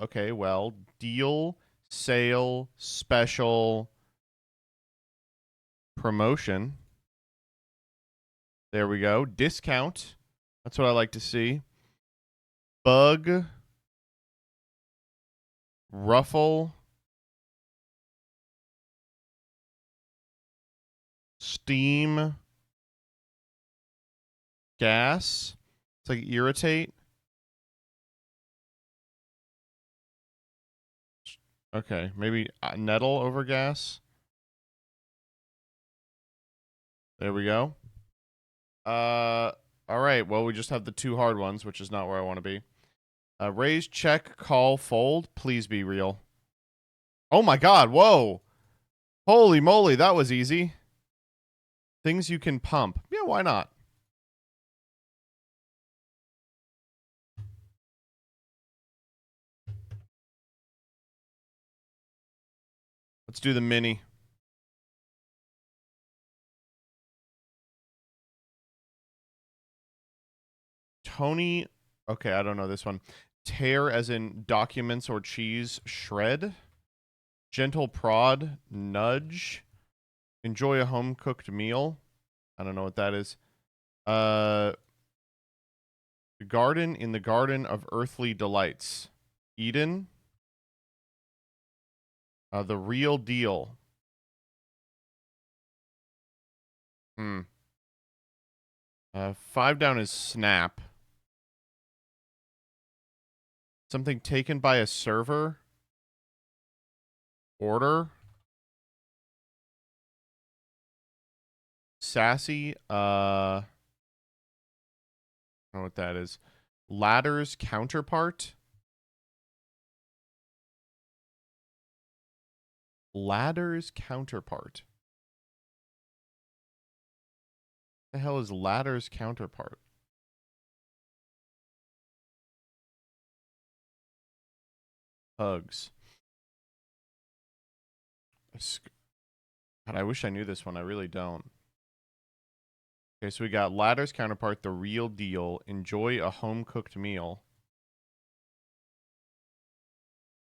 Okay, well, deal, sale, special, promotion. There we go. Discount. That's what I like to see. Bug, ruffle, steam, gas. It's like irritate. Okay, maybe nettle over gas. There we go. All right. Well, we just have the two hard ones, which is not where I want to be. Raise, check, call, fold. Please be real. Oh my God! Whoa! Holy moly, that was easy. Things you can pump. Yeah, why not? Let's do the mini. Tony. Okay, I don't know this one. Tear as in documents or cheese. Shred. Gentle prod. Nudge. Enjoy a home cooked meal. I don't know what that is. Garden in the garden of earthly delights. Eden. The real deal. Hmm. 5 down is snap. Something taken by a server. Order. Sassy. I don't know what that is. Ladder's counterpart. Ladder's counterpart. The hell is ladder's counterpart? Hugs. God, I wish I knew this one. I really don't. Okay, so we got ladder's counterpart, the real deal. Enjoy a home cooked meal.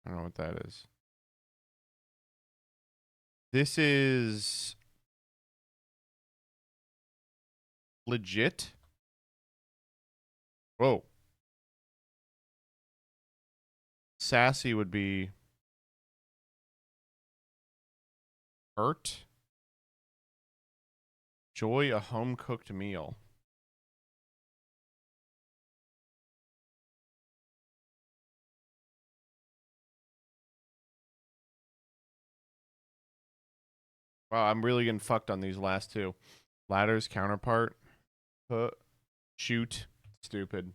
I don't know what that is. This is legit. Whoa. Sassy would be hurt. Enjoy a home cooked meal. Wow, I'm really getting fucked on these last two. Ladder's counterpart. Shoot. Stupid.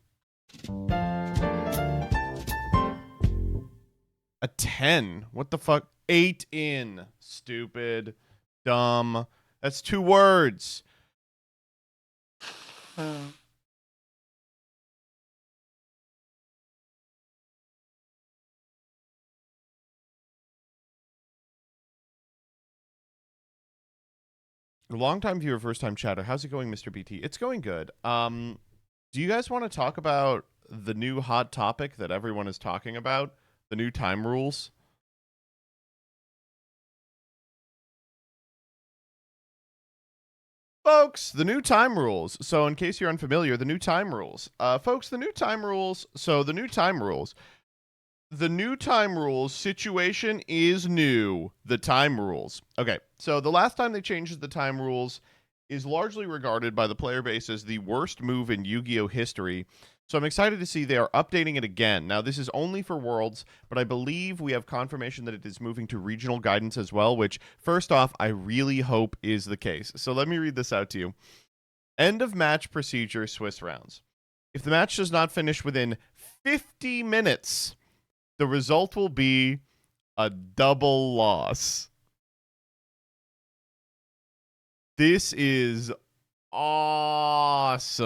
A 10. What the fuck? 8 in. Stupid. Dumb. That's 2 words. Long-time viewer, first-time chatter. How's it going, Mr. BT? It's going good. Do you guys want to talk about the new hot topic that everyone is talking about? The new time rules? Folks, the new time rules. So, in case you're unfamiliar, the new time rules. Folks, the new time rules. So, the new time rules. The new time rules situation is new. The time rules. Okay, so the last time they changed the time rules is largely regarded by the player base as the worst move in Yu-Gi-Oh history. So I'm excited to see they are updating it again. Now, this is only for Worlds, but I believe we have confirmation that it is moving to regional guidance as well, which, first off, I really hope is the case. So let me read this out to you. End of match procedure, Swiss rounds. If the match does not finish within 50 minutes, the result will be a double loss. This is awesome.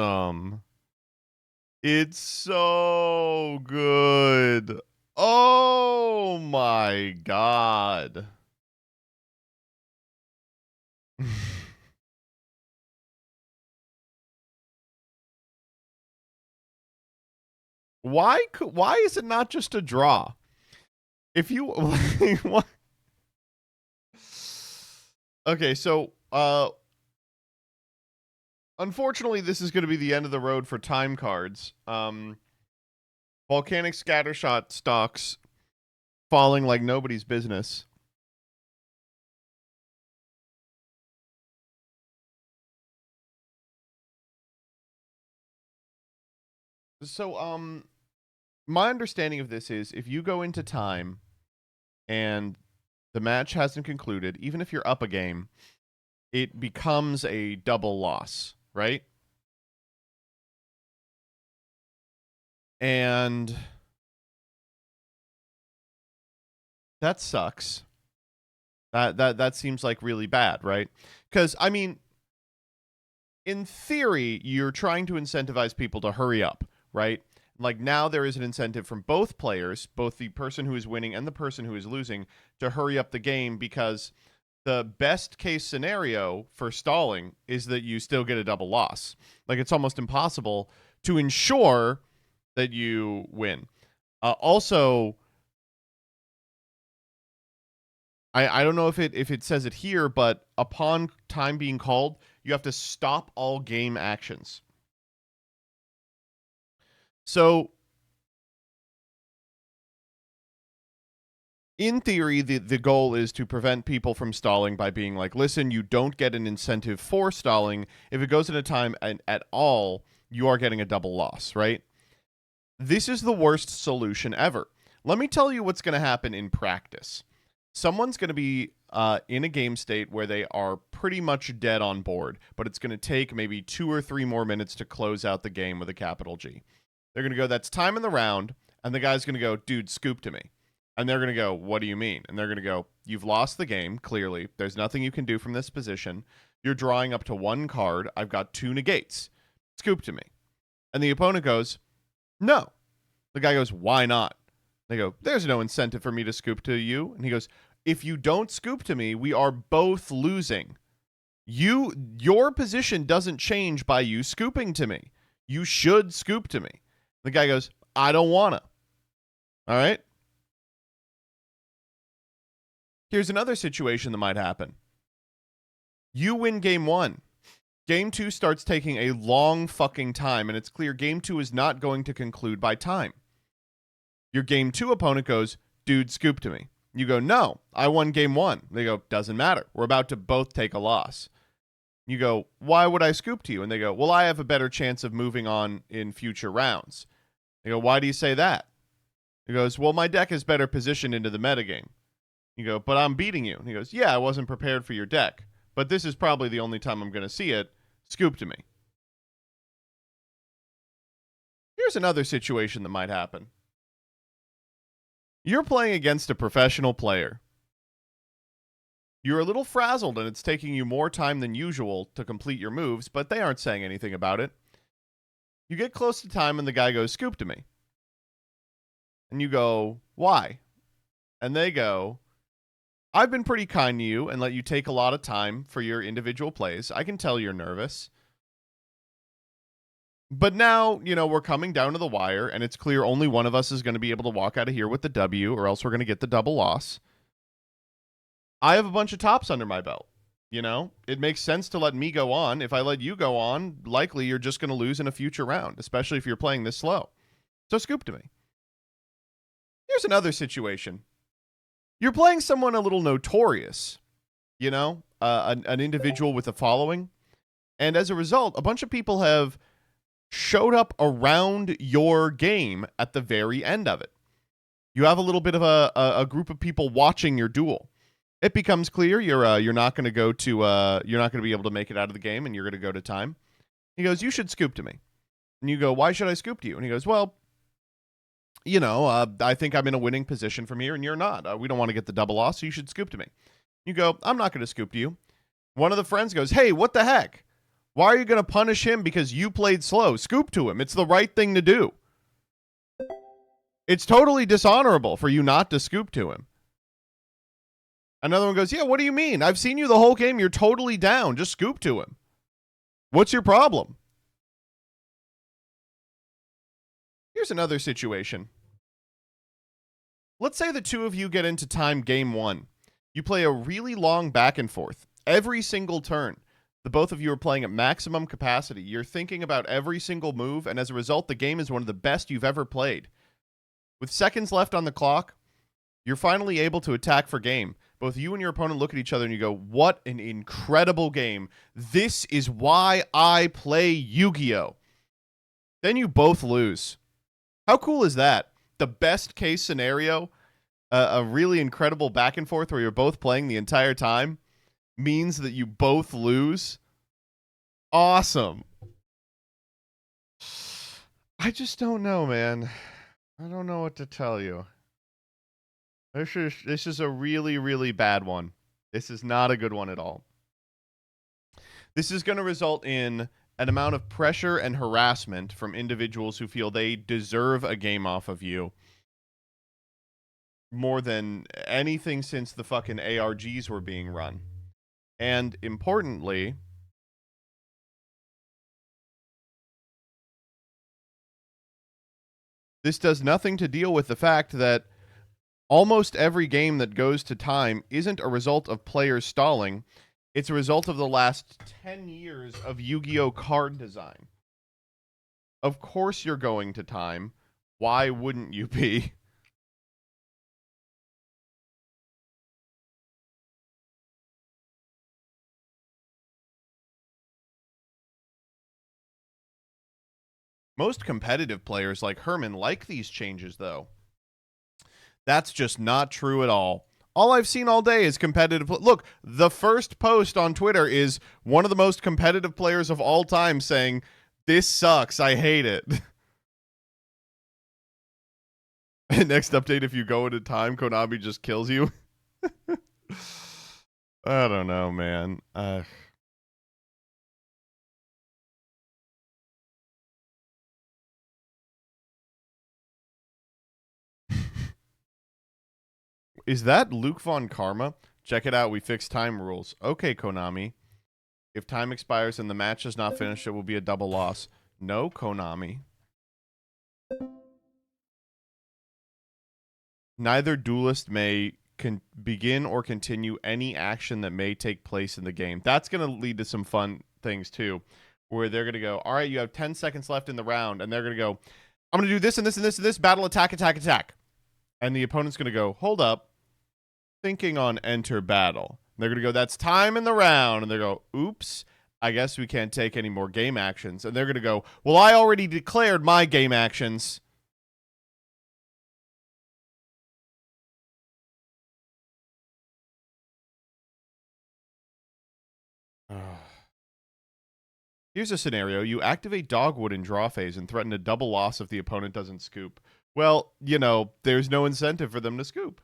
It's so good. Oh my God. Why is it not just a draw? If you what? Okay, so unfortunately, this is going to be the end of the road for time cards. Volcanic scattershot stocks falling like nobody's business. So, my understanding of this is if you go into time and the match hasn't concluded, even if you're up a game, it becomes a double loss, right? And that sucks. That seems like really bad, right? Because I mean, in theory, you're trying to incentivize people to hurry up, right? Like now there is an incentive from both players, both the person who is winning and the person who is losing, to hurry up the game because the best case scenario for stalling is that you still get a double loss. Like it's almost impossible to ensure that you win. Also, I don't know if it says it here, but upon time being called, you have to stop all game actions. So in theory, the goal is to prevent people from stalling by being like, listen, you don't get an incentive for stalling. If it goes into time at all, you are getting a double loss, right? This is the worst solution ever. Let me tell you what's going to happen in practice. Someone's going to be in a game state where they are pretty much dead on board, but it's going to take maybe 2 or 3 more minutes to close out the game with a capital G. They're going to go, that's time in the round, and the guy's going to go, dude, scoop to me. And they're going to go, what do you mean? And they're going to go, you've lost the game, clearly. There's nothing you can do from this position. You're drawing up to 1 card. I've got 2 negates. Scoop to me. And the opponent goes, no. The guy goes, why not? They go, there's no incentive for me to scoop to you. And he goes, if you don't scoop to me, we are both losing. Your position doesn't change by you scooping to me. You should scoop to me. The guy goes, I don't want to. All right? Here's another situation that might happen. You win game 1. Game 2 starts taking a long fucking time, and it's clear game 2 is not going to conclude by time. Your game 2 opponent goes, dude, scoop to me. You go, no, I won game 1. They go, doesn't matter. We're about to both take a loss. You go, why would I scoop to you? And they go, well, I have a better chance of moving on in future rounds. They go, why do you say that? He goes, well, my deck is better positioned into the metagame. You go, but I'm beating you. And he goes, yeah, I wasn't prepared for your deck, but this is probably the only time I'm going to see it. Scoop to me. Here's another situation that might happen. You're playing against a professional player. You're a little frazzled and it's taking you more time than usual to complete your moves, but they aren't saying anything about it. You get close to time and the guy goes, scoop to me. And you go, why? And they go, I've been pretty kind to you and let you take a lot of time for your individual plays. I can tell you're nervous. But now, we're coming down to the wire, and it's clear only one of us is going to be able to walk out of here with the W, or else we're going to get the double loss. I have a bunch of tops under my belt. It makes sense to let me go on. If I let you go on, likely you're just going to lose in a future round, especially if you're playing this slow. So scoop to me. Here's another situation. You're playing someone a little notorious, an individual with a following. And as a result, a bunch of people have showed up around your game at the very end of it. You have a little bit of a group of people watching your duel. It becomes clear you're not going to go to you're not going to be able to make it out of the game, and you're going to go to time. He goes, you should scoop to me. And you go, why should I scoop to you? And he goes, well, I think I'm in a winning position from here, and you're not. We don't want to get the double loss, so you should scoop to me. You go, I'm not going to scoop to you. One of the friends goes, hey, what the heck? Why are you going to punish him because you played slow? Scoop to him. It's the right thing to do. It's totally dishonorable for you not to scoop to him. Another one goes, yeah, what do you mean? I've seen you the whole game. You're totally down. Just scoop to him. What's your problem? Here's another situation. Let's say the two of you get into time game one. You play a really long back and forth. Every single turn, the both of you are playing at maximum capacity. You're thinking about every single move, and as a result, the game is one of the best you've ever played. With seconds left on the clock, you're finally able to attack for game. Both you and your opponent look at each other and you go, what an incredible game. This is why I play Yu-Gi-Oh! Then you both lose. How cool is that? The best case scenario, a really incredible back and forth where you're both playing the entire time, means that you both lose. Awesome. I just don't know, man. I don't know what to tell you. This is a really, really bad one. This is not a good one at all. This is going to result in an amount of pressure and harassment from individuals who feel they deserve a game off of you more than anything since the fucking ARGs were being run. And importantly, this does nothing to deal with the fact that almost every game that goes to time isn't a result of players stalling. It's a result of the last 10 years of Yu-Gi-Oh! Card design. Of course you're going to time. Why wouldn't you be? Most competitive players like Herman like these changes, though. That's just not true at all. All I've seen all day is competitive. Look, the first post on Twitter is one of the most competitive players of all time saying, "This sucks. I hate it." Next update, if you go into time, Konami just kills you. I don't know, man. Is that Luke Von Karma? Check it out. We fixed time rules. Okay, Konami. If time expires and the match is not finished, it will be a double loss. No, Konami. Neither duelist may begin or continue any action that may take place in the game. That's going to lead to some fun things, too, where they're going to go, all right, you have 10 seconds left in the round, and they're going to go, I'm going to do this and this and this and this, battle, attack, attack, attack. And the opponent's going to go, hold up, thinking on enter battle. And they're going to go, that's time in the round. And they go, oops, I guess we can't take any more game actions. And they're going to go, well, I already declared my game actions. Here's a scenario. You activate Dogwood in draw phase and threaten a double loss if the opponent doesn't scoop. Well, you know, there's no incentive for them to scoop.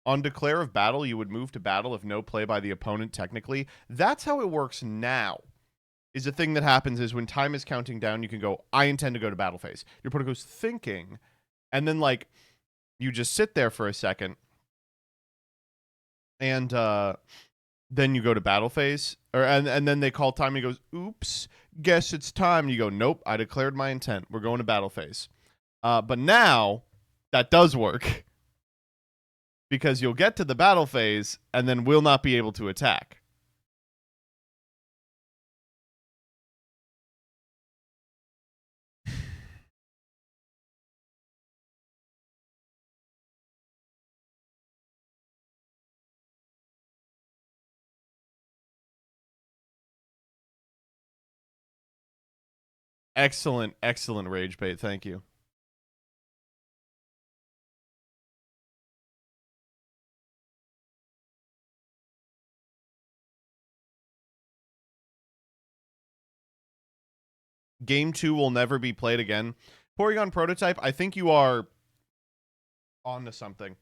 On declare of battle, you would move to battle if no play by the opponent technically. That's how it works now. Is a thing that happens is when time is counting down, you can go, I intend to go to battle phase. Your opponent goes thinking, and then, like, you just sit there for a second, and then you go to battle phase, and then they call time, and he goes, oops, guess it's time. And you go, nope, I declared my intent. We're going to battle phase. But now, that does work. Because you'll get to the battle phase, and then will not be able to attack. Excellent, excellent rage bait. Thank you. Game 2 will never be played again. Porygon Prototype, I think you are on to something.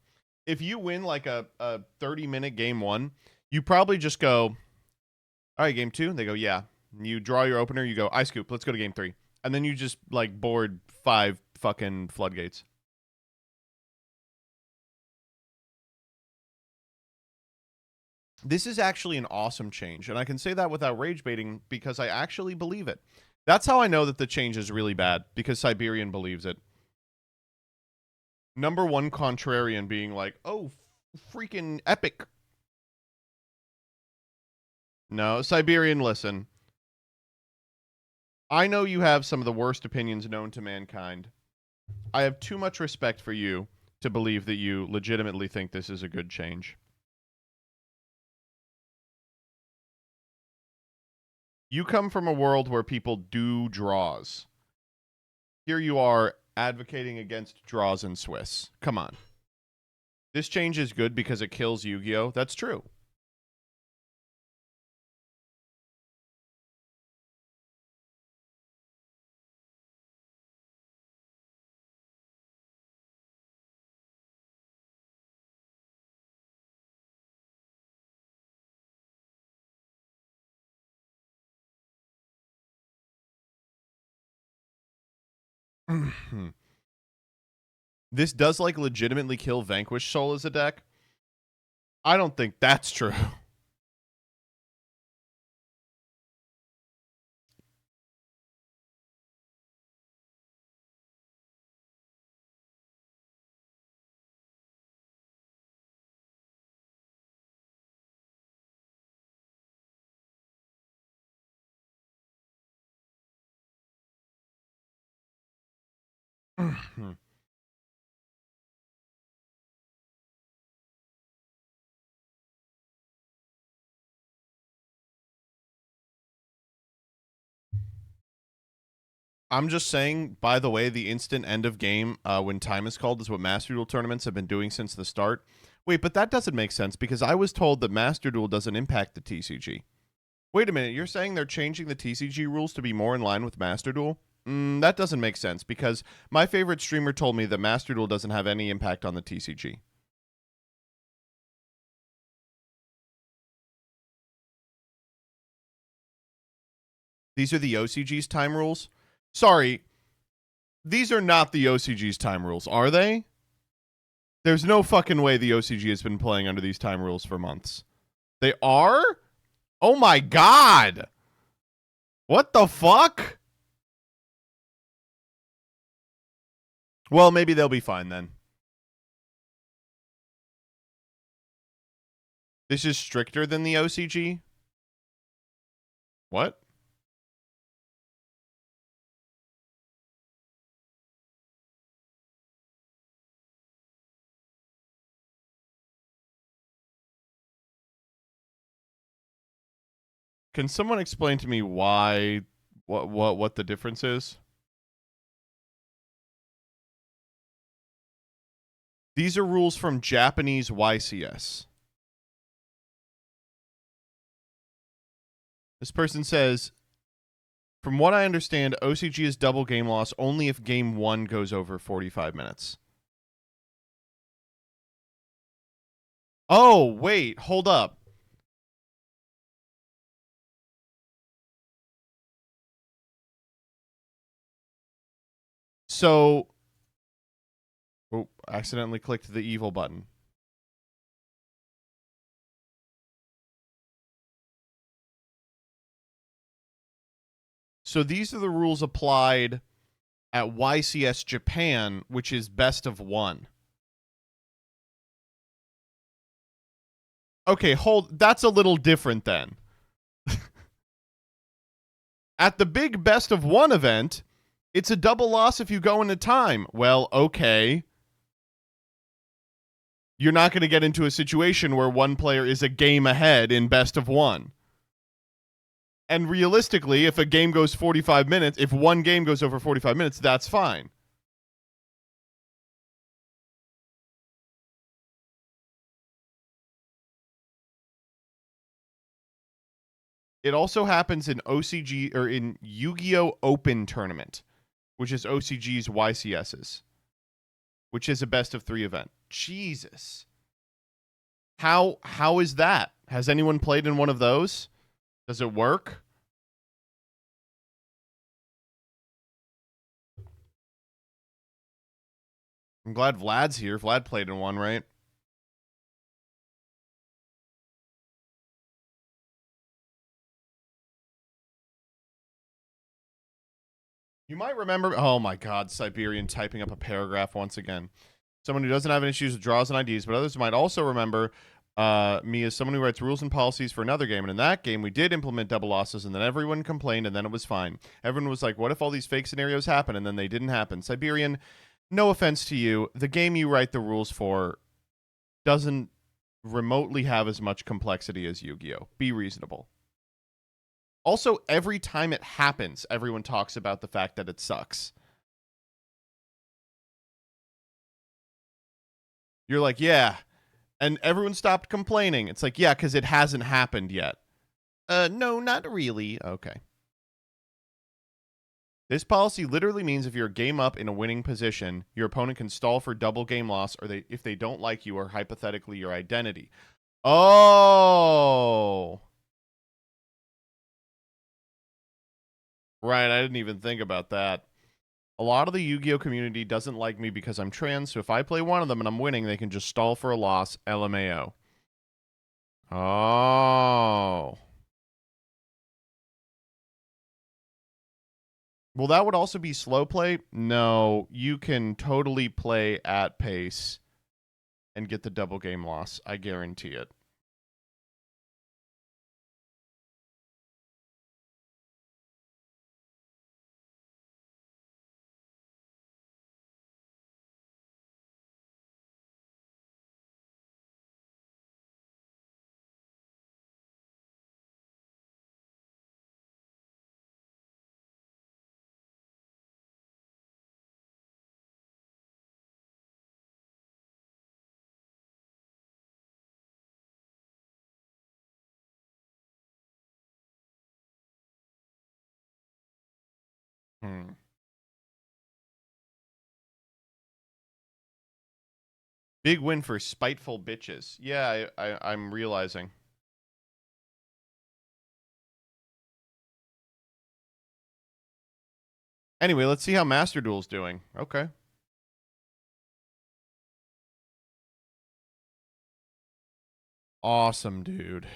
If you win like a 30-minute game 1, you probably just go, all right, game 2. They go, yeah. You draw your opener. You go, I scoop. Let's go to game 3. And then you just like board 5 fucking floodgates. This is actually an awesome change, and I can say that without rage baiting because I actually believe it. That's how I know that the change is really bad, because Siberian believes it. Number one contrarian being like, oh, freaking epic. No, Siberian, listen. I know you have some of the worst opinions known to mankind. I have too much respect for you to believe that you legitimately think this is a good change. You come from a world where people do draws. Here you are advocating against draws in Swiss. Come on. This change is good because it kills Yu-Gi-Oh! That's true. This does like legitimately kill Vanquish Soul as a deck. I don't think that's true. I'm just saying, by the way, the instant end of game when time is called is what Master Duel tournaments have been doing since the start. Wait, but that doesn't make sense because I was told that Master Duel doesn't impact the TCG. Wait a minute, you're saying they're changing the TCG rules to be more in line with Master Duel? That doesn't make sense because my favorite streamer told me that Master Duel doesn't have any impact on the TCG. These are the OCG's time rules? Sorry, these are not the OCG's time rules, are they? There's no fucking way the OCG has been playing under these time rules for months. They are? Oh my god! What the fuck? Well, maybe they'll be fine then. This is stricter than the OCG? What? Can someone explain to me why what the difference is? These are rules from Japanese YCS. This person says, from what I understand, OCG is double game loss only if game 1 goes over 45 minutes. Oh, wait, hold up. So, oh, accidentally clicked the evil button. So these are the rules applied at YCS Japan, which is best of 1. Okay, that's a little different then. At the big best of 1 event, it's a double loss if you go into time. Well, okay. You're not going to get into a situation where one player is a game ahead in best of 1. And realistically, if a game goes 45 minutes, if one game goes over 45 minutes, that's fine. It also happens in OCG or in Yu-Gi-Oh! Open Tournament, which is OCG's YCS's, which is a best of 3 event. Jesus. How is that? Has anyone played in one of those? Does it work? I'm glad Vlad's here. Vlad played in one, right? You might remember. Oh my God, Siberian typing up a paragraph once again. Someone who doesn't have any issues with draws and IDs, but others might also remember me as someone who writes rules and policies for another game. And in that game, we did implement double losses, and then everyone complained, and then it was fine. Everyone was like, what if all these fake scenarios happen? And then they didn't happen. Siberian, no offense to you, the game you write the rules for doesn't remotely have as much complexity as Yu-Gi-Oh! Be reasonable. Also, every time it happens, everyone talks about the fact that it sucks. You're like, yeah. And everyone stopped complaining. It's like, yeah, because it hasn't happened yet. No, not really. Okay. This policy literally means if you're game up in a winning position, your opponent can stall for double game loss, or if they don't like you, or hypothetically your identity. Oh. Right, I didn't even think about that. A lot of the Yu-Gi-Oh community doesn't like me because I'm trans, so if I play one of them and I'm winning, they can just stall for a loss, LMAO. Oh. Well, that would also be slow play. No, you can totally play at pace and get the double game loss. I guarantee it. Big win for spiteful bitches. Yeah, I'm realizing. Anyway, let's see how Master Duel's doing. Okay. Awesome, dude.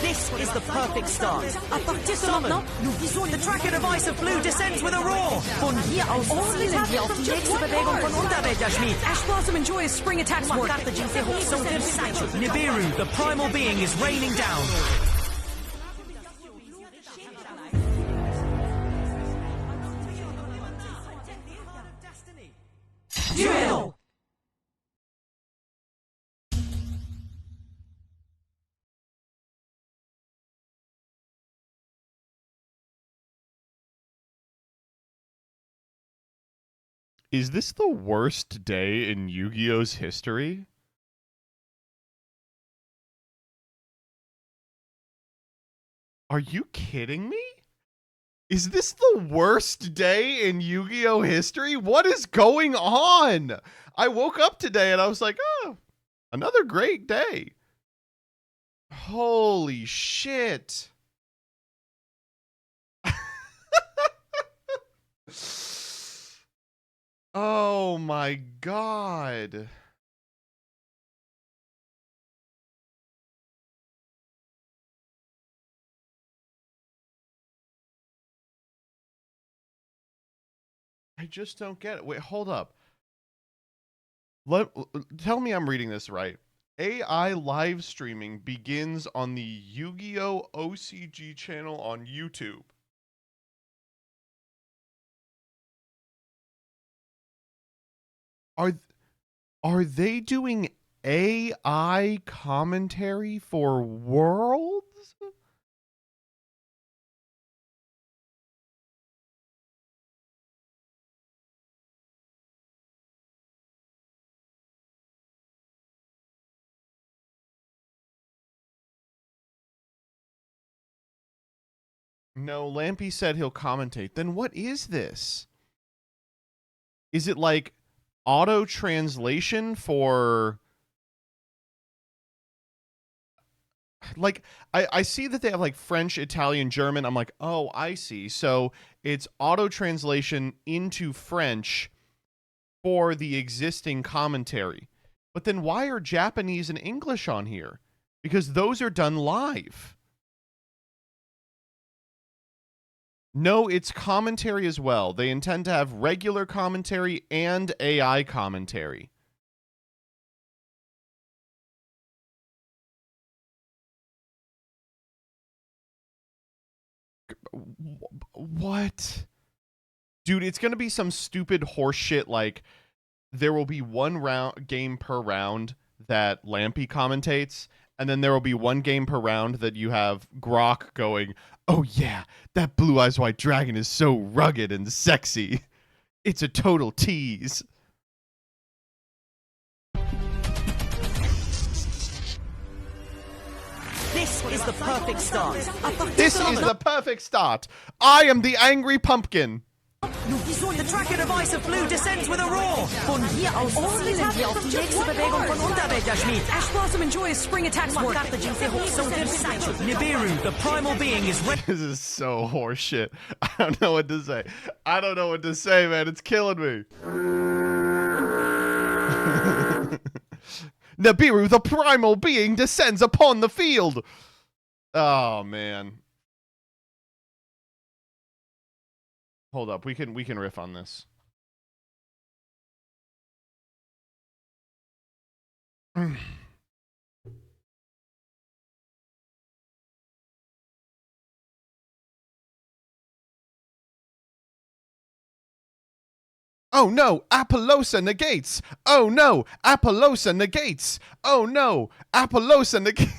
This is the perfect start. À partir de maintenant, nous visons the tracker device of blue descends with a roar. Von hier aus zielen wir auf die nächste Bewegung von Unterwelt, Schmied. Ash Blossom and Joy's spring attacks work. Nibiru, the primal being, is raining down. Duel! Is this the worst day in Yu-Gi-Oh's history? Are you kidding me? Is this the worst day in Yu-Gi-Oh history? What is going on? I woke up today and I was like, oh, another great day. Holy shit. Oh my God. I just don't get it. Wait, hold up. Tell me I'm reading this right. AI live streaming begins on the Yu-Gi-Oh OCG channel on YouTube. Are they doing AI commentary for Worlds? No, Lampy said he'll commentate. Then what is this? Is it like auto translation for like I see that they have like French, Italian, German. I'm like, oh, I see. So it's auto translation into French for the existing commentary. But then why are Japanese and English on here? Because those are done live. No, it's commentary as well. They intend to have regular commentary and AI commentary. What? Dude, it's going to be some stupid horse shit like there will be one round game per round that Lampy commentates, and then there will be one game per round that you have Grok going, "Oh yeah, that Blue Eyes White Dragon is so rugged and sexy. It's a total tease." This is the perfect start. This is the perfect start. I am the angry pumpkin. The tracker device of Blue descends with a roar. Von hier aus zielen wir auf die nächste Bewegung von Unterweltjaschmied. Ash Blossom, enjoy his spring attacks work. Nibiru, the primal being, is ready. This is so horseshit. I don't know what to say. I don't know what to say, man. It's killing me. Nibiru, the primal being, descends upon the field. Oh man. Hold up. We can riff on this. Oh no, Appaloosa negates. Oh no, Appaloosa negates. Oh no, Appaloosa negates.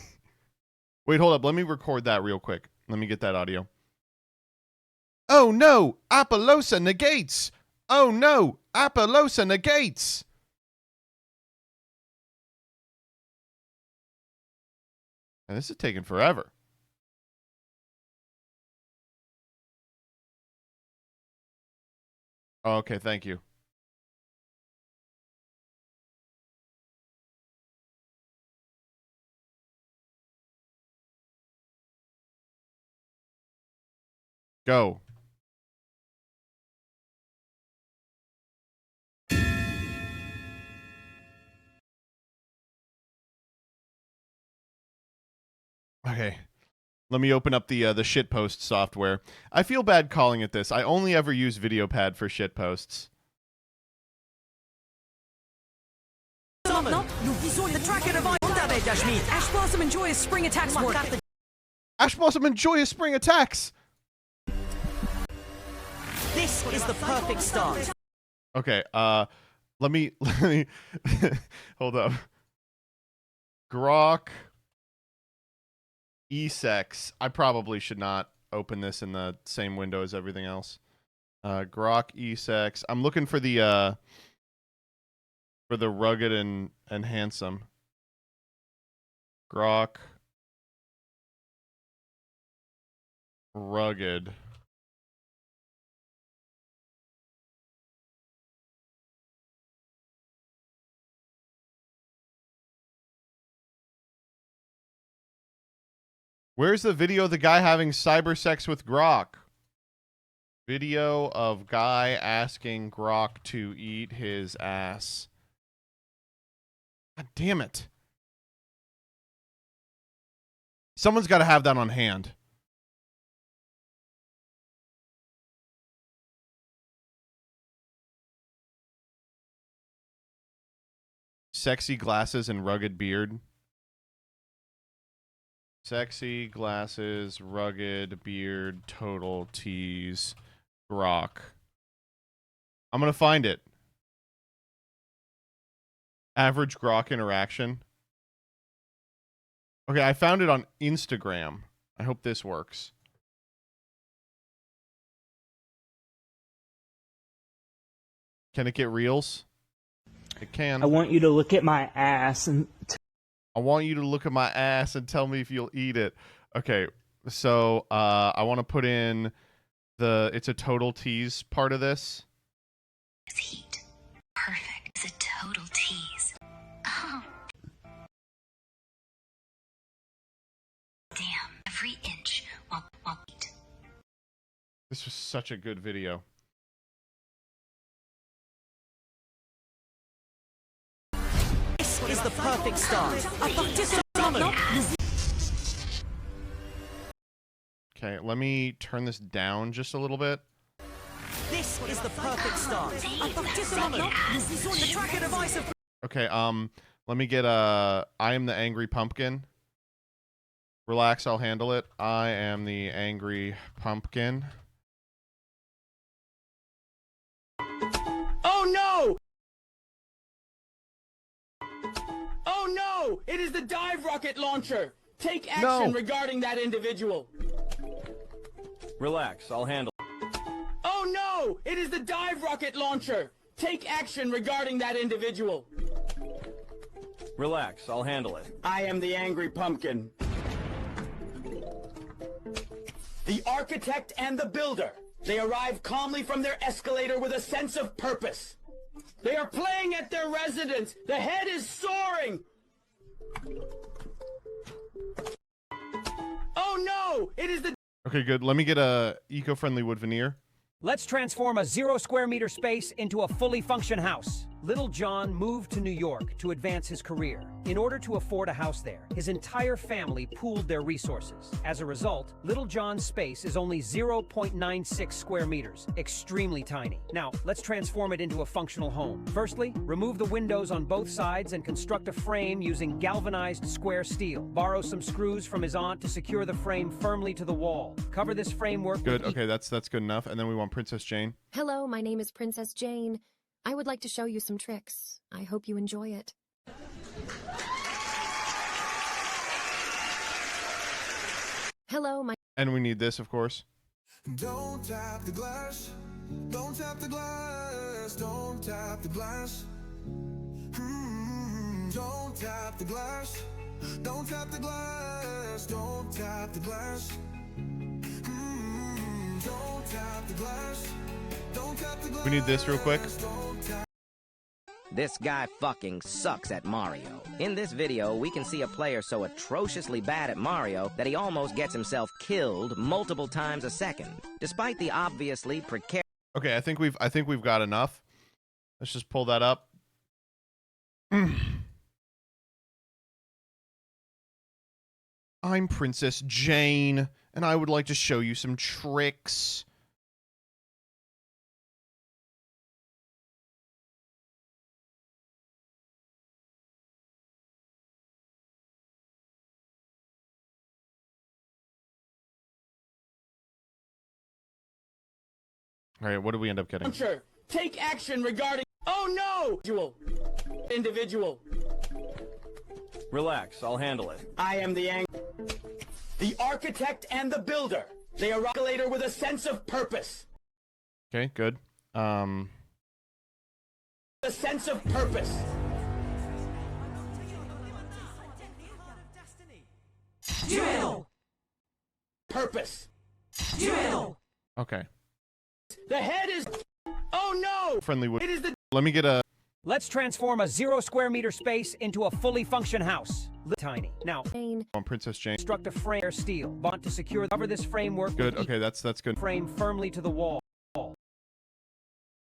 Wait, hold up. Let me record that real quick. Let me get that audio. Oh no, Appaloosa negates. Oh no, Appaloosa negates. And this is taking forever. Oh, okay, thank you. Go. Okay. Let me open up the shitpost software. I feel bad calling it this. I only ever use VideoPad for shitposts. The tracker device Unterweltjaschmied. Ash Blossom, enjoy his spring attacks work. Ash Blossom, enjoy his spring attacks. This is the perfect start. Okay, let me hold up. Grok Esex. I probably should not open this in the same window as everything else. Grok Esex. I'm looking for the rugged and handsome. Grok rugged. Where's the video of the guy having cyber sex with Grok? Video of guy asking Grok to eat his ass. God damn it. Someone's got to have that on hand. Sexy glasses and rugged beard. Sexy glasses, rugged beard, total tease, Grok. I'm going to find it. Average Grok interaction. Okay, I found it on Instagram. I hope this works. Can it get reels? It can. I want you to look at my ass and I want you to look at my ass and tell me if you'll eat it. Okay, so I want to put in the it's a total tease part of this. Heat. Perfect. It's a total tease. Oh. every inch while This was such a good video. This is the perfect start. À partir de ce moment, Okay, let me turn this down just a little bit. this is the perfect start. À partir de ce moment, nous visons the tracker device of Okay, let me get I am the angry pumpkin. Relax, I'll handle it. I am the angry pumpkin. Oh no! Oh no! It is the dive rocket launcher! Take action No. regarding that individual. Relax, I'll handle it. Oh no! It is the dive rocket launcher! Take action regarding that individual. Relax, I'll handle it. I am the angry pumpkin. The architect and the builder. They arrive calmly from their escalator with a sense of purpose. They are playing at their residence. The head is soaring. Oh no! It is the Okay, good. Let me get a eco-friendly wood veneer. Let's transform a 0 square meter space into a fully functioned house. Little John moved to New York to advance his career. In order to afford a house there, his entire family pooled their resources. As a result, Little John's space is only 0.96 square meters, extremely tiny. Now, let's transform it into a functional home. Firstly, remove the windows on both sides and construct a frame using galvanized square steel. Borrow some screws from his aunt to secure the frame firmly to the wall. Cover this framework Good. with Okay, that's good enough. And then we want Princess Jane. Hello, my name is Princess Jane. I would like to show you some tricks. I hope you enjoy it. Hello, my And we need this, of course. Don't tap the glass. Don't tap the glass. Don't tap the glass. Don't tap the glass. Don't tap the glass. Don't tap the glass. Don't tap the glass. Don't tap the glass. We need this real quick. This guy fucking sucks at Mario. In this video, we can see a player so atrociously bad at Mario that he almost gets himself killed multiple times a second. Despite the obviously precarious... Okay, I think we've got enough. Let's just pull that up. I'm Princess Jane, and I would like to show you some tricks. All right, what did we end up getting? launcher. Take action regarding. Oh no! Individual. Relax, I'll handle it. I am the architect and the builder. They arrive later with a sense of purpose. Okay, good. A sense of purpose. duel. Purpose. Duel. Okay. The head is. Oh no! Friendly wood. It is the. Let me get a... Let's transform a 0 square meter space into a fully functioned house. Tiny. Now, Jane. on Princess Jane. construct a frame of steel. Want to secure cover this framework Good. with Okay, that's good. frame firmly to the wall.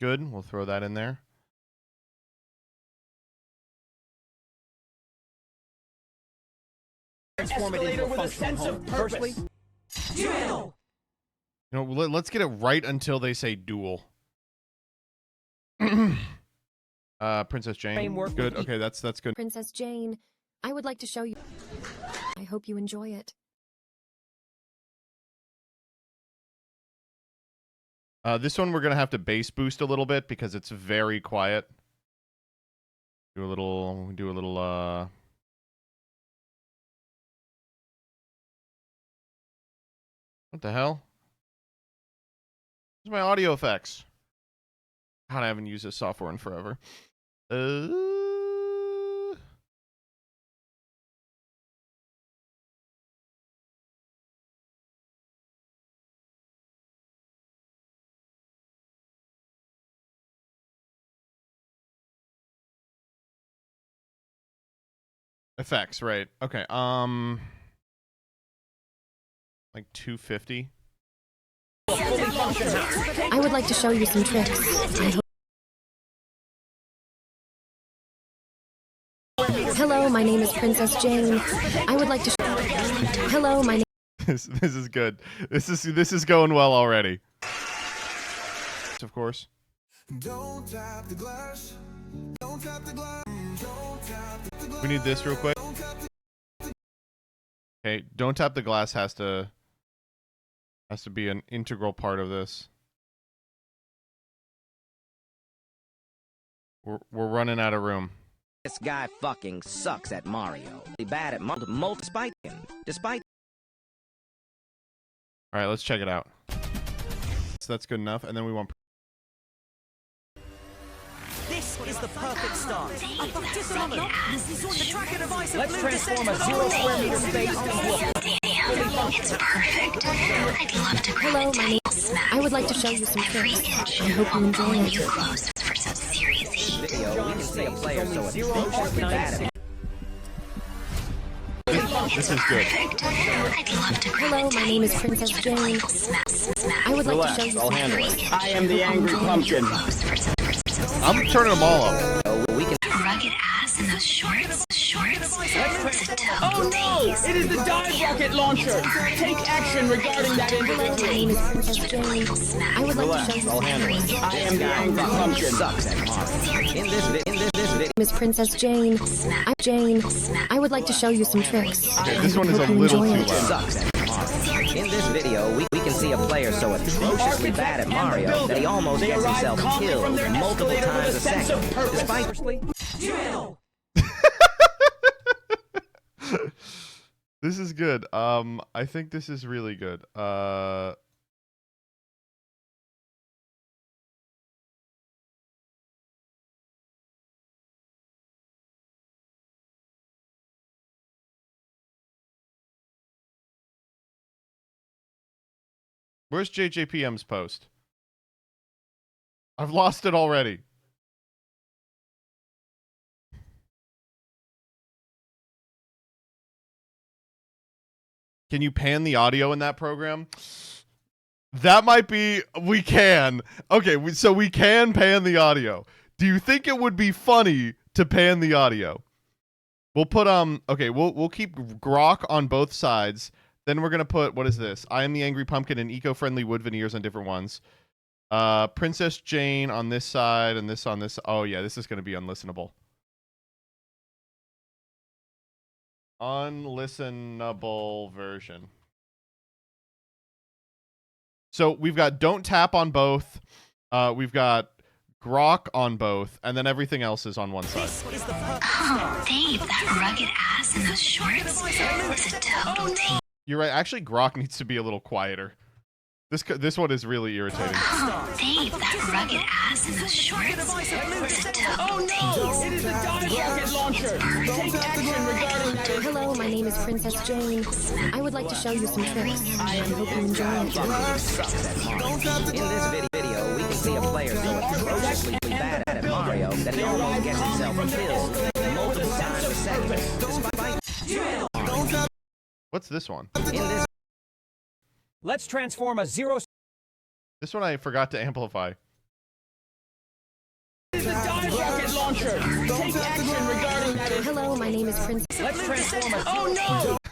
Good. We'll throw that in there. Transform it into Escalator a with a functional sense of home. purpose. Firstly, duel. You know, let's get it right until they say duel. Princess Jane. Framework Good. with Okay, that's good. Princess Jane. I would like to show you. I hope you enjoy it. This one we're gonna have to bass boost a little bit because it's very quiet. Do a little. What the hell? Where's my audio effects? God, I haven't used this software in forever. Effects, right. Okay. Like 250. I would like to show you some tricks. Hello, my name is Princess Jane. I would like to Hello, my name This is good. This is going well already. Of course. Don't tap the glass. Don't tap the glass. Don't tap the glass. We need this real quick. Okay, don't tap the glass has to be an integral part of this. We're running out of room. This guy fucking sucks at Mario. He's bad at despite. All right, let's check it out. So that's good enough, and then we want. This is the perfect start. Let's transform a 0 square meter space into a It's perfect. I'd love to Hello, my name I would like to show you some tricks. I hope you enjoy it. you close for some serious heat. Video, we can see a player so atrociously bad at This is good. I'd love to Hello, my name is Princess Jane. I would like to show you some tricks. I am the angry pumpkin. I'm turning them all up. we can Rugged ass in those shorts. It's a Oh total no! tease. It is the dive rocket launcher! Take action regarding that Hello, my individual! name is Princess Jane. I would like to show you some tricks. I am the angry pumpkin. sucks at Mario. In this video, My name is Princess Jane. I'm Jane. I would like to show you some tricks. Okay, this one is a Hope you little enjoy too it. loud. sucks at Mario. In this video, we can see a player so atrociously bad at Mario that he almost gets himself killed multiple times a second. Despite This is good. I think this is really good. Where's JJPM's post? I've lost it already. Can you pan the audio in that program? That might be... We can. Okay, so we can pan the audio. Do you think it would be funny to pan the audio? We'll put, okay, we'll keep Grok on both sides. Then we're going to put, what is this? I am the Angry Pumpkin and eco-friendly wood veneers on different ones. Princess Jane on this side and this on this. Oh, yeah, this is going to be unlistenable. Unlistenable version. So we've got don't tap on both. We've got Grok on both, and then everything else is on one side. Oh, Dave, that rugged ass in those shorts. It's a total tease. You're right. Actually, Grok needs to be a little quieter. This one is really irritating. Oh, Dave, that rugged ass in those shorts. It's a total tease. It is the dive rocket launcher! Take action regarding that individual! Hello, my name is Princess Jane. I would like to show you some tricks. I hope you enjoy it. in this video, we can see a player so atrociously bad at Mario that he almost gets himself killed multiple times a second. Despite What's this one? in this Let's transform a 0 This one I forgot to amplify. It is the dive rocket launcher! Take action regarding that individual! Hello, my name is Princess. Let's transform a Oh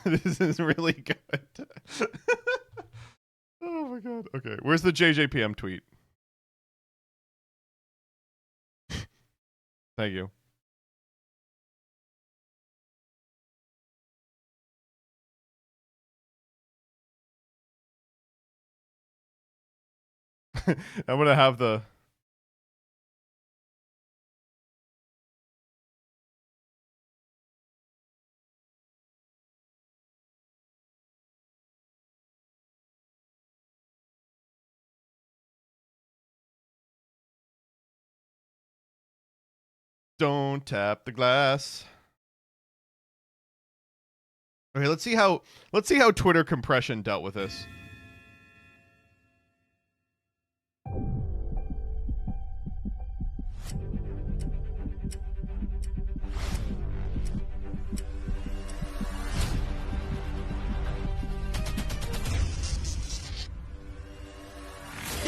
no! This is really good. Oh my god. Okay, where's the JJPM tweet? Thank you. I'm gonna have the... Don't tap the glass. Okay, let's see how Twitter compression dealt with this.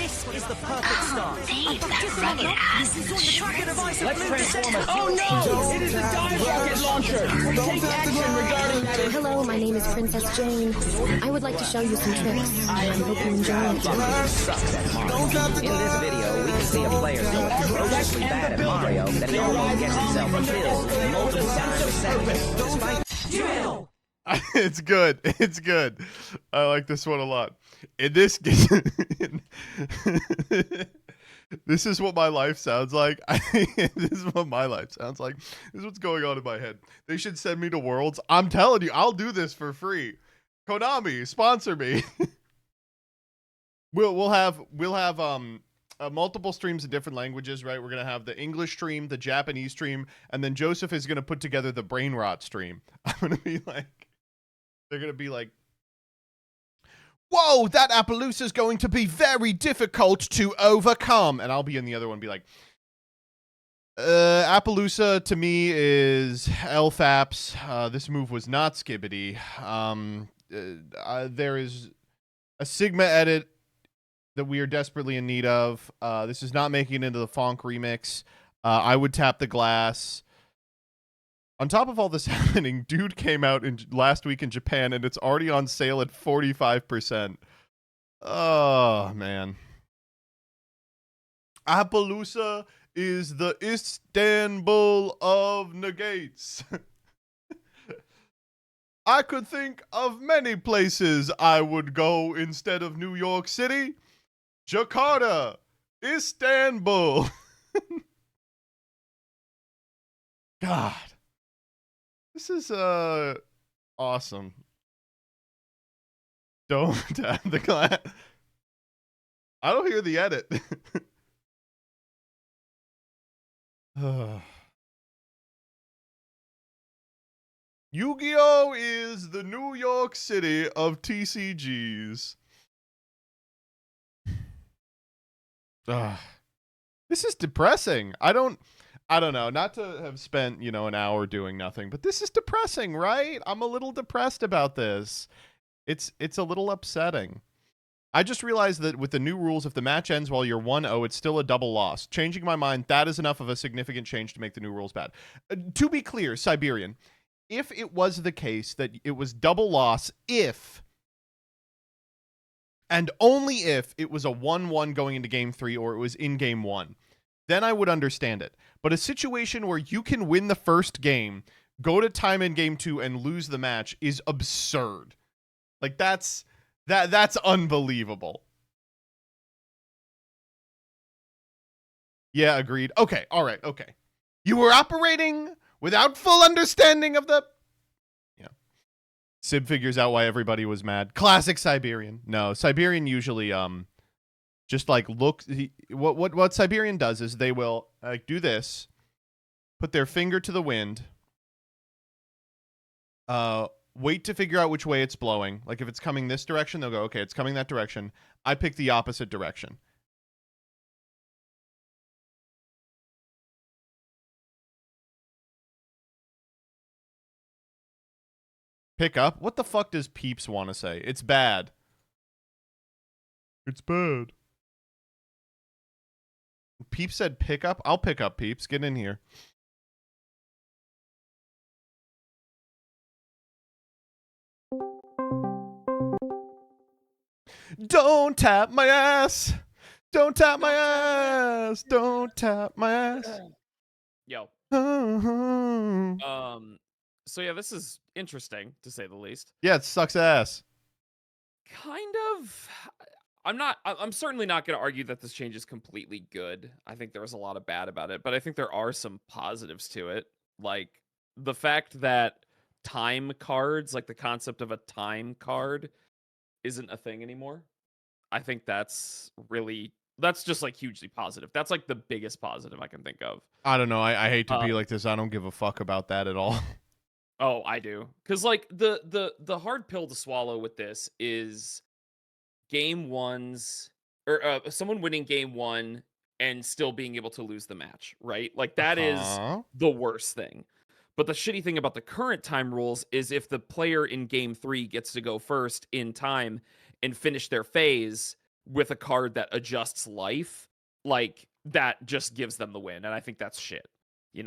This is the perfect start. Dave, that rugged ass in the Tracker device shorts. of blue descends. Oh no! It is the dive rocket launcher! Take action regarding that. Hello, my name is Princess Jane. I would like to show you some tricks. I hope you enjoy it. Sucks at Mario. In this video, we can see a player so atrociously bad at Mario that he almost gets himself killed multiple times a second. Despite Duel! It's good. It's good. I like this one a lot. In this this is what my life sounds like. This is what my life sounds like. This is what's going on in my head. They should send me to Worlds. I'm telling you, I'll do this for free. Konami, sponsor me. We'll have multiple streams in different languages, right? We're gonna have the English stream, the Japanese stream, and then Joseph is gonna put together the brain rot stream. I'm gonna be like, they're gonna be like, whoa, that Appaloosa is going to be very difficult to overcome. And I'll be in the other one, be like, Appaloosa to me is LFAPS. This move was not Skibbity. There is a Sigma edit that we are desperately in need of. This is not making it into the Fonk remix. I would tap the glass. On top of all this happening, Dude came out last week in Japan, and it's already on sale at 45%. Oh, man. Appaloosa is the Istanbul of negates. I could think of many places I would go instead of New York City. Jakarta, Istanbul. God. This is awesome. Don't tap the glass. I don't hear the edit. Yu-Gi-Oh is the New York City of TCGs. This is depressing. I don't know, not to have spent, an hour doing nothing, but this is depressing, right? I'm a little depressed about this. It's a little upsetting. I just realized that with the new rules, if the match ends while you're 1-0, it's still a double loss. Changing my mind, that is enough of a significant change to make the new rules bad. To be clear, Siberian, if it was the case that it was double loss if, and only if, it was a 1-1 going into game 3 or it was in game 1, then I would understand it. But a situation where you can win the first game, go to time in game 2 and lose the match is absurd. Like that's unbelievable. Yeah, agreed. Okay, all right, okay. You were operating without full understanding of the... Yeah. Sib figures out why everybody was mad. Classic Siberian. No, Siberian usually just like look. What Siberian does is they will do this, put their finger to the wind, wait to figure out which way it's blowing. Like if it's coming this direction, they'll go, okay, it's coming that direction. I pick the opposite direction. Pick up? What the fuck does Peeps want to say? It's bad. It's bad. Peeps said pick up? I'll pick up, Peeps. Get in here. Don't tap my ass. Don't tap my ass. Don't tap my ass. Yo. So yeah, this is interesting to say the least. Yeah, it sucks ass. Kind of. I'm certainly not going to argue that this change is completely good. I think there was a lot of bad about it, but I think there are some positives to it. Like the fact that time cards, like the concept of a time card, isn't a thing anymore. I think that's just like hugely positive. That's like the biggest positive I can think of. I don't know. I hate to be like this. I don't give a fuck about that at all. Oh, I do. Because like the hard pill to swallow with this is game ones or someone winning game 1 and still being able to lose the match, right? Like that is the worst thing. But the shitty thing about the current time rules is if the player in game 3 gets to go first in time and finish their phase, with a card that adjusts life, like that just gives them the win, and I think that's shit.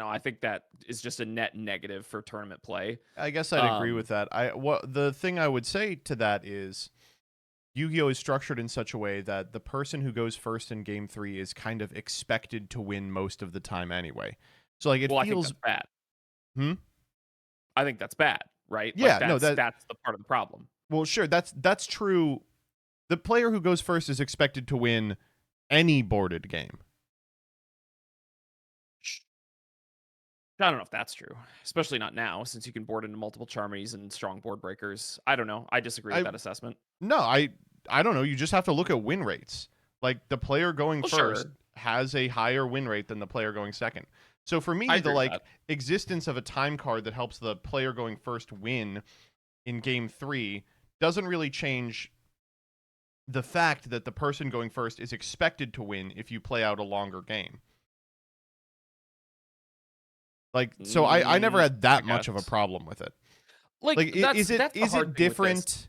I think that is just a net negative for tournament play. I guess I'd agree with that. The thing I would say to that is Yu-Gi-Oh is structured in such a way that the person who goes first in game 3 is kind of expected to win most of the time anyway. So like it I feels think that's bad. Hmm? I think that's bad, right? Yeah, like, no, that's the part of the problem. Well, sure, that's true. The player who goes first is expected to win any boarded game. I don't know if that's true, especially not now, since you can board into multiple Charmies and strong board breakers. I don't know. I disagree with that assessment. No, I don't know. You just have to look at win rates. Like the player going first has a higher win rate than the player going second. So for me, the existence of a time card that helps the player going first win in game 3 doesn't really change the fact that the person going first is expected to win if you play out a longer game. Like, so I never had that much of a problem with it. Like is it different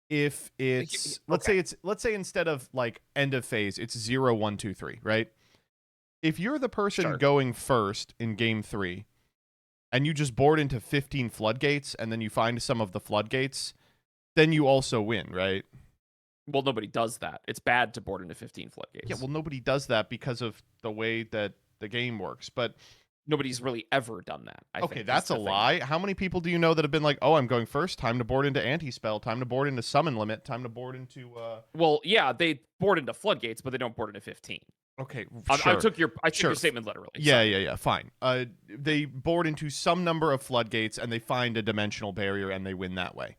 if it's let's say instead of like end of phase, it's 0, 1, 2, 3, right? If you're the person going first in game 3 and you just board into 15 floodgates and then you find some of the floodgates, then you also win, right? Well, nobody does that. It's bad to board into 15 floodgates. Yeah, well, nobody does that because of the way that the game works, but nobody's really ever done that. I think that's a lie. How many people do you know that have been like, oh, I'm going first, time to board into anti-spell, time to board into summon limit, time to board into... Well, yeah, they board into floodgates, but they don't board into 15. Okay, sure. I took your statement literally. Yeah, fine. They board into some number of floodgates, and they find a dimensional barrier, and they win that way.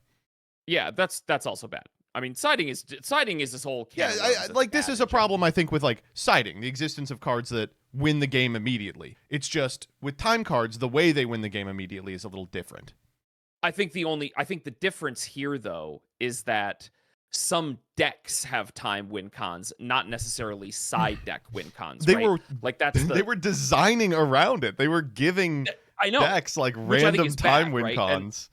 Yeah, that's also bad. I mean, siding is this whole... this is a problem, I think, with like siding, the existence of cards that win the game immediately. It's just with time cards, the way they win the game immediately is a little different. I think the difference here though is that some decks have time win cons, not necessarily side deck win cons. They were designing around it. They were giving decks like random time win cons.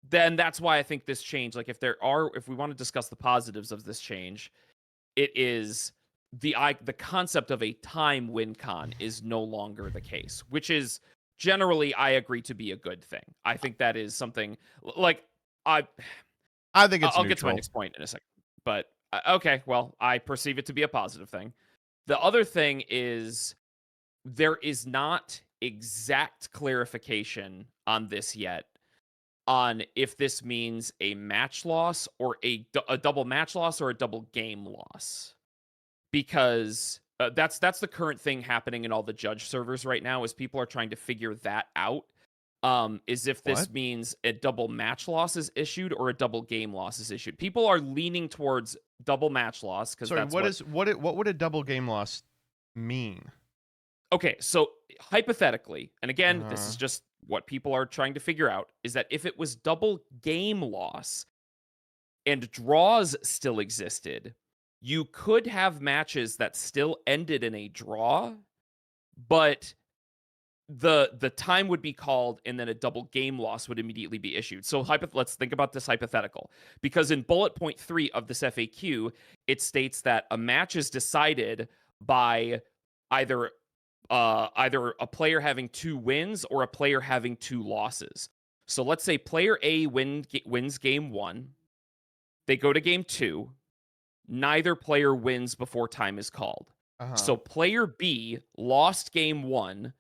Then that's why I think this change, like if we want to discuss the positives of this change, it is the concept of a time win con is no longer the case, which is generally, I agree, to be a good thing. I think that is something like I think it's I'll get to my next point in a second. But okay, well, I perceive it to be a positive thing. The other thing is there is not exact clarification on this yet on if this means a match loss or a double match loss or a double game loss. Because that's the current thing happening in all the judge servers right now is people are trying to figure that out. Is if this means a double match loss is issued or a double game loss is issued. People are leaning towards double match loss because what would a double game loss mean? Okay, so hypothetically, and again, this is just what people are trying to figure out, is that if it was double game loss and draws still existed, you could have matches that still ended in a draw, but the time would be called and then a double game loss would immediately be issued. So let's think about this hypothetical. Because in bullet point 3 of this FAQ, it states that a match is decided by either a player having 2 wins or a player having 2 losses. So let's say player A wins game 1. They go to game 2. Neither player wins before time is called. So player B lost game 1.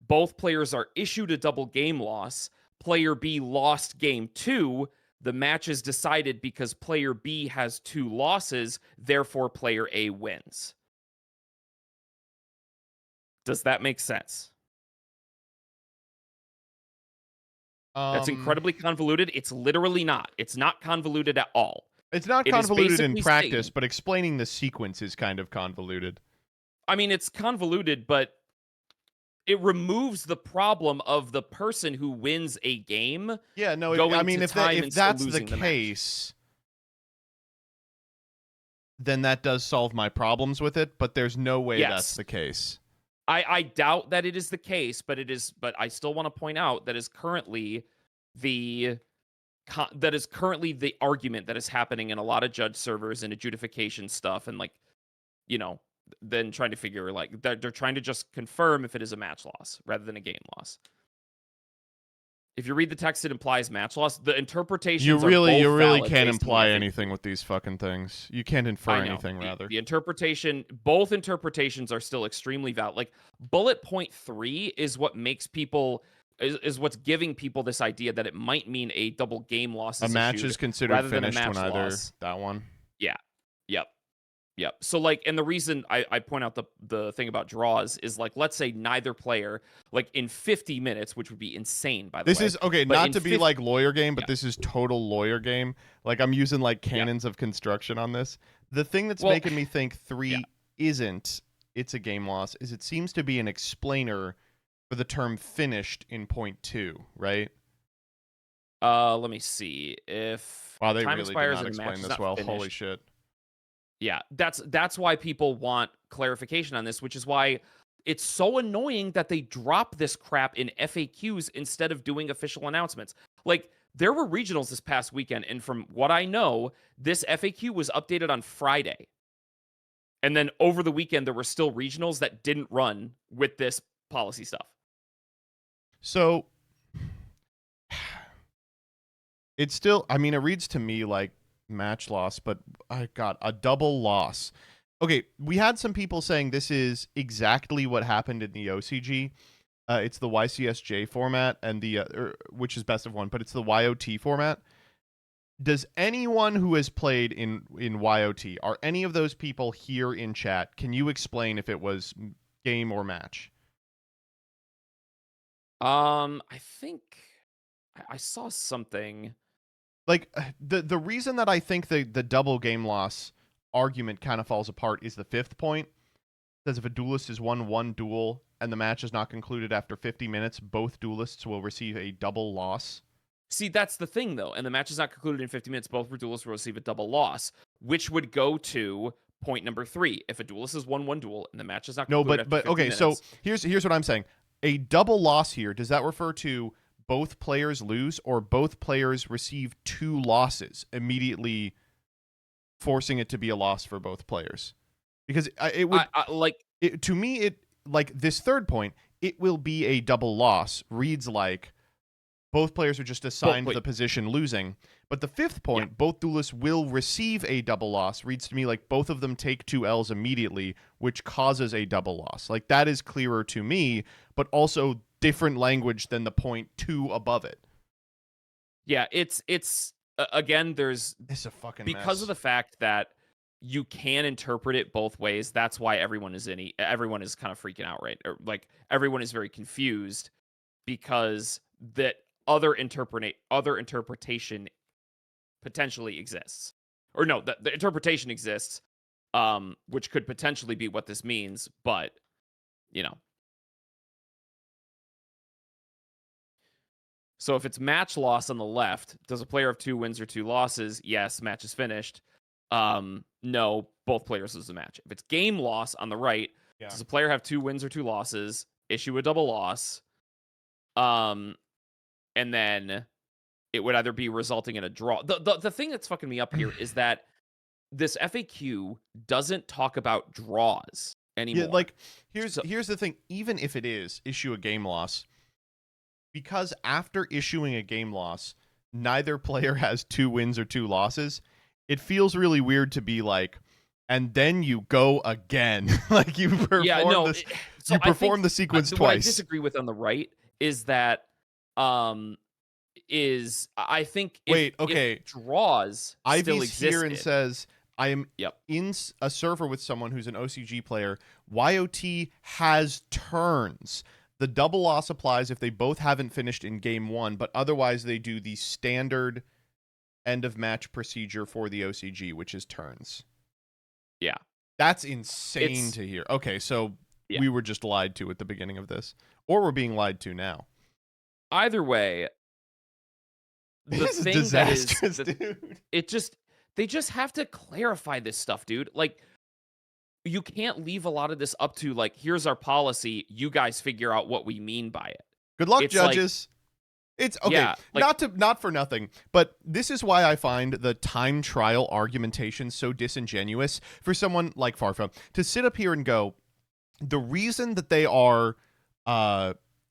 Both players are issued a double game loss. Player B lost game 2. The match is decided because player B has 2 losses. Therefore, player A wins. Does that make sense? That's incredibly convoluted. It's literally not. It's not convoluted at all. It's not convoluted in practice, but explaining the sequence is kind of convoluted. I mean, it's convoluted, but it removes the problem of the person who wins a game. Yeah, no, I mean, if that's the case, then that does solve my problems with it, but there's no way that's the case. I doubt that it is the case, but I still want to point out that is currently the that is currently the argument that is happening in a lot of judge servers and adjudication stuff, and like, you know, then trying to figure like they're trying to just confirm if it is a match loss rather than a game loss. If you read the text, it implies match loss. The interpretations you really valid can't based on the imply FAQ. anything with these fucking things. You can't infer anything, rather. The interpretation, both interpretations are still extremely valid. Like bullet point 3 is what makes people is what's giving people this idea that it might mean a double game loss. A match is considered finished when either that one. Yeah. Yep. So like, and the reason I point out the thing about draws is like, let's say neither player, like in 50 minutes, which would be insane, by the way. This is, okay, not to be like lawyer game, but this is total lawyer game. Like, I'm using like canons of construction on this. The thing that's making me think 3 isn't, it's a game loss, is it seems to be an explainer for the term finished in point 2, right? Let me see. If wow, they time really did expires not and the match explain is this not well. finished, Holy shit. Yeah, that's why people want clarification on this, which is why it's so annoying that they drop this crap in FAQs instead of doing official announcements. Like, there were regionals this past weekend, and from what I know, this FAQ was updated on Friday. And then over the weekend, there were still regionals that didn't run with this policy stuff. So, it's still, I mean, it reads to me like match loss, but I got a double loss. Okay, we had some people saying this is exactly what happened in the OCG. It's the YCSJ format and the which is best of 1, but it's the YOT format. Does anyone who has played in YOT, are any of those people here in chat? Can you explain if it was game or match? I think I saw something. Like, the reason that I think the double game loss argument kind of falls apart is the 5th point. It says if a duelist has won one duel and the match is not concluded after 50 minutes, both duelists will receive a double loss. See, that's the thing, though. And the match is not concluded in 50 minutes. Both duelists will receive a double loss, which would go to point number 3. If a duelist has won one duel and the match is not concluded after 50 minutes. So here's what I'm saying. A double loss here, does that refer to both players lose or both players receive 2 losses, immediately forcing it to be a loss for both players? Because it would to me, it like this 3rd point, it will be a double loss, reads like both players are just assigned the position losing. But the 5th point, both duelists will receive a double loss, reads to me like both of them take 2 L's immediately, which causes a double loss. Like, that is clearer to me, but also different language than the point 2 above it. Yeah, it's again, there's it's a fucking because mess. of the fact that you can interpret it both ways. That's why everyone is kind of freaking out, right? Or like everyone is very confused because that other interpretation potentially exists. Or no, the interpretation exists, which could potentially be what this means, but you know. So if it's match loss on the left, does a player have 2 wins or 2 losses? Yes, match is finished. No, both players lose the match. If it's game loss on the right, does a player have 2 wins or 2 losses? Issue a double loss. And then it would either be resulting in a draw. The thing that's fucking me up here is that this FAQ doesn't talk about draws anymore. Yeah, like here's the thing. Even if it is issue a game loss, because after issuing a game loss, neither player has 2 wins or 2 losses, it feels really weird to be like, and then you go again. Like you perform the sequence twice. What I disagree with on the right is that I think if draws still Ivy's existed, here and says, I am in a server with someone who's an OCG player. YOT has turns. The double loss applies if they both haven't finished in game 1, but otherwise they do the standard end of match procedure for the OCG, which is turns. Yeah. That's insane to hear. Okay, so we were just lied to at the beginning of this. Or we're being lied to now. Either way, this is disastrous, dude. They just have to clarify this stuff, dude. Like, you can't leave a lot of this up to, like, here's our policy, you guys figure out what we mean by it. Good luck, judges. It's okay. Yeah, like, not for nothing, but this is why I find the time trial argumentation so disingenuous for someone like Farfa to sit up here and go, the reason that they are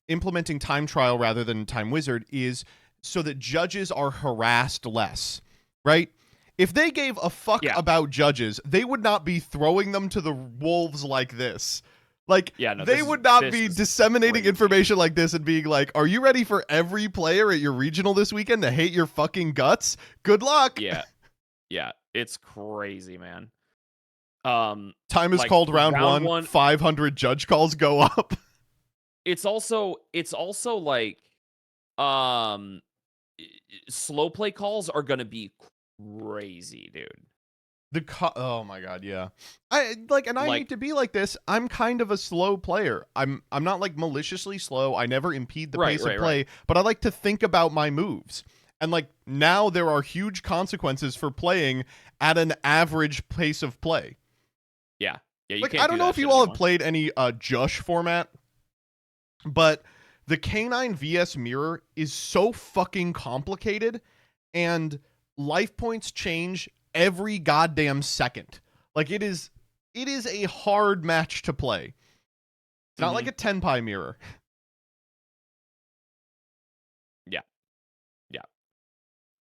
implementing time trial rather than time wizard is so that judges are harassed less, right? If they gave a fuck about judges, they would not be throwing them to the wolves like this. Like, they would not be disseminating information like this and being like, are you ready for every player at your regional this weekend to hate your fucking guts? Good luck. Yeah. Yeah. It's crazy, man. Time is called round one. 500 judge calls go up. It's also like, slow play calls are going to be crazy, dude. Oh my god, yeah. I need to be like this. I'm kind of a slow player. I'm not like maliciously slow. I never impede the pace of play, but I like to think about my moves. And like now there are huge consequences for playing at an average pace of play. Yeah. Yeah, like I don't know if you all have played any Jush format, but the K9 VS mirror is so fucking complicated and life points change every goddamn second. Like it is a hard match to play. It's not like a Tenpai mirror. Yeah.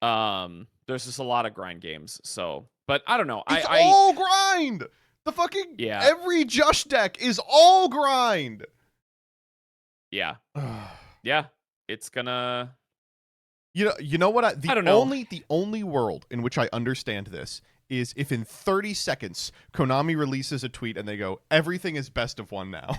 There's just a lot of grind games, so but I don't know. It's all grind. The fucking every Jush deck is all grind. Yeah. Yeah. It's gonna You know what? I don't know. The only world in which I understand this is if in 30 seconds Konami releases a tweet and they go, everything is best of one now.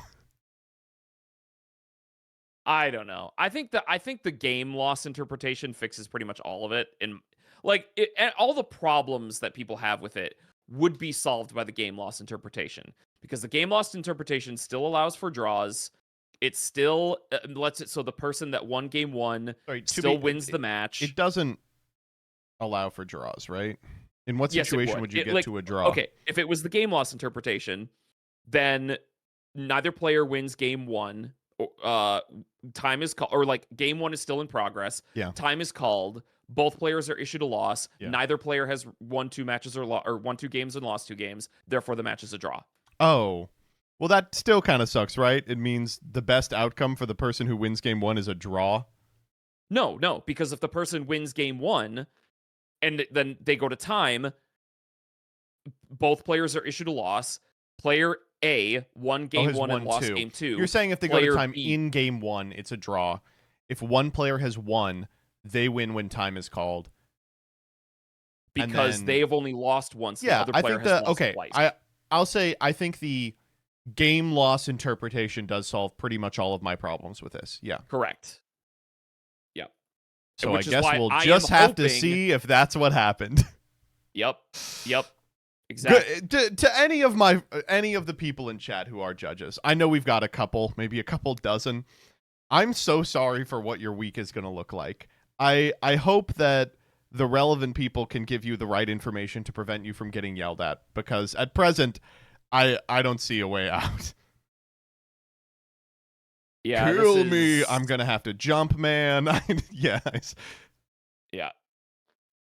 I don't know. I think the game loss interpretation fixes pretty much all of it, and like and all the problems that people have with it would be solved by the game loss interpretation, because the game loss interpretation still allows for draws. It still lets it so the person that won game one still wins the match. It doesn't allow for draws, right? In what situation would you get to a draw? Okay, if it was the game loss interpretation, then neither player wins game one. Time is called, or like game one is still in progress. Yeah. Time is called. Both players are issued a loss. Yeah. Neither player has won 2 matches or won 2 games and lost 2 games. Therefore, the match is a draw. Oh. Well, that still kind of sucks, right? It means the best outcome for the person who wins game one is a draw. No, because if the person wins game one and then they go to time, both players are issued a loss. Player A won game one and lost game two. You're saying if they go to time in game one, it's a draw. If one player has won, they win when time is called. Because they have only lost once. Yeah, the other player has lost twice. I'll say I think the game loss interpretation does solve pretty much all of my problems with this. Yeah. Correct. Yep. So I guess we'll just have to see if that's what happened. Yep. Exactly. To any of the people in chat who are judges, I know we've got maybe a couple dozen. I'm so sorry for what your week is going to look like. I hope that the relevant people can give you the right information to prevent you from getting yelled at, because at present, I don't see a way out. Yeah, kill me. I'm going to have to jump, man. Yes. Yeah.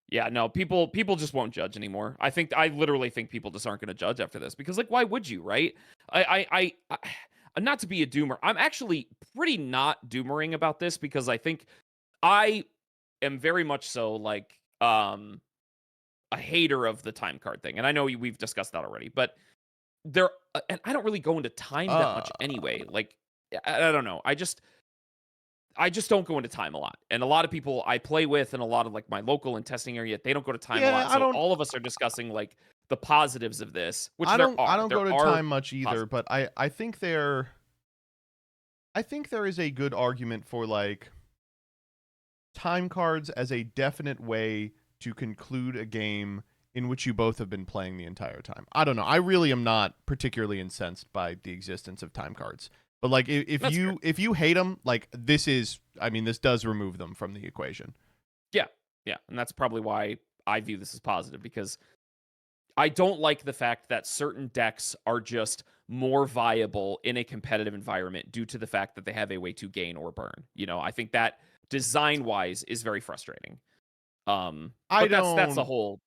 Yeah, no, people just won't judge anymore. I literally think people just aren't going to judge after this, because like, why would you, right? I not to be a doomer. I'm actually pretty not doomering about this, because I think I am very much so like a hater of the time card thing. And I know we've discussed that already, but and I don't really go into time that much anyway. Like, I don't know. I just don't go into time a lot. And a lot of people I play with and a lot of like my local and testing area, they don't go to time a lot. So all of us are discussing like the positives of this, which I don't go to time much either, but I think there is a good argument for like time cards as a definite way to conclude a game in which you both have been playing the entire time. I don't know. I really am not particularly incensed by the existence of time cards. But like if you hate them, like this does remove them from the equation. Yeah, and that's probably why I view this as positive, because I don't like the fact that certain decks are just more viable in a competitive environment due to the fact that they have a way to gain or burn. You know, I think that design-wise is very frustrating. I But that's a don't whole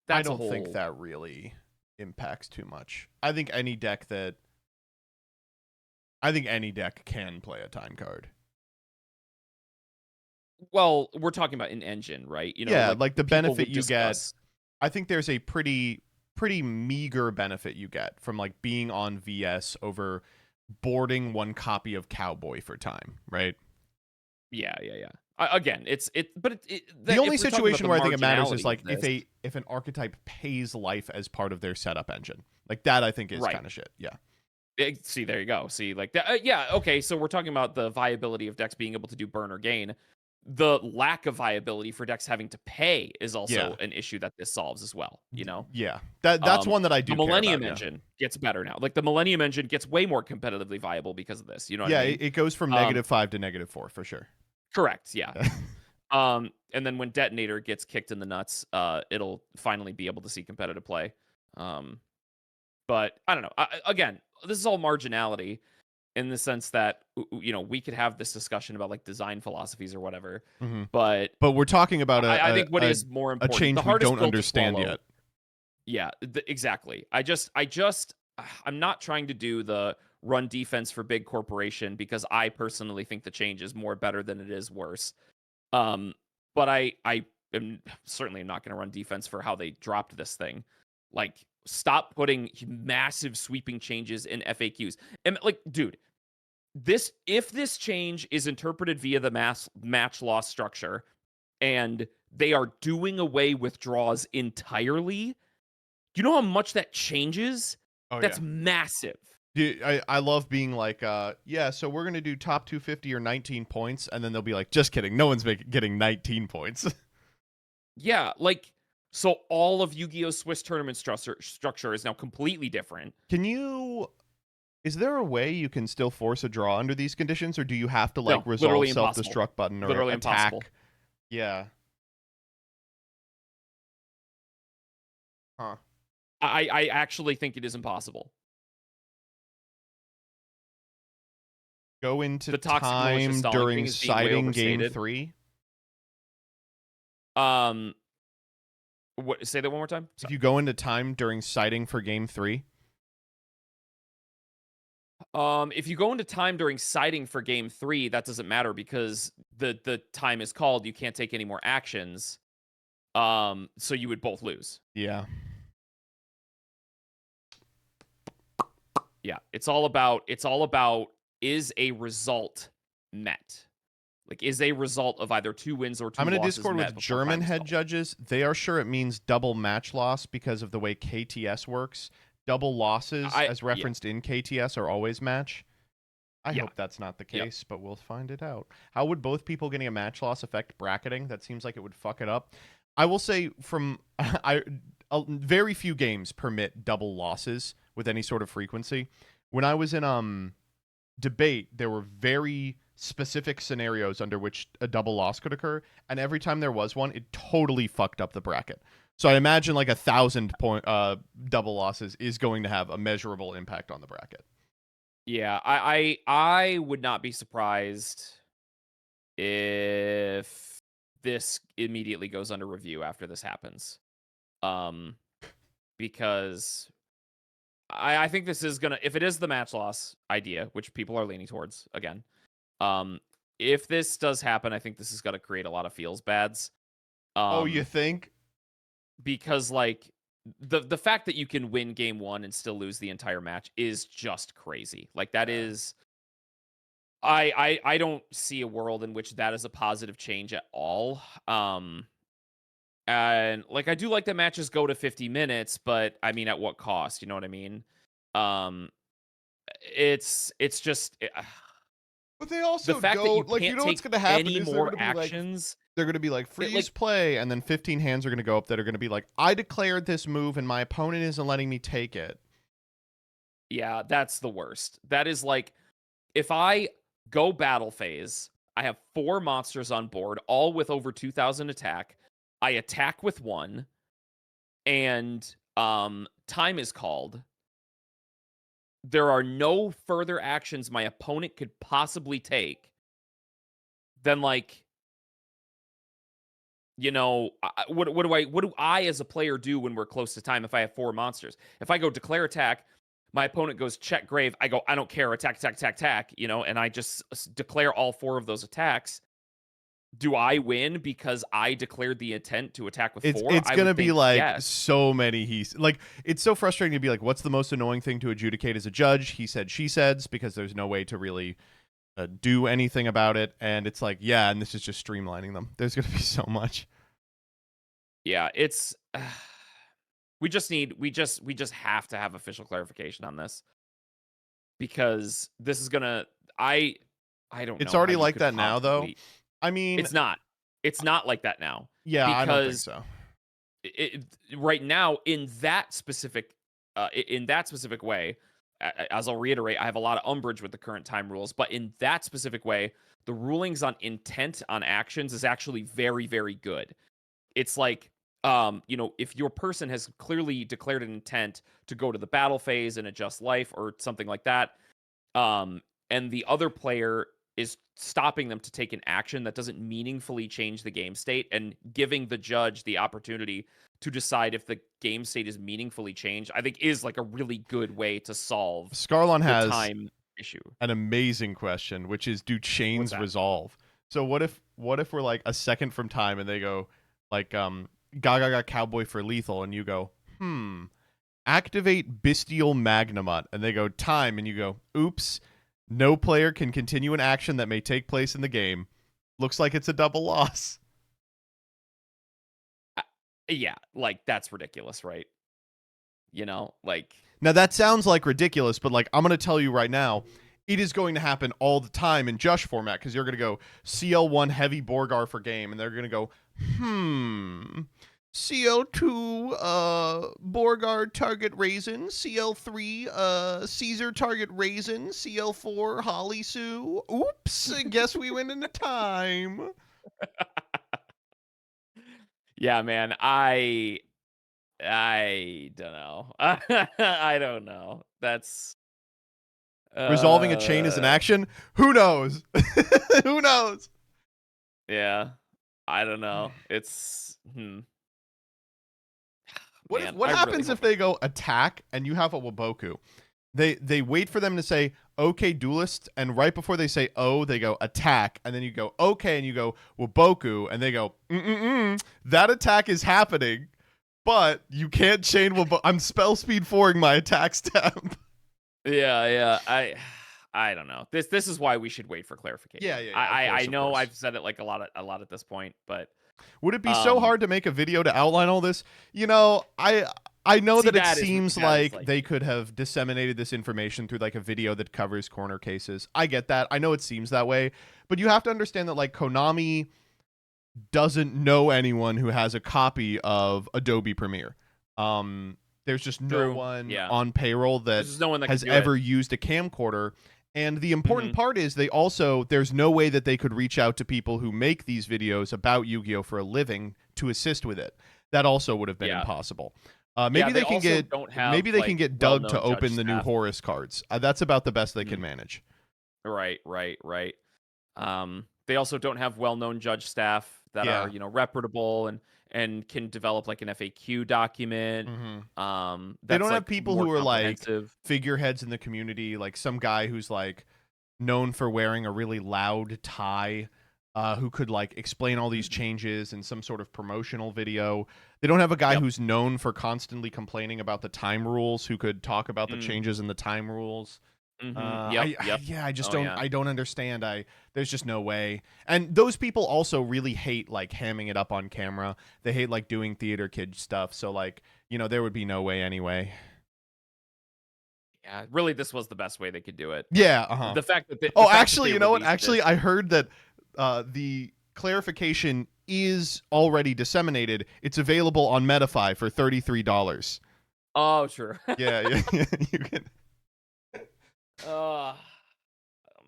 I that's a don't whole think that really impacts too much. I think any deck can play a time card. Well, we're talking about an engine, right? You know, Yeah, like the people benefit would you get. discuss. I think there's a pretty meager benefit you get from like being on VS over boarding one copy of Cowboy for time, right? Yeah. Again, The only situation where I think it matters is marginality like of this. if an archetype pays life as part of their setup engine. Like that I think is Right. kind of shit. Yeah. See, there you go. See, like that. Yeah, okay. So we're talking about the viability of decks being able to do burn or gain. The lack of viability for decks having to pay is also an issue that this solves as well. You know. Yeah. That's one that I do The care Millennium about, engine gets better now. Like the Millennium engine gets way more competitively viable because of this. You know what yeah, I mean? it goes from -5 to -4 for sure. Correct. Yeah. And then when Detonator gets kicked in the nuts, it'll finally be able to see competitive play. But I don't know. Again, this is all marginality in the sense that you know we could have this discussion about like design philosophies or whatever. Mm-hmm. But we're talking about I think what is more important, a change the we hardest don't pill to understand swallow. yet. Yeah, exactly. I'm not trying to do the run defense for big corporation because I personally think the change is more better than it is worse. But I am certainly not going to run defense for how they dropped this thing. Like, stop putting massive sweeping changes in FAQs. And like, dude, if this change is interpreted via the match loss structure, and they are doing away with draws entirely, you know how much that changes? Oh, That's yeah. massive. Dude, I love being like, yeah, so we're going to do top 250 or 19 points, and then they'll be like, just kidding, no one's getting 19 points. Yeah, like, so all of Yu-Gi-Oh's Swiss tournament structure is now completely different. Is there a way you can still force a draw under these conditions, or do you have to like No, resolve literally self-destruct button or literally attack? impossible. Yeah. Huh. I actually think it is impossible. Go into The toxic malicious time stalling during thing is being way sighting game overstated. 3. What? Say that one more time. If you go into time during sighting for game 3. If you go into time during sighting for game 3, that doesn't matter because the time is called. You can't take any more actions. So you would both lose. Yeah. Yeah. It's all about is a result met? Like, is a result of either 2 wins or 2 I'm in a losses Discord met with before German time is head called? judges. They are sure it means double match loss because of the way KTS works. Double losses, as referenced in KTS, are always match. I hope that's not the case, but we'll find it out. How would both people getting a match loss affect bracketing? That seems like it would fuck it up. I will say very few games permit double losses with any sort of frequency. When I was in debate, there were very specific scenarios under which a double loss could occur, and every time there was one, it totally fucked up the bracket. So I imagine like 1,000 point double losses is going to have a measurable impact on the bracket. Yeah, I would not be surprised if this immediately goes under review after this happens. Because I think this is gonna, if it is the match loss idea, which people are leaning towards again, if this does happen, I think this is gonna create a lot of feels bads. Oh, you think? Because like the fact that you can win game 1 and still lose the entire match is just crazy. Like that is, I don't see a world in which that is a positive change at all. And like I do like that matches go to 50 minutes, but I mean at what cost? You know what I mean? It's just. But they also the fact go, that you like, can't you know take what's going to happen any is more actions. They're going to be like, freeze play, and then 15 hands are going to go up that are going to be like, I declared this move, and my opponent isn't letting me take it. Yeah, that's the worst. That is like, if I go battle phase, I have 4 monsters on board, all with over 2,000 attack. I attack with 1, and time is called. There are no further actions my opponent could possibly take. Then, like, you know, what do I as a player do when we're close to time if I have 4 monsters? If I go declare attack, my opponent goes check grave, I go, I don't care, attack, attack, attack, attack, you know, and I just declare all 4 of those attacks. Do I win because I declared the intent to attack with 4? It's I gonna would be think like yes. so many like it's so frustrating to be like, what's the most annoying thing to adjudicate as a judge? He said, she said, because there's no way to really do anything about it. And it's like, yeah, and this is just streamlining them. There's gonna be so much. Yeah, it's we just have to have official clarification on this, because this is gonna I don't know. It's already how you like could that now, though. possibly- I mean, It's not. It's not like that now. yeah, I don't think Because so. right now in that specific way, as I'll reiterate, I have a lot of umbrage with the current time rules, but in that specific way, the rulings on intent on actions is actually very, very good. It's like, you know, if your person has clearly declared an intent to go to the battle phase and adjust life or something like that, and the other player is stopping them to take an action that doesn't meaningfully change the game state and giving the judge the opportunity to decide if the game state is meaningfully changed, I think is like a really good way to solve Scarlon the has time issue. an amazing question, which is, do chains resolve? So what if we're like a second from time and they go like Gaga Cowboy for lethal, and you go, activate Bestial Magnamut, and they go time, and you go, oops, no player can continue an action that may take place in the game. Looks like it's a double loss. Yeah, like that's ridiculous, right? You know, like, now that sounds like ridiculous, but like I'm going to tell you right now, it is going to happen all the time in Jush format, because you're going to go CL1 heavy Borgar for game, and they're going to go, CL2 Borgar target Raisin, CL3 Caesar target Raisin, CL4 Holly Sue. Oops, I guess we went into time. yeah, man, I don't know. I don't know. That's Resolving a chain is an action? Who knows? Who knows? Yeah. I don't know. It's What happens if they go attack and you have a Waboku? They wait for them to say, okay, duelist, and right before they say, oh, they go attack, and then you go, okay, and you go, Waboku, and they go, that attack is happening, but you can't chain Waboku. I'm spell speed 4ing my attack step. Yeah. I don't know. This is why we should wait for clarification. Yeah. I know I've said it like a lot at this point, but would it be so hard to make a video to outline all this? You know, I know that it seems like they could have disseminated this information through like a video that covers corner cases. I get that. I know it seems that way, but you have to understand that like Konami doesn't know anyone who has a copy of Adobe Premiere. There's just no one on payroll that has ever used a camcorder. And the important part is there's no way that they could reach out to people who make these videos about Yu-Gi-Oh! For a living to assist with it. That also would have been impossible. Maybe they can get Doug to open the new Horus cards. That's about the best they can manage. Right. They also don't have well-known judge staff that are, you know, reputable and can develop like an FAQ document. They don't have people who are like figureheads in the community, like some guy who's like known for wearing a really loud tie, who could like explain all these changes in some sort of promotional video. They don't have a guy who's known for constantly complaining about the time rules, who could talk about the changes in the time rules. I just don't. I don't understand. There's just no way. And those people also really hate like hamming it up on camera. They hate like doing theater kid stuff. So like, you know, there would be no way anyway. Yeah, really, this was the best way they could do it. Yeah. The fact that actually, you know what? Actually, I heard that the clarification is already disseminated. It's available on Metafy for $33. Oh, sure. yeah. You can. Oh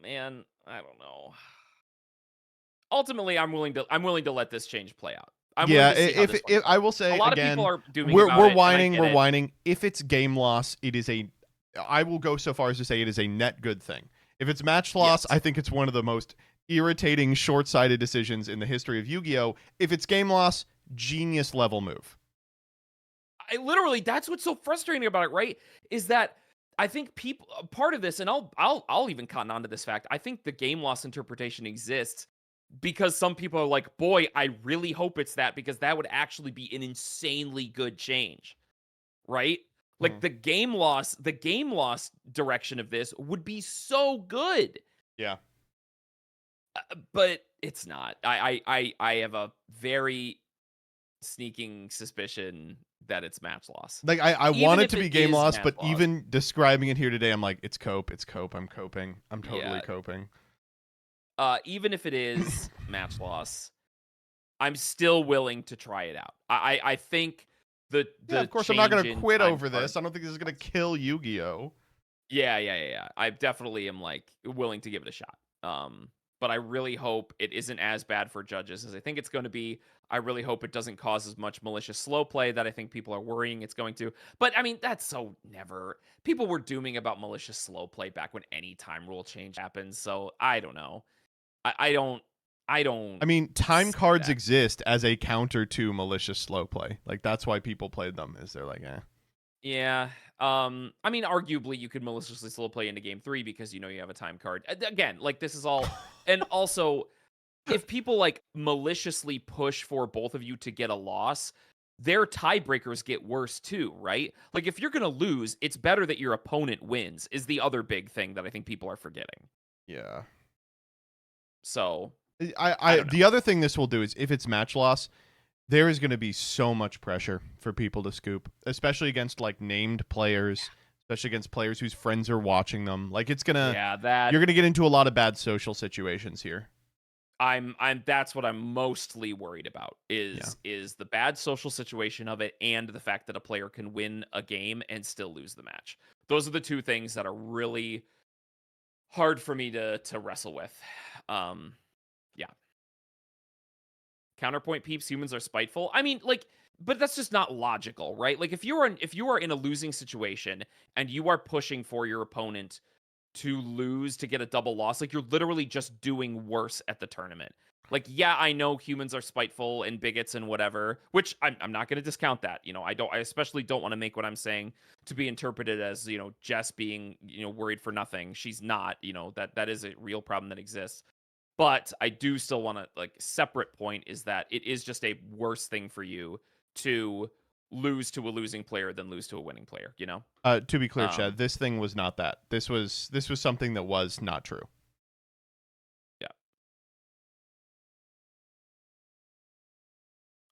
man, I don't know. Ultimately, I'm willing to let this change play out. If I will say a lot again, of people are doing we're whining. If it's game loss, I will go so far as to say it is a net good thing. If it's match loss, I think it's one of the most irritating, short-sighted decisions in the history of Yu-Gi-Oh! If it's game loss, genius level move. I literally, that's what's so frustrating about it, right? Is that I think people part of this, and I'll even cotton on to this fact. I think the game loss interpretation exists because some people are like, boy, I really hope it's that, because that would actually be an insanely good change, right? Like the game loss direction of this would be so good. Yeah. But it's not. I have a very sneaking suspicion that it's match loss. Like I Even want it if to be it game is loss, match but loss. even describing it here today, I'm like, it's cope. I'm coping. I'm totally Yeah. coping. Even if it is match loss, I'm still willing to try it out. I think the Of course, I'm not going change to in quit time over card- this. I don't think this is going to kill Yu-Gi-Oh! Yeah. I definitely am like willing to give it a shot. But I really hope it isn't as bad for judges as I think it's going to be. I really hope it doesn't cause as much malicious slow play that I think people are worrying it's going to. But I mean, that's so never. People were dooming about malicious slow play back when any time rule change happens. So I don't know. I don't. I mean, time see cards that. exist as a counter to malicious slow play. Like that's why people played them. Is they're like, eh. Yeah. I mean, arguably, you could maliciously slow play into game 3 because you have a time card. Again, like this is all, and also, if people like maliciously push for both of you to get a loss, their tiebreakers get worse too, right? Like if you're gonna lose, it's better that your opponent wins. Is the other big thing that I think people are forgetting. Yeah. So I don't know. the other thing this will do is if it's match loss, there is going to be so much pressure for people to scoop, especially against like named players, especially against players whose friends are watching them. Like it's gonna, you're gonna get into a lot of bad social situations here. That's what I'm mostly worried about is the bad social situation of it and the fact that a player can win a game and still lose the match. Those are the two things that are really hard for me to wrestle with. Yeah. Counterpoint peeps, humans are spiteful. I mean, like, but that's just not logical, right? Like if you are in a losing situation and you are pushing for your opponent to lose to get a double loss, like you're literally just doing worse at the tournament. Like, yeah, I know humans are spiteful and bigots and whatever, which I'm not going to discount that. I especially don't want to make what I'm saying to be interpreted as, Jess being, worried for nothing. She's not, that is a real problem that exists. But I do still want to, like, separate point is that it is just a worse thing for you to lose to a losing player than lose to a winning player, To be clear, Chad, this thing was not that. This was something that was not true. Yeah.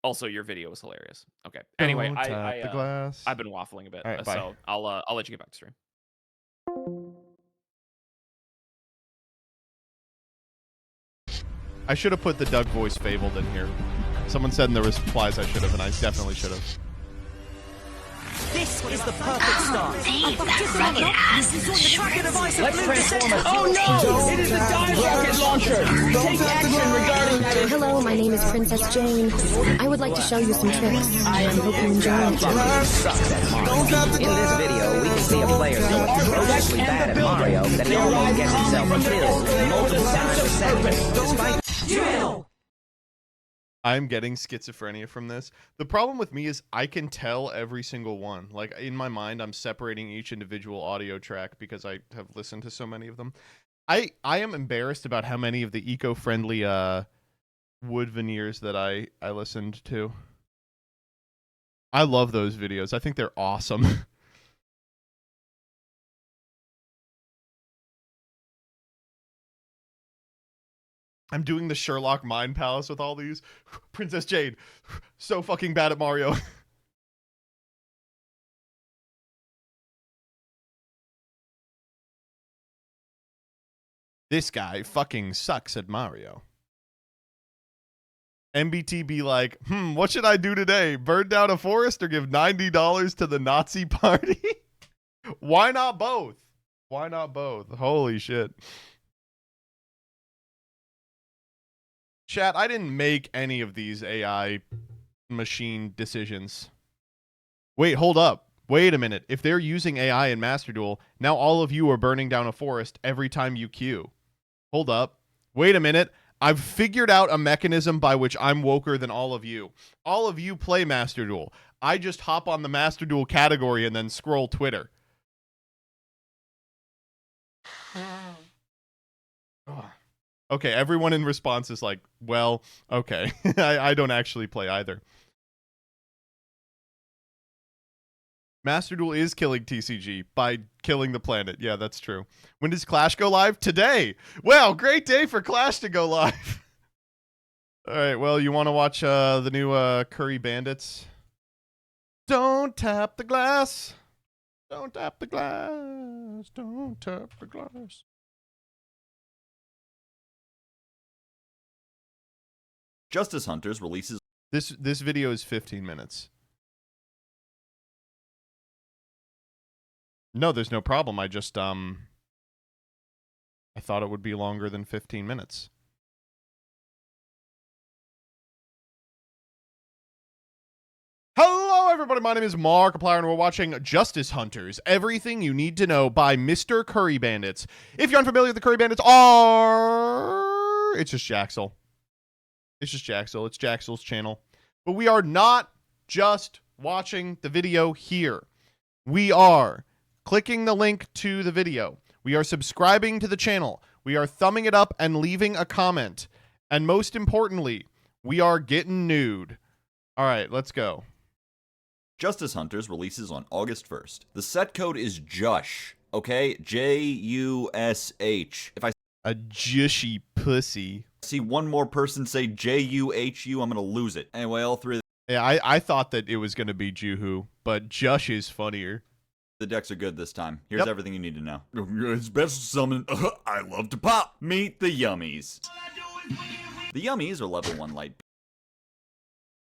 Also, your video was hilarious. Okay. Anyway, Don't tap the glass. I've been waffling a bit, All right, bye. so I'll let you get back to stream. I should have put the Doug voice fabled in here. Someone said in the replies I should have, and I definitely should have. This is the perfect start. Dave, that rugged ass in the Tracker shorts. device of Let's blue transform descent. us. Oh no! It is a dive rocket launcher! Take action regarding that. Hello, my name is Princess Jane. I would like to show you some tricks. I hope you enjoy it. Sucks at Mario. In this video, we can see a player so atrociously bad at Mario that he almost gets himself killed multiple times a second. Despite Duel! I'm getting schizophrenia from this. The problem with me is I can tell every single one. Like in my mind, I'm separating each individual audio track because I have listened to so many of them. I am embarrassed about how many of the eco-friendly wood veneers that I listened to. I love those videos. I think they're awesome. I'm doing the Sherlock Mind Palace with all these. Princess Jade, so fucking bad at Mario. This guy fucking sucks at Mario. MBT be like, what should I do today? Burn down a forest or give $90 to the Nazi party? Why not both? Why not both? Holy shit. Chat, I didn't make any of these AI machine decisions. Wait, hold up. Wait a minute. If they're using AI in Master Duel, now all of you are burning down a forest every time you queue. Hold up. Wait a minute. I've figured out a mechanism by which I'm woker than all of you. All of you play Master Duel. I just hop on the Master Duel category and then scroll Twitter. Okay, everyone in response is like, well, okay. I don't actually play either. Master Duel is killing TCG by killing the planet. Yeah, that's true. When does Clash go live? Today. Well, great day for Clash to go live. All right, well, you want to watch the new Curry Bandits? Don't tap the glass. Don't tap the glass. Don't tap the glass. Justice Hunters releases... This video is 15 minutes. No, there's no problem. I just, I thought it would be longer than 15 minutes. Hello, everybody. My name is Markiplier, and we're watching Justice Hunters. Everything you need to know by Mr. Curry Bandits. If you're unfamiliar, the Curry Bandits are... It's just Jaxel. It's just Jaxel. It's Jaxel's channel. But we are not just watching the video here. We are clicking the link to the video. We are subscribing to the channel. We are thumbing it up and leaving a comment. And most importantly, we are getting nude. All right, let's go. Justice Hunters releases on August 1st. The set code is JUSH, okay? J-U-S-H. If I a jushy pussy. See one more person say J-U-H-U, I'm gonna lose it. Anyway, all three. Yeah, I thought that it was gonna be Juhu, but Jush is funnier. The decks are good this time. Here's everything you need to know. Special summon. I love to pop. Meet the Yummies. The Yummies are level 1 light.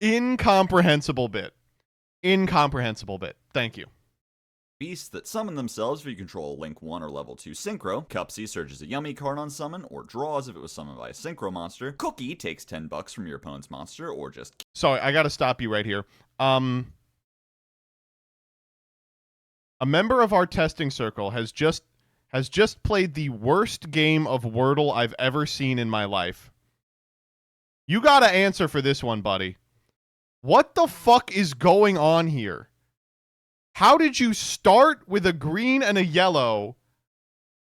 Incomprehensible bit. Incomprehensible bit. Thank you. Beasts that summon themselves if you control Link 1 or level 2 Synchro. Cupsy searches a Yummy card on summon, or draws if it was summoned by a Synchro monster. Cookie takes $10 from your opponent's monster, or just... Sorry, I gotta stop you right here. A member of our testing circle has just played the worst game of Wordle I've ever seen in my life. You gotta answer for this one, buddy. What the fuck is going on here? How did you start with a green and a yellow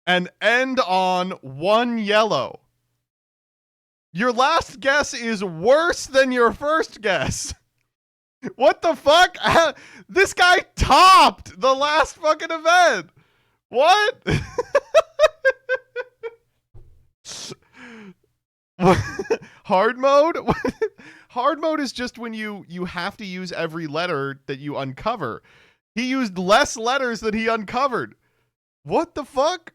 and end on one yellow? Your last guess is worse than your first guess. What the fuck? This guy topped the last fucking event. What? Hard mode? Hard mode is just when you have to use every letter that you uncover. He used less letters than he uncovered. What the fuck?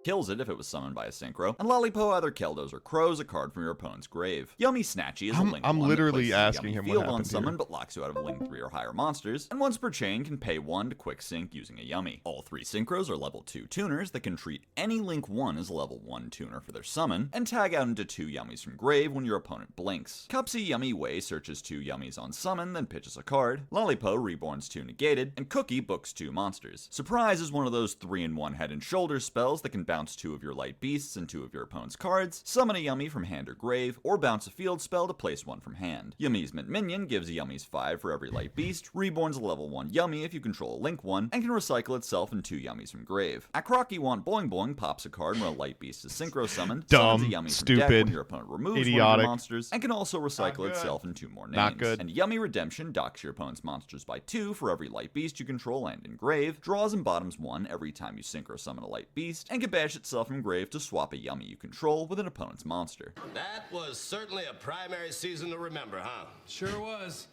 Kills it if it was summoned by a Synchro. And Lollipo either Keldos or Crows a card from your opponent's grave. Yummy Snatchy is a Link I'm 1 literally that places asking Yummy him what field happened on summon here. but locks you out of Link 3 or higher monsters. And once per chain can pay 1 to quick sync using a Yummy. All 3 Synchros are level 2 tuners that can treat any Link 1 as a level 1 tuner for their summon, and tag out into 2 Yummies from grave when your opponent blinks. Cupsy Yummy Way searches 2 Yummies on summon, then pitches a card. Lollipo reborns 2 negated, and Cookie books 2 monsters. Surprise is one of those 3-in-1 head and shoulders spells that can bounce 2 of your light beasts and 2 of your opponent's cards, summon a Yummy from hand or grave, or bounce a field spell to place 1 from hand. Yummy's Minion gives Yummies 5 for every light beast, reborns a level 1 Yummy if you control a Link 1, and can recycle itself in 2 Yummies from grave. Akroki Want Boing Boing pops a card when a light beast is synchro summoned, summons a Yummy from deck when your opponent removes one of your monsters, and can also recycle itself in 2 more names. Not good. And Yummy Redemption docks your opponent's monsters by 2 for every light beast you control and in grave, draws and bottoms 1 every time you synchro summon a light beast, and can bash itself from grave to swap a Yummy you control with an opponent's monster. That was certainly a primary season to remember, huh? Sure was.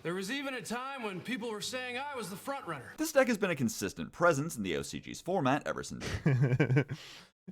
There was even a time when people were saying I was the front runner. This deck has been a consistent presence in the OCG's format ever since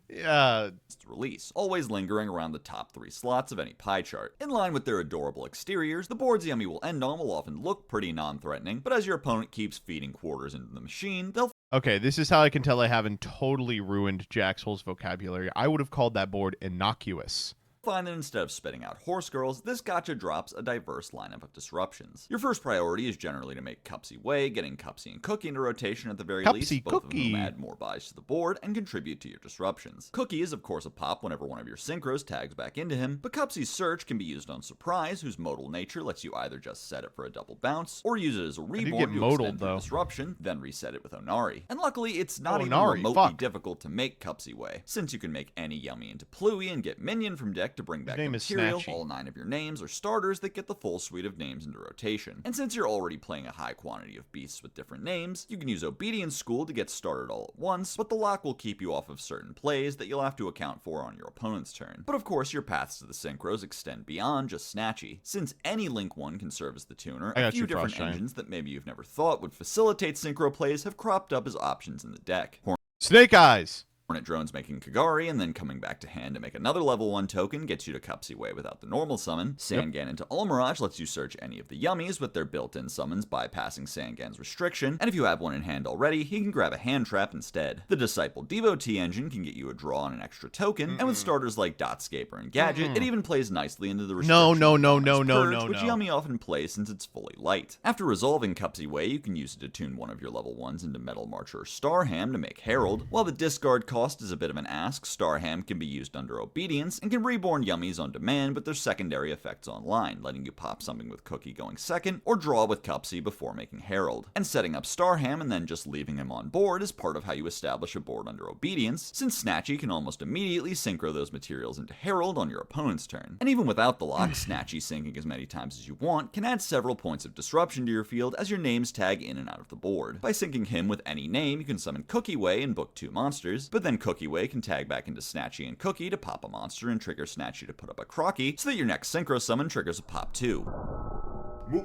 yeah, its release, always lingering around the top 3 slots of any pie chart. In line with their adorable exteriors, the boards Yummy will end on will often look pretty non-threatening, but as your opponent keeps feeding quarters into the machine, they'll... Okay, this is how I can tell I haven't totally ruined Jaxel's vocabulary. I would have called that board innocuous. Find that instead of spitting out horse girls, this gacha drops a diverse lineup of disruptions. Your first priority is generally to make Cupsy Way, getting Cupsy and Cookie into rotation at the very least, both of whom add more buys to the board and contribute to your disruptions. Cookie is of course a pop whenever one of your synchros tags back into him, but Cupsy's search can be used on Surprise, whose modal nature lets you either just set it for a double bounce, or use it as a reborn to extend the disruption, then reset it with Onari. And luckily, it's not even remotely difficult to make Cupsy Way, since you can make any Yummy into Pluie and get Minion from deck to bring back the material. All 9 of your names are starters that get the full suite of names into rotation. And since you're already playing a high quantity of beasts with different names, you can use Obedience School to get started all at once, but the lock will keep you off of certain plays that you'll have to account for on your opponent's turn. But of course, your paths to the synchros extend beyond just Snatchy. Since any Link 1 can serve as the tuner, a few different engines that maybe you've never thought would facilitate synchro plays have cropped up as options in the deck. Snake Eyes! Hornet Drones making Kagari, and then coming back to hand to make another level 1 token gets you to Cupsy Way without the normal summon. Sangan into Almirage lets you search any of the Yummies with their built-in summons, bypassing Sangan's restriction, and if you have one in hand already, he can grab a hand trap instead. The Disciple Devotee engine can get you a draw on an extra token, and with starters like Dotscaper and Gadget, it even plays nicely into the restriction. No, which Yummy often plays since it's fully light. After resolving Cupsy Way, you can use it to tune one of your level 1s into Metal Marcher or Starham to make Herald, while the discard cost is a bit of an ask. Starham can be used under Obedience and can reborn Yummies on demand, but there's secondary effects online, letting you pop something with Cookie going second, or draw with Cupsy before making Herald. And setting up Starham and then just leaving him on board is part of how you establish a board under Obedience, since Snatchy can almost immediately synchro those materials into Herald on your opponent's turn. And even without the lock, Snatchy syncing as many times as you want can add several points of disruption to your field as your names tag in and out of the board. By syncing him with any name, you can summon Cookie Way and book 2 monsters, but then Cookie Way can tag back into Snatchy and Cookie to pop a monster and trigger Snatchy to put up a Crocky, so that your next synchro summon triggers a pop 2.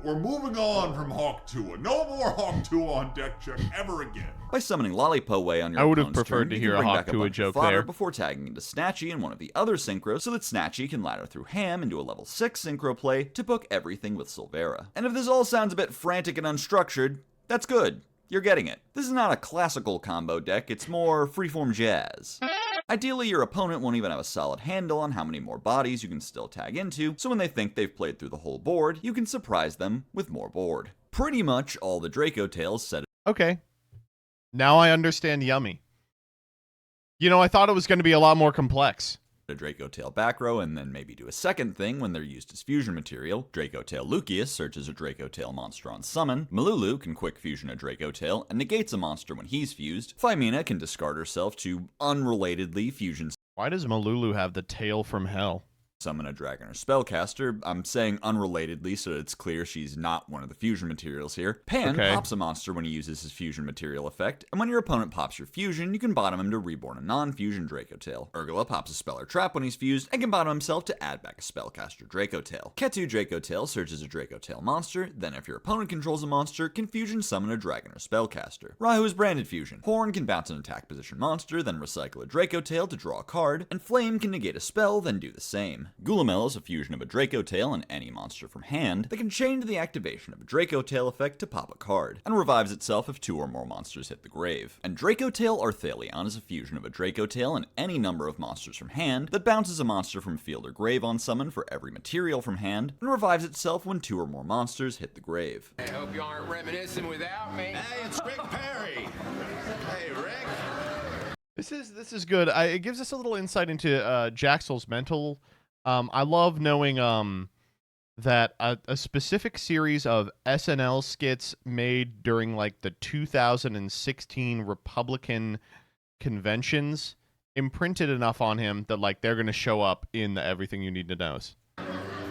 We're moving on from Hawk 2. No more Hawk 2 on deck check ever again. By summoning Lollipo Way on your I would have opponent's preferred turn, to hear a Hawk 2 joke there. Before tagging into Snatchy and one of the other synchros, so that Snatchy can ladder through Ham into a level 6 synchro play to book everything with Silvera. And if this all sounds a bit frantic and unstructured, that's good. You're getting it. This is not a classical combo deck, it's more freeform jazz. Ideally, your opponent won't even have a solid handle on how many more bodies you can still tag into, so when they think they've played through the whole board, you can surprise them with more board. Pretty much all the Draco Tales said. Okay. Now I understand Yummy. You know, I thought it was going to be a lot more complex. A Draco Tail back row, and then maybe do a second thing when they're used as fusion material. Draco Tail Lucius searches a Draco Tail monster on summon. Malulu can quick fusion a Draco Tail and negates a monster when he's fused. Phimena can discard herself to unrelatedly fusion. Why does Malulu have the tail from hell? Summon a dragon or spellcaster. I'm saying unrelatedly so that it's clear she's not one of the fusion materials here. Pan pops a monster when he uses his fusion material effect, and when your opponent pops your fusion, you can bottom him to reborn a non-fusion Draco Tail. Urgula pops a spell or trap when he's fused, and can bottom himself to add back a spellcaster Draco Tail. Ketu Draco Tail searches a Draco Tail monster, then if your opponent controls a monster, can fusion summon a dragon or spellcaster. Rahu is branded fusion. Horn can bounce an attack position monster, then recycle a Draco Tail to draw a card, and Flame can negate a spell, then do the same. Gulamel is a fusion of a Draco Tail and any monster from hand that can chain to the activation of a Draco Tail effect to pop a card, and revives itself if 2 or more monsters hit the grave. And Draco Tail Arthelion is a fusion of a Draco Tail and any number of monsters from hand that bounces a monster from field or grave on summon for every material from hand, and revives itself when 2 or more monsters hit the grave. I hope you aren't reminiscing without me. Hey, it's Rick Perry. Hey, Rick. This is good. It gives us a little insight into Jaxel's mental. I love knowing that a specific series of SNL skits made during like the 2016 Republican conventions imprinted enough on him that like they're going to show up in the Everything You Need to Knows.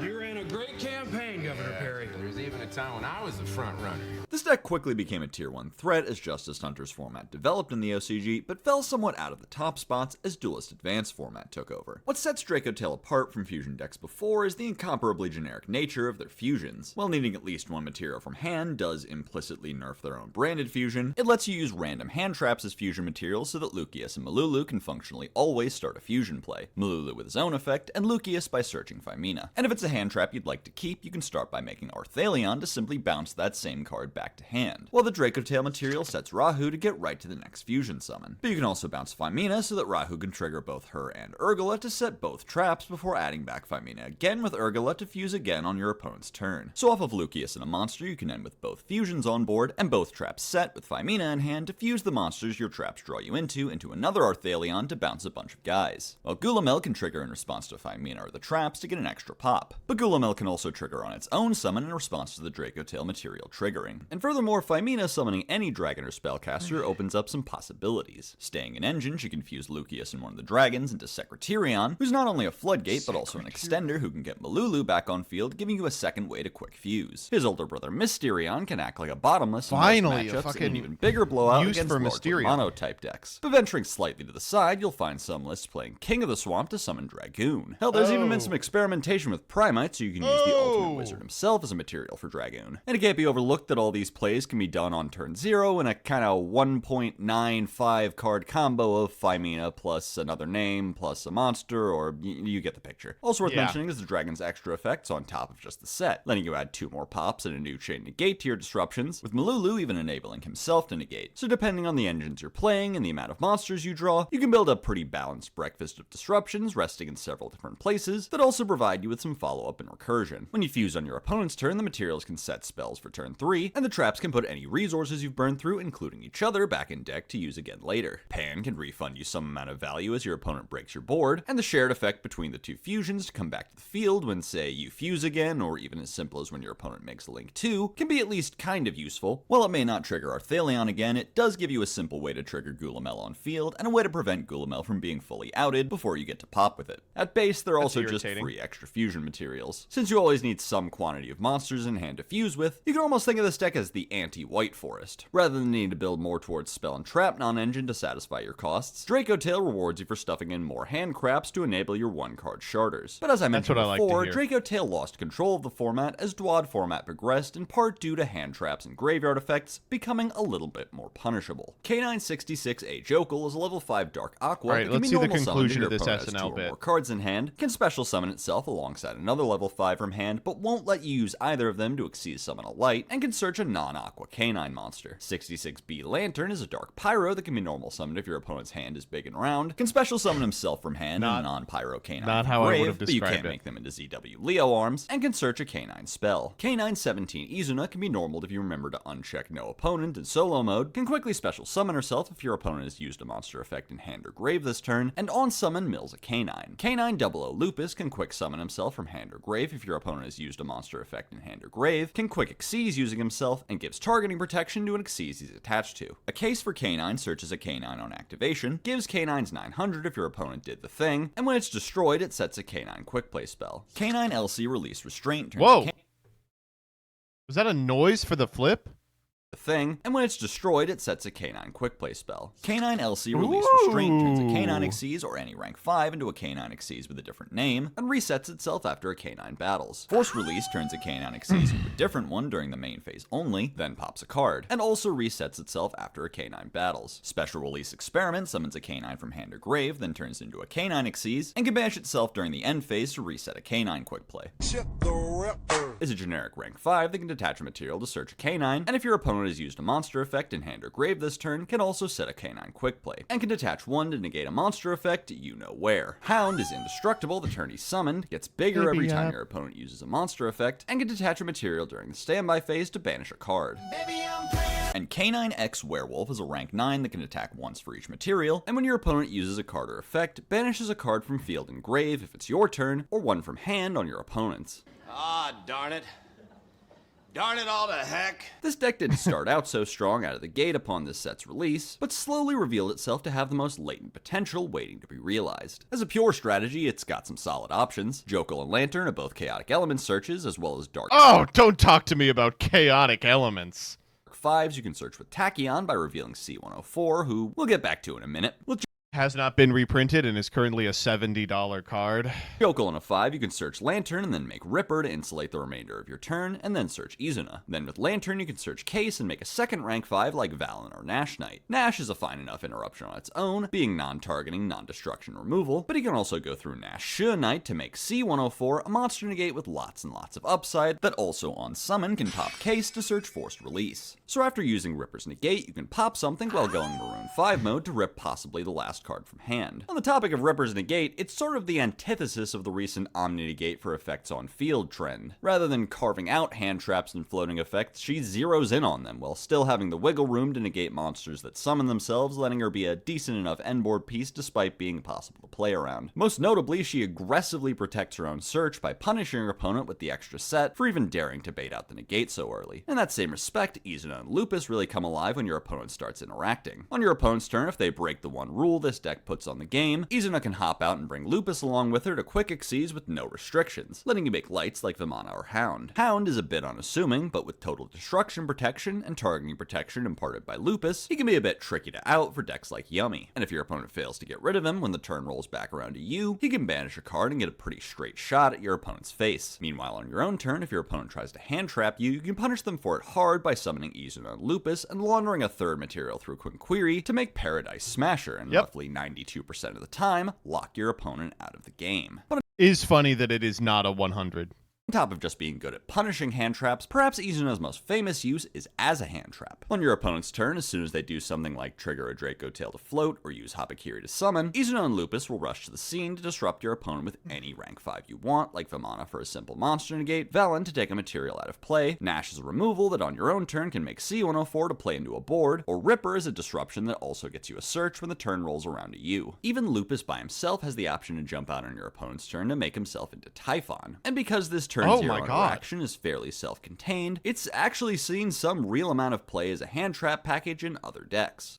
You ran a great campaign, Governor Perry. There was even a time when I was the front runner. This deck quickly became a tier 1 threat as Justice Hunter's format developed in the OCG, but fell somewhat out of the top spots as Duelist Advanced format took over. What sets Draco Tail apart from fusion decks before is the incomparably generic nature of their fusions. While needing at least one material from hand does implicitly nerf their own branded fusion, it lets you use random hand traps as fusion materials so that Lucius and Malulu can functionally always start a fusion play, Malulu with his own effect, and Lucius by searching Phimena. And if it's a hand trap you'd like to keep, you can start by making Arthelion to simply bounce that same card back to hand, while the Draco Tail material sets Rahu to get right to the next fusion summon. But you can also bounce Phymina so that Rahu can trigger both her and Urgula to set both traps before adding back Phymina again with Urgula to fuse again on your opponent's turn. So off of Lucius and a monster, you can end with both fusions on board and both traps set with Phymina in hand to fuse the monsters your traps draw you into another Arthalion to bounce a bunch of guys. While Gulamel can trigger in response to Phymina or the traps to get an extra pop. But Gulamel can also trigger on its own summon in response to the Draco Tail material triggering. And furthermore, Phymina summoning any dragon or spellcaster opens up some possibilities. Staying in engine, she can fuse Lucius and one of the dragons into Secretarion, who's not only a floodgate but also an extender who can get Malulu back on field, giving you a second way to quick fuse. His older brother Mysterion can act like a bottomless in most Finally, a matchups, fucking and an even bigger blowout use against for larger Mysterion. mono-type decks. But venturing slightly to the side, you'll find some lists playing King of the Swamp to summon Dragoon. Hell, there's even been some experimentation with Primite, so you can use the Ultimate Wizard himself as a material for Dragoon. And it can't be overlooked that all these plays can be done on turn 0 in a kind of 1.95 card combo of Phymina plus another name plus a monster, or you get the picture. Also worth mentioning is the Dragon's extra effects on top of just the set, letting you add 2 more pops and a new chain negate to your disruptions, with Malulu even enabling himself to negate. So depending on the engines you're playing and the amount of monsters you draw, you can build a pretty balanced breakfast of disruptions resting in several different places that also provide you with some follow-up and recursion. When you fuse on your opponent's turn, the materials can set spells for turn 3, and the traps can put any resources you've burned through, including each other, back in deck to use again later. Pan can refund you some amount of value as your opponent breaks your board, and the shared effect between the 2 fusions to come back to the field when, say, you fuse again, or even as simple as when your opponent makes a link 2, can be at least kind of useful. While it may not trigger Arthalion again, it does give you a simple way to trigger Gulamel on field, and a way to prevent Gulamel from being fully outed before you get to pop with it. At base, they're also just free extra fusion materials. Since you always need some quantity of monsters in hand to fuse with, you can almost think of this deck as the anti-White Forest. Rather than needing to build more towards spell and trap non-engine to satisfy your costs, Draco Tail rewards you for stuffing in more hand craps to enable your 1-card sharders. But as I mentioned before, Draco Tail lost control of the format as Dwad format progressed, in part due to hand traps and graveyard effects becoming a little bit more punishable. K966A Jokel is a level 5 Dark Aqua that can be normal summoned if your opponent has 2 or more cards in hand, can special summon itself alongside another level 5 from hand, but won't let you use either of them to Xyz summon a light, and can search a non-Aqua K9 monster. 66B Lantern is a Dark Pyro that can be normal summoned if your opponent's hand is big and round, can special summon himself from hand and a non-Pyro K9 not from how grave, I would have but you described can't it. make them into ZW Leo arms, and can search a K9 spell. K917 Izuna can be normaled if you remember to uncheck no opponent in solo mode, can quickly special summon herself if your opponent has used a monster effect in hand or grave this turn, and on summon mills a K9. K900 Lupus can quick summon himself from hand or grave if your opponent has used a monster effect in hand or grave, can quick Xyz using himself, and gives targeting protection to an Xyz he's attached to. A case for K9 searches a K9 on activation, gives K9's 900 if your opponent did the thing, and when it's destroyed, it sets a K9 quick play spell. K9 LC release restraint turns Whoa! Was that a noise for the flip? thing, and when it's destroyed, it sets a K9 quick play spell. K9 LC release restraint turns a K9 Xyz or any rank 5 into a K9 Xyz with a different name, and resets itself after a K9 battles. Force release turns a K9 Xyz into a different one during the main phase only, then pops a card, and also resets itself after a K9 battles. Special release experiment summons a K9 from hand or grave, then turns into a K9 Xyz, and can banish itself during the end phase to reset a K9 quick play. Is a generic rank 5 that can detach a material to search a K9, and if your opponent has used a monster effect in hand or grave this turn, can also set a K9 quick play, and can detach 1 to negate a monster effect you know where. Hound is indestructible the turn he's summoned, gets bigger every time your opponent uses a monster effect, and can detach a material during the standby phase to banish a card. And K9X Werewolf is a rank 9 that can attack once for each material, and when your opponent uses a card or effect, banishes a card from field and grave if it's your turn, or one from hand on your opponent's. Ah, darn it. Darn it all to heck. This deck didn't start out so strong out of the gate upon this set's release, but slowly revealed itself to have the most latent potential waiting to be realized. As a pure strategy, it's got some solid options. Jokel and Lantern are both chaotic element searches, as well as dark. Oh, don't talk to me about chaotic elements. 5s you can search with Tachyon by revealing C104, who we'll get back to in a minute. With Has not been reprinted and is currently a $70 card. Jokel on a 5, you can search Lantern and then make Ripper to insulate the remainder of your turn, and then search Izuna. Then with Lantern, you can search Case and make a second rank 5 like Valen or Nash Knight. Nash is a fine enough interruption on its own, being non-targeting, non-destruction removal, but you can also go through Nash Shu Knight to make C104 a monster negate with lots and lots of upside that also on summon can pop Case to search Forced Release. So after using Ripper's negate, you can pop something while going Maroon 5 mode to rip possibly the last card from hand. On the topic of Ripper's negate, it's sort of the antithesis of the recent Omni negate for effects on field trend. Rather than carving out hand traps and floating effects, she zeroes in on them while still having the wiggle room to negate monsters that summon themselves, letting her be a decent enough endboard piece despite being possible to play around. Most notably, she aggressively protects her own search by punishing her opponent with the extra set for even daring to bait out the negate so early. In that same respect, Izuna and Lupus really come alive when your opponent starts interacting. On your opponent's turn, if they break the one rule this deck puts on the game, Izuna can hop out and bring Lupus along with her to quick exceeds with no restrictions, letting you make lights like Vimana or Hound. Hound is a bit unassuming, but with total destruction protection and targeting protection imparted by Lupus, he can be a bit tricky to out for decks like Yummy. And if your opponent fails to get rid of him when the turn rolls back around to you, he can banish a card and get a pretty straight shot at your opponent's face. Meanwhile, on your own turn, if your opponent tries to hand trap you, you can punish them for it hard by summoning Izuna and Lupus and laundering a third material through Quinquiri to make Paradise Smasher, and roughly 92% of the time, lock your opponent out of the game. But Is funny that it is not a 100. on top of just being good at punishing hand traps, perhaps Izuna's most famous use is as a hand trap. On your opponent's turn, as soon as they do something like trigger a Draco Tail to float or use Habakiri to summon, Izuna and Lupus will rush to the scene to disrupt your opponent with any rank 5 you want, like Vimana for a simple monster negate, Valen to take a material out of play, Nash is a removal that on your own turn can make C104 to play into a board, or Ripper is a disruption that also gets you a search when the turn rolls around to you. Even Lupus by himself has the option to jump out on your opponent's turn to make himself into Typhon. And because this turn zero interaction is fairly self-contained, it's actually seen some real amount of play as a hand trap package in other decks.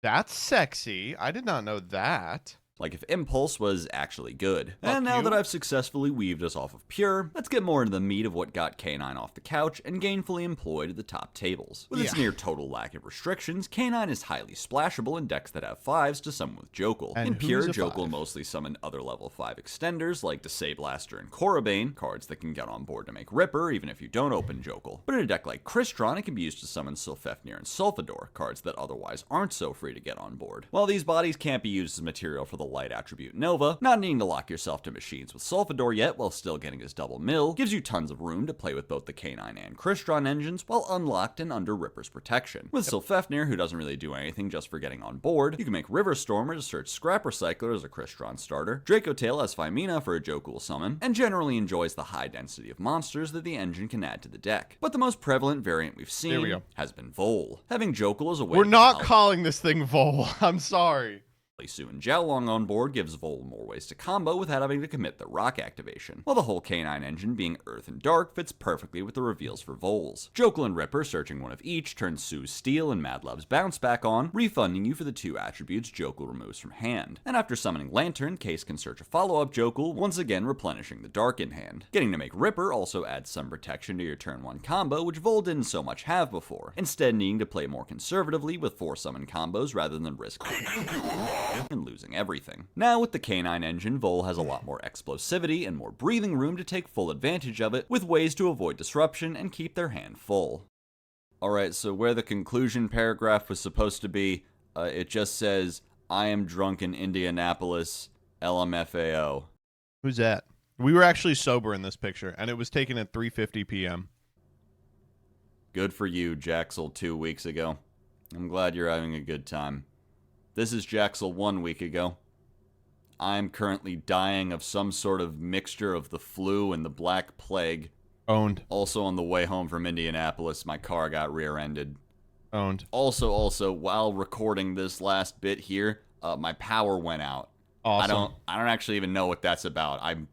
That's sexy. I did not know that. Like if Impulse was actually good. And now that I've successfully weaved us off of Pure, let's get more into the meat of what got K9 off the couch and gainfully employed at the top tables. With its near total lack of restrictions, K9 is highly splashable in decks that have 5s to summon with Jokel. In Pure, Jokel mostly summoned other level 5 extenders like Disablaster and Korrabane, cards that can get on board to make Ripper even if you don't open Jokel. But in a deck like Crystron, it can be used to summon Sylfefnir and Sulfador, cards that otherwise aren't so free to get on board. While these bodies can't be used as material for the light attribute Nova, not needing to lock yourself to machines with Sulfador yet while still getting his double mill gives you tons of room to play with both the K9 and Crystron engines while unlocked and under Ripper's protection. With Sylfefnir, who doesn't really do anything just for getting on board, you can make Riverstormer to search Scrap Recycler as a Crystron starter, Draco Tail as Phymina for a Jokel summon, and generally enjoys the high density of monsters that the engine can add to the deck. But the most prevalent variant we've seen has been Vol. Having Jokel as a way We're not calling this thing Vol. I'm sorry. Su and Jiaolong on board gives Vol more ways to combo without having to commit the rock activation, while the whole K9 engine being Earth and Dark fits perfectly with the reveals for Vols. Jokel and Ripper searching one of each turns Su's Steel and Mad Love's Bounce back on, refunding you for the 2 attributes Jokel removes from hand. And after summoning Lantern, Case can search a follow-up Jokel, once again replenishing the Dark in hand. Getting to make Ripper also adds some protection to your turn 1 combo, which Vol didn't so much have before, instead needing to play more conservatively with 4 summon combos rather than risk and losing everything. Now with the K9 engine, Vol has a lot more explosivity and more breathing room to take full advantage of it, with ways to avoid disruption and keep their hand full. Alright, so where the conclusion paragraph was supposed to be, it just says, I am drunk in Indianapolis, LMFAO. Who's that? We were actually sober in this picture, and it was taken at 3:50 p.m. Good for you, Jaxel, 2 weeks ago. I'm glad you're having a good time. This is Jaxel 1 week ago. I'm currently dying of some sort of mixture of the flu and the Black Plague. Owned. Also on the way home from Indianapolis, my car got rear-ended. Owned. Also, while recording this last bit here, my power went out. Awesome. I don't actually even know what that's about. I'm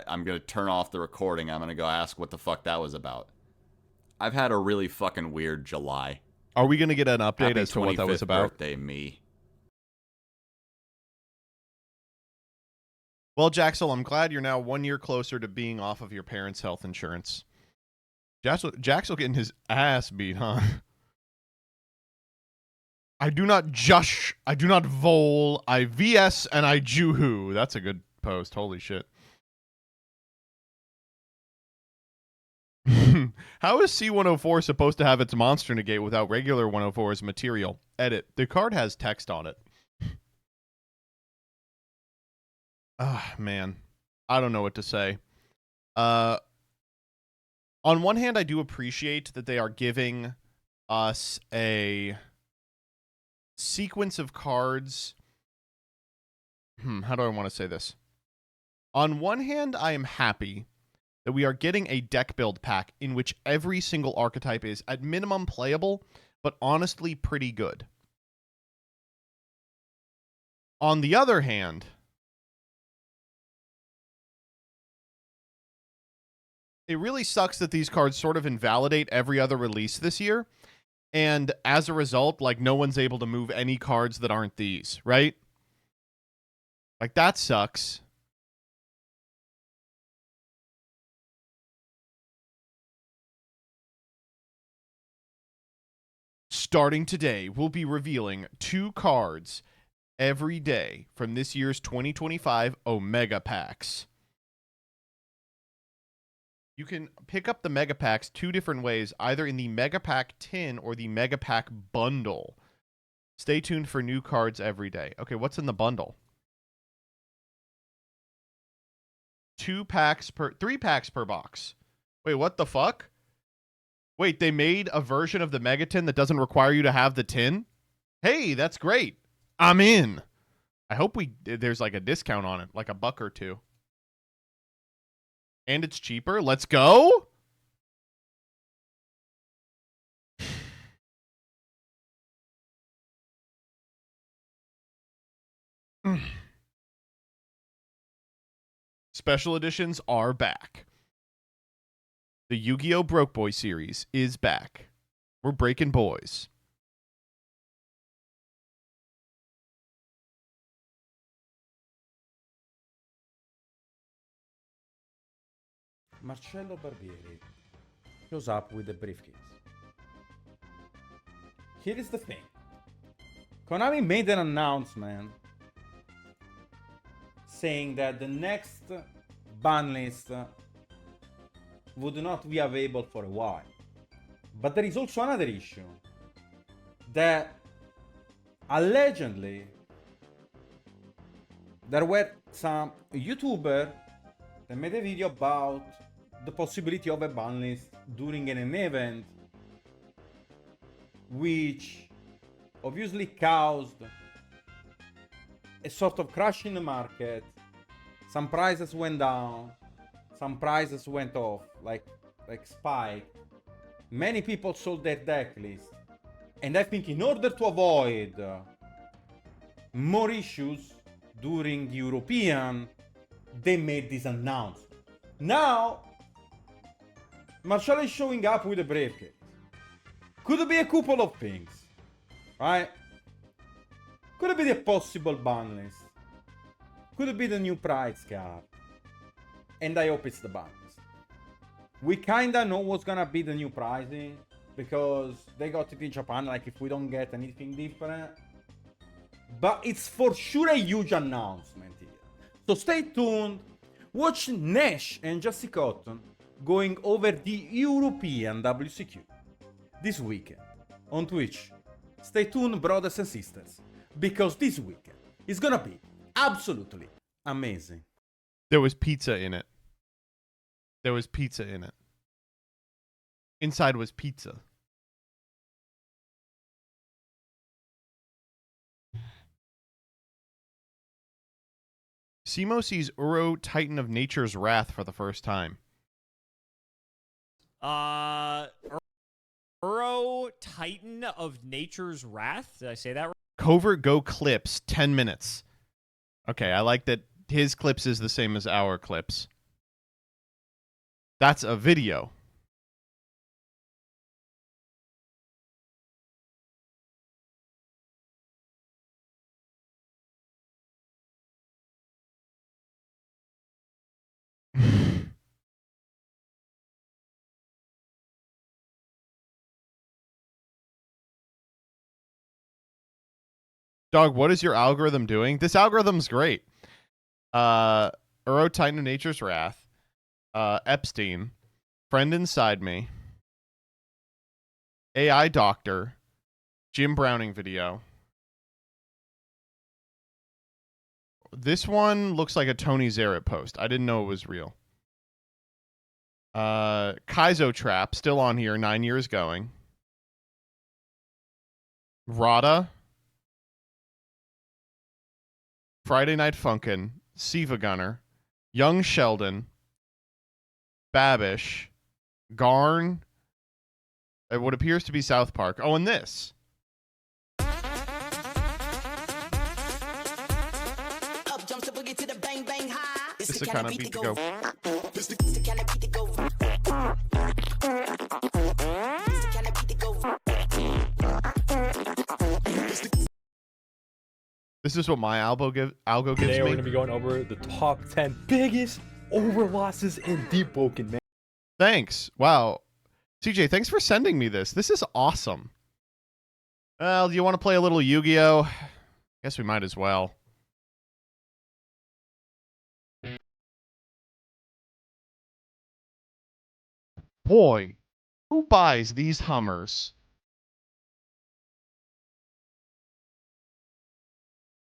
gonna turn off the recording. I'm gonna go ask what the fuck that was about. I've had a really fucking weird July. Are we gonna get an update Happy as to what that was about? Birthday, me. Well, Jaxel, I'm glad you're now 1 year closer to being off of your parents' health insurance. Jaxel getting his ass beat, huh? I do not Jush. I do not Vol. I VS and I Juhu. That's a good post. Holy shit. How is C104 supposed to have its monster negate without regular 104's material? Edit. The card has text on it. Ah, man. I don't know what to say. On one hand, I do appreciate that they are giving us a sequence of cards. How do I want to say this? On one hand, I am happy that we are getting a deck build pack in which every single archetype is at minimum playable, but honestly pretty good. On the other hand, it really sucks that these cards sort of invalidate every other release this year. And as a result, like, no one's able to move any cards that aren't these, right? Like, that sucks. Starting today, we'll be revealing 2 cards every day from this year's 2025 Omega Packs. You can pick up the Mega Packs 2 different ways, either in the Mega Pack tin or the Mega Pack bundle. Stay tuned for new cards every day. Okay, what's in the bundle? 3 packs per box. Wait, what the fuck? Wait, they made a version of the Mega Tin that doesn't require you to have the tin? Hey, that's great. I'm in. I hope there's like a discount on it, like $1 or $2. And it's cheaper. Let's go. Special editions are back. The Yu-Gi-Oh! Broke Boy series is back. We're breaking boys. Marcello Barbieri shows up with a briefcase. Here is the thing. Konami made an announcement saying that the next ban list would not be available for a while. But there is also another issue that allegedly there were some YouTubers that made a video about the possibility of a ban list during an event, which obviously caused a sort of crash in the market. Some prices went down, some prices went off, like spike. Many people sold their deck list, and I think in order to avoid more issues during European, they made this announcement. Now, Marshall is showing up with a briefcase. Could it be a couple of things, right? Could it be the possible ban list? Could it be the new prize card? And I hope it's the ban list. We kinda know what's gonna be the new pricing because they got it in Japan, like if we don't get anything different. But it's for sure a huge announcement here. So stay tuned. Watch Nash and Jesse Cotton going over the European WCQ this weekend on Twitch. Stay tuned, brothers and sisters, because this weekend is gonna be absolutely amazing. There was pizza in it. There was pizza in it. Inside was pizza. Simo sees Uro, Titan of Nature's Wrath for the first time. Uro, Titan of Nature's Wrath? Did I say that right? Covert Go clips, 10 minutes. Okay, I like that his clips is the same as our clips. That's a video. Dog, what is your algorithm doing? This algorithm's great. Uro Titan of Nature's Wrath. Epstein. Friend Inside Me. AI Doctor. Jim Browning video. This one looks like a Tony Zarrett post. I didn't know it was real. Kaizo Trap, still on here, 9 years going. Rada. Friday Night Funkin'. Siva Gunner. Young Sheldon. Babish. Garn. What appears to be South Park. Oh, and this. This is the kind of beat to go. This is what my algo gives Today we're me. going to be going over the top 10 biggest over losses in Deep Woken, man. Thanks. Wow. CJ, thanks for sending me this. This is awesome. Well, do you want to play a little Yu-Gi-Oh? Guess we might as well. Boy, who buys these Hummers?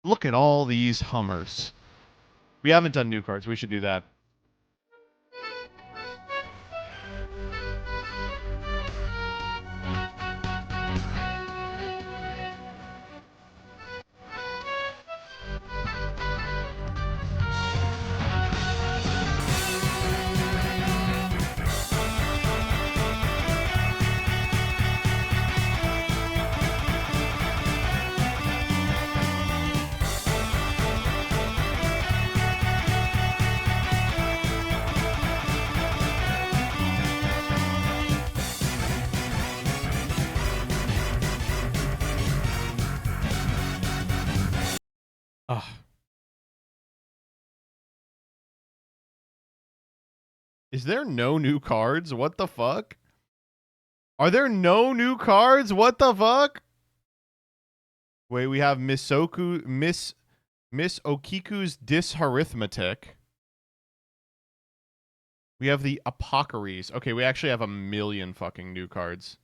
Look at all these Hummers. We haven't done new cards. We should do that. Ugh. Is there no new cards? What the fuck? Are there no new cards? What the fuck? Wait, we have Miss Okiku's Disarithmetic. We have the Apocaries. Okay, we actually have a million fucking new cards.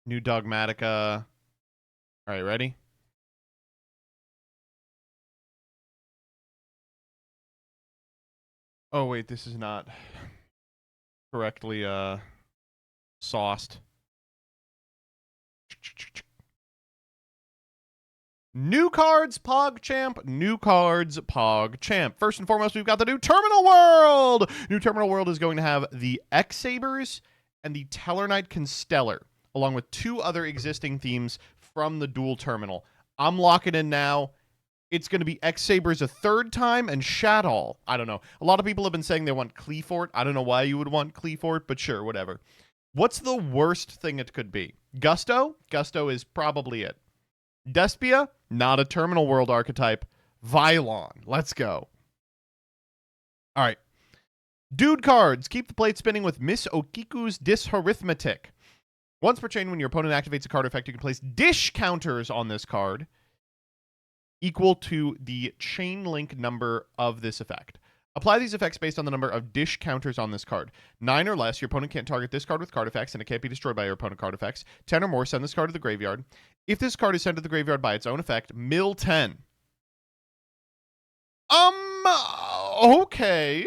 New Dogmatica. All right, ready? Oh, wait, this is not correctly sauced. New cards, PogChamp. New cards, PogChamp. First and foremost, we've got the new Terminal World. New Terminal World is going to have the X-Sabers and the Tellarknight Constellar, along with 2 other existing themes from the dual terminal. I'm locking in now. It's going to be X-Sabers a 3rd time and Shadall. I don't know. A lot of people have been saying they want Cleafort. I don't know why you would want Cleafort, but sure, whatever. What's the worst thing it could be? Gusto? Gusto is probably it. Despia? Not a Terminal World archetype. Vylon. Let's go. All right. Dude cards. Keep the plate spinning with Miss Okiku's Disarithmetic. Once per chain, when your opponent activates a card effect, you can place dish counters on this card equal to the chain link number of this effect. Apply these effects based on the number of dish counters on this card. 9 or less, your opponent can't target this card with card effects, and it can't be destroyed by your opponent card effects. 10 or more, send this card to the graveyard. If this card is sent to the graveyard by its own effect, mill 10. Okay.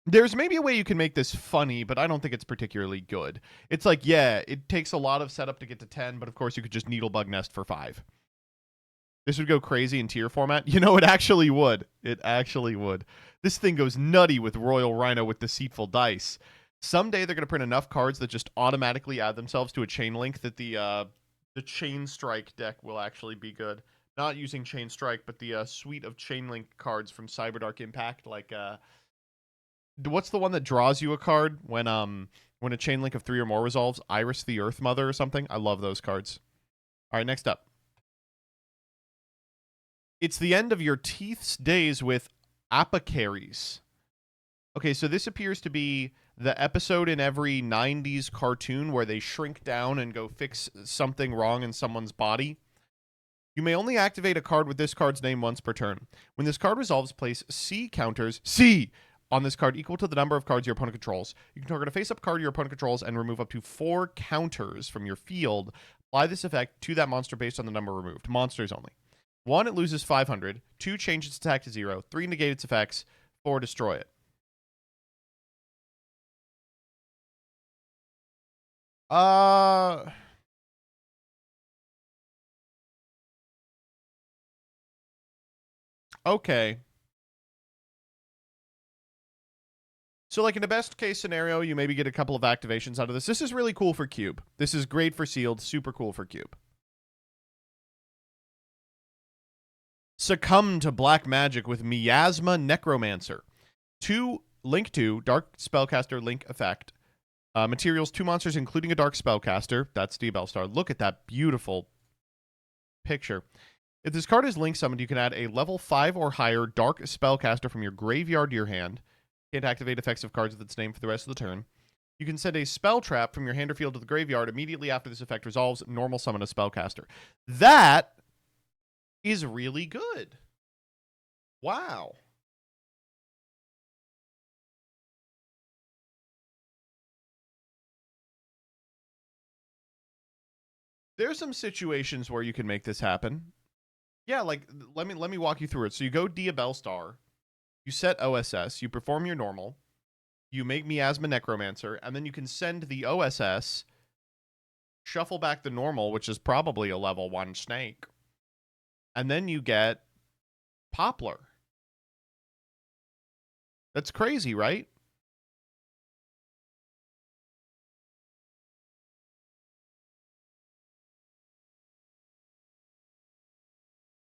There's maybe a way you can make this funny, but I don't think it's particularly good. It's like, yeah, it takes a lot of setup to get to 10, but of course you could just Needlebug Nest for 5. This would go crazy in tier format. You know, it actually would. It actually would. This thing goes nutty with Royal Rhino with Deceitful Dice. Someday they're going to print enough cards that just automatically add themselves to a chain link that the Chain Strike deck will actually be good. Not using Chain Strike, but the suite of chain link cards from Cyberdark Impact, like What's the one that draws you a card when a chain link of 3 or more resolves? Iris the Earth Mother or something? I love those cards. All right, next up. It's the end of your teeth's days with apocaries. Okay, so this appears to be the episode in every 90s cartoon where they shrink down and go fix something wrong in someone's body. You may only activate a card with this card's name once per turn. When this card resolves, place C counters, C, on this card equal to the number of cards your opponent controls. You can target a face-up card your opponent controls and remove up to 4 counters from your field. Apply this effect to that monster based on the number removed. Monsters only. 1, it loses 500. 2, change its attack to 0. 3, negate its effects. 4, destroy it. Okay. So, like, in the best case scenario, you maybe get a couple of activations out of this. This is really cool for Cube. This is great for Sealed. Super cool for Cube. Succumb to black magic with Miasma Necromancer. 2, link 2, Dark Spellcaster link effect. Materials, 2 monsters, including a Dark Spellcaster. That's Steve Bellstar. Look at that beautiful picture. If this card is link summoned, you can add a level 5 or higher Dark Spellcaster from your graveyard to your hand. You can't activate effects of cards with its name for the rest of the turn. You can send a spell trap from your hand or field to the graveyard immediately after this effect resolves. Normal summon a spellcaster. That is really good. Wow. There's some situations where you can make this happen. Yeah, like let me walk you through it. So you go Dia Bellstar, you set OSS, you perform your normal, you make Miasma Necromancer, and then you can send the OSS, shuffle back the normal, which is probably a level 1 snake, and then you get Poplar. That's crazy, right?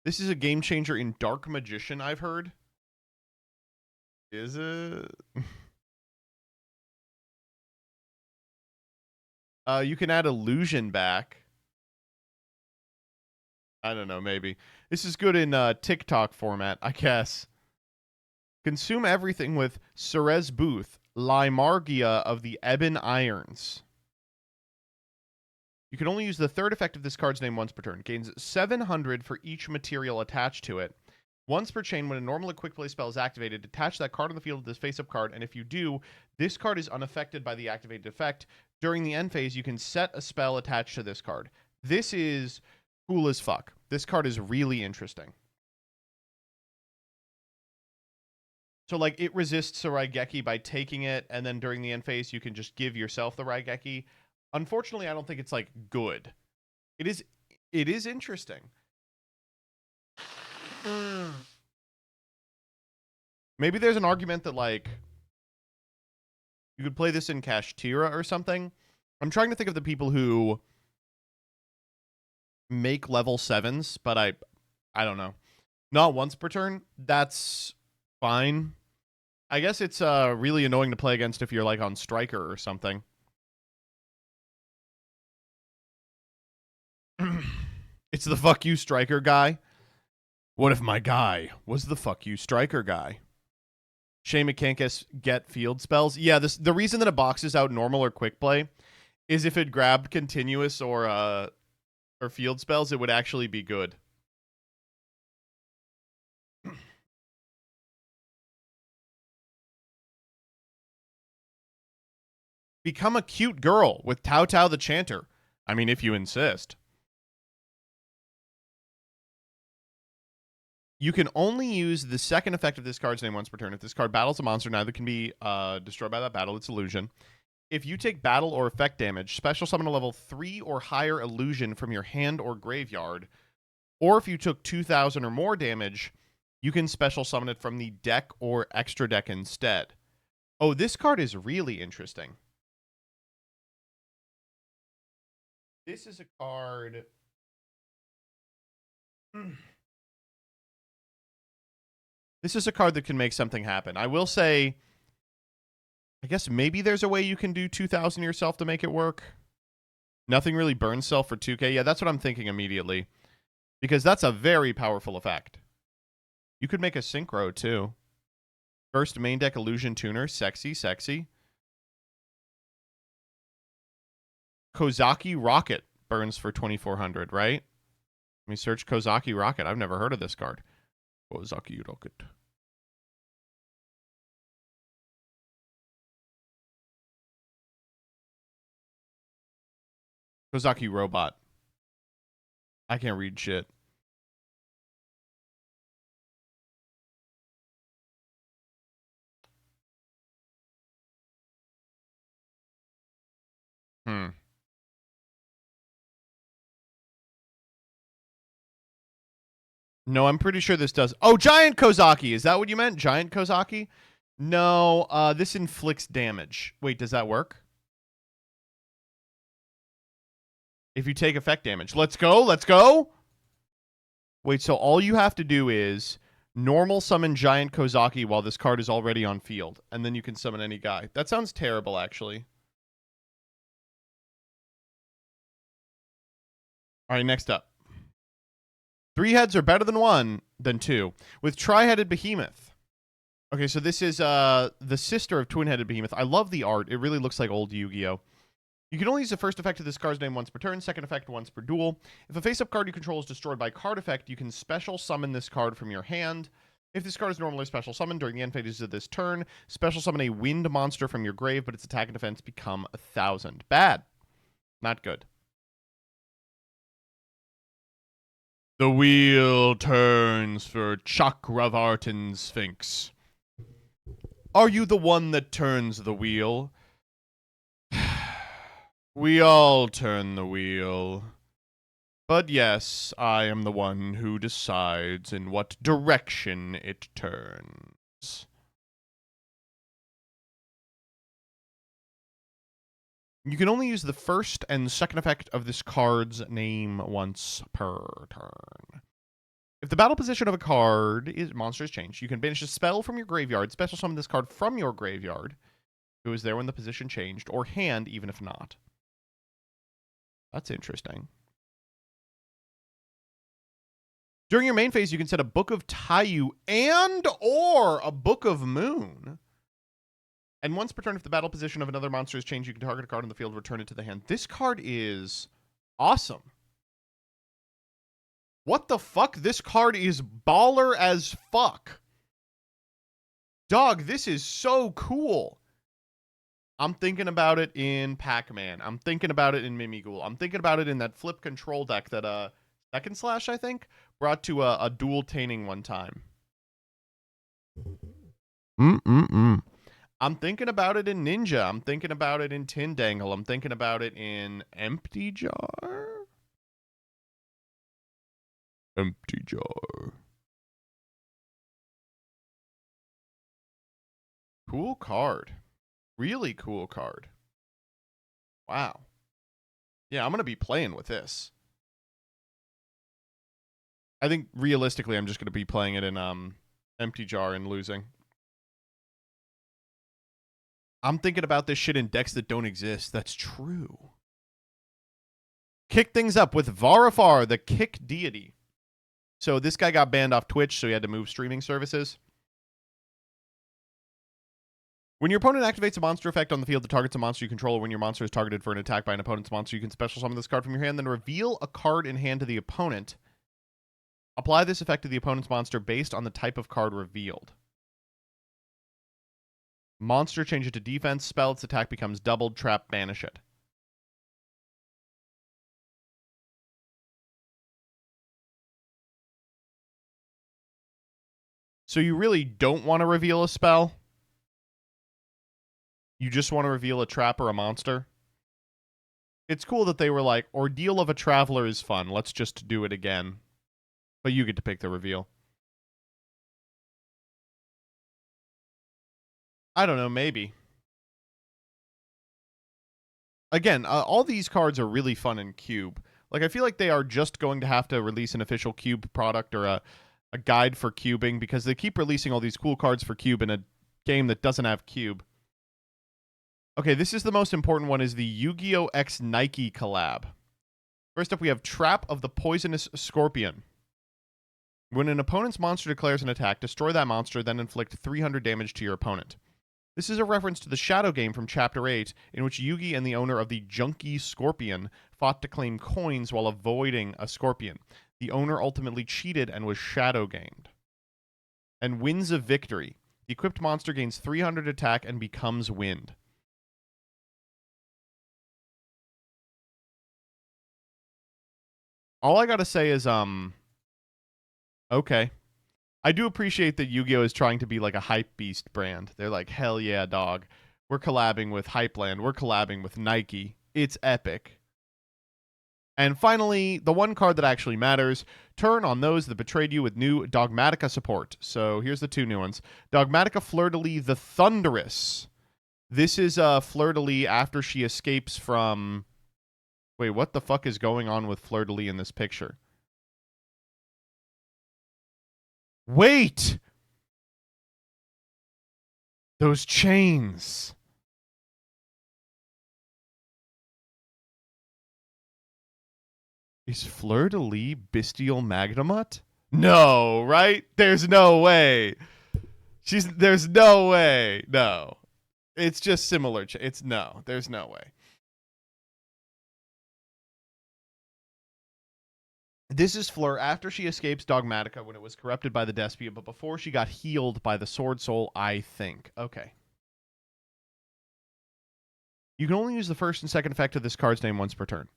This is a game changer in Dark Magician, I've heard. Is it? You can add Illusion back. I don't know, maybe. This is good in TikTok format, I guess. Consume everything with Ceres Booth, Limargia of the Ebon Irons. You can only use the 3rd effect of this card's name once per turn. Gains 700 for each material attached to it. Once per chain, when a normal or quick play spell is activated, attach that card on the field to this face-up card, and if you do, this card is unaffected by the activated effect. During the end phase, you can set a spell attached to this card. This is cool as fuck. This card is really interesting. So, like, it resists a Raigeki by taking it, and then during the end phase, you can just give yourself the Raigeki. Unfortunately, I don't think it's, like, good. It is interesting. Maybe there's an argument that, like, you could play this in Kashtira or something. I'm trying to think of the people who make level 7s, but I don't know. Not once per turn. That's fine. I guess it's really annoying to play against if you're, like, on Striker or something. It's the fuck you Striker guy. What if my guy was the fuck you Striker guy? Shame it can't get field spells. Yeah, the reason that it boxes out normal or quick play is if it grabbed continuous or field spells, it would actually be good. Become a cute girl with Tao Tao the Chanter. I mean, if you insist. You can only use the 2nd effect of this card's name once per turn. If this card battles a monster, neither can be destroyed by that battle. It's illusion. If you take battle or effect damage, special summon a level 3 or higher illusion from your hand or graveyard. Or if you took 2,000 or more damage, you can special summon it from the deck or extra deck instead. Oh, this card is really interesting. This is a card... This is a card that can make something happen. I will say I guess maybe there's a way you can do 2,000 yourself to make it work. Nothing really burns self for 2K. Yeah, that's what I'm thinking immediately. Because that's a very powerful effect. You could make a synchro, too. First main deck illusion tuner. Sexy, sexy. Kozaki Rocket burns for 2,400, right? Let me search Kozaki Rocket. I've never heard of this card. Kozaki Rocket. Kozaki Robot. I can't read shit. No, I'm pretty sure this does. Oh, Giant Kozaki. Is that what you meant? Giant Kozaki? No, this inflicts damage. Wait, does that work? If you take effect damage. Let's go. Let's go. Wait, so all you have to do is normal summon Giant Kozaki while this card is already on field. And then you can summon any guy. That sounds terrible, actually. All right, next up. 3 heads are better than 2. With Tri-Headed Behemoth. Okay, so this is the sister of Twin-Headed Behemoth. I love the art. It really looks like old Yu-Gi-Oh! You can only use the first effect of this card's name once per turn, second effect once per duel. If a face-up card you control is destroyed by card effect, you can special summon this card from your hand. If this card is normally special summoned during the end phases of this turn, special summon a wind monster from your grave, but its attack and defense become 1,000. Bad. Not good. The wheel turns for Chakravartin Sphinx. Are you the one that turns the wheel? We all turn the wheel. But yes, I am the one who decides in what direction it turns. You can only use the first and second effect of this card's name once per turn. If the battle position of a card is monster is changed, you can banish a spell from your graveyard, special summon this card from your graveyard, who was there when the position changed, or hand, even if not. That's interesting. During your main phase, you can set a Book of Taiyu and or a Book of Moon. And once per turn, if the battle position of another monster is changed, you can target a card on the field, return it to the hand. This card is awesome. What the fuck? This card is baller as fuck. Dog, this is so cool. I'm thinking about it in Pac-Man. I'm thinking about it in Mimighoul. I'm thinking about it in that flip control deck that Second Slash, I think, brought to a dual taining one time. I'm thinking about it in Ninja. I'm thinking about it in Tindangle. I'm thinking about it in Empty Jar. Empty Jar. Cool card. Really cool card. Wow. Yeah, I'm going to be playing with this. I think realistically, I'm just going to be playing it in Empty Jar and losing. I'm thinking about this shit in decks that don't exist. That's true. Kick things up with Varafar, the kick deity. So this guy got banned off Twitch, so he had to move streaming services. When your opponent activates a monster effect on the field that targets a monster you control, or when your monster is targeted for an attack by an opponent's monster, you can special summon this card from your hand, then reveal a card in hand to the opponent. Apply this effect to the opponent's monster based on the type of card revealed. Monster, change it to defense. Spell, its attack becomes doubled. Trap, banish it. So you really don't want to reveal a spell? You just want to reveal a trap or a monster? It's cool that they were like, Ordeal of a Traveler is fun. Let's just do it again. But you get to pick the reveal. I don't know, maybe. Again, all these cards are really fun in Cube. Like, I feel like they are just going to have to release an official Cube product or a guide for cubing, because they keep releasing all these cool cards for Cube in a game that doesn't have Cube. Okay, this is the most important one, is the Yu-Gi-Oh! X Nike collab. First up, we have Trap of the Poisonous Scorpion. When an opponent's monster declares an attack, destroy that monster, then inflict 300 damage to your opponent. This is a reference to the Shadow game from Chapter 8, in which Yugi and the owner of the Junkie Scorpion fought to claim coins while avoiding a scorpion. The owner ultimately cheated and was shadow gamed. And Winds of Victory. The equipped monster gains 300 attack and becomes wind. All I gotta say is, okay. I do appreciate that Yu-Gi-Oh! Is trying to be like a hype beast brand. They're like, hell yeah, dog. We're collabing with Hypeland. We're collabing with Nike. It's epic. And finally, the one card that actually matters, turn on those that betrayed you with new Dogmatica support. So here's the two new ones. Dogmatica Fleur-de-Lis the Thunderous. This is Fleur-de-Lis after she escapes from... Wait, what the fuck is going on with Fleur-de-Lis in this picture? Wait! Those chains. Is Fleur-de-Lis Bestial Magnamut? No, right? There's no way. There's no way. No. It's just similar. There's no way. This is Fleur after she escapes Dogmatica when it was corrupted by the Despia, but before she got healed by the Sword Soul, I think. Okay. You can only use the first and second effect of this card's name once per turn.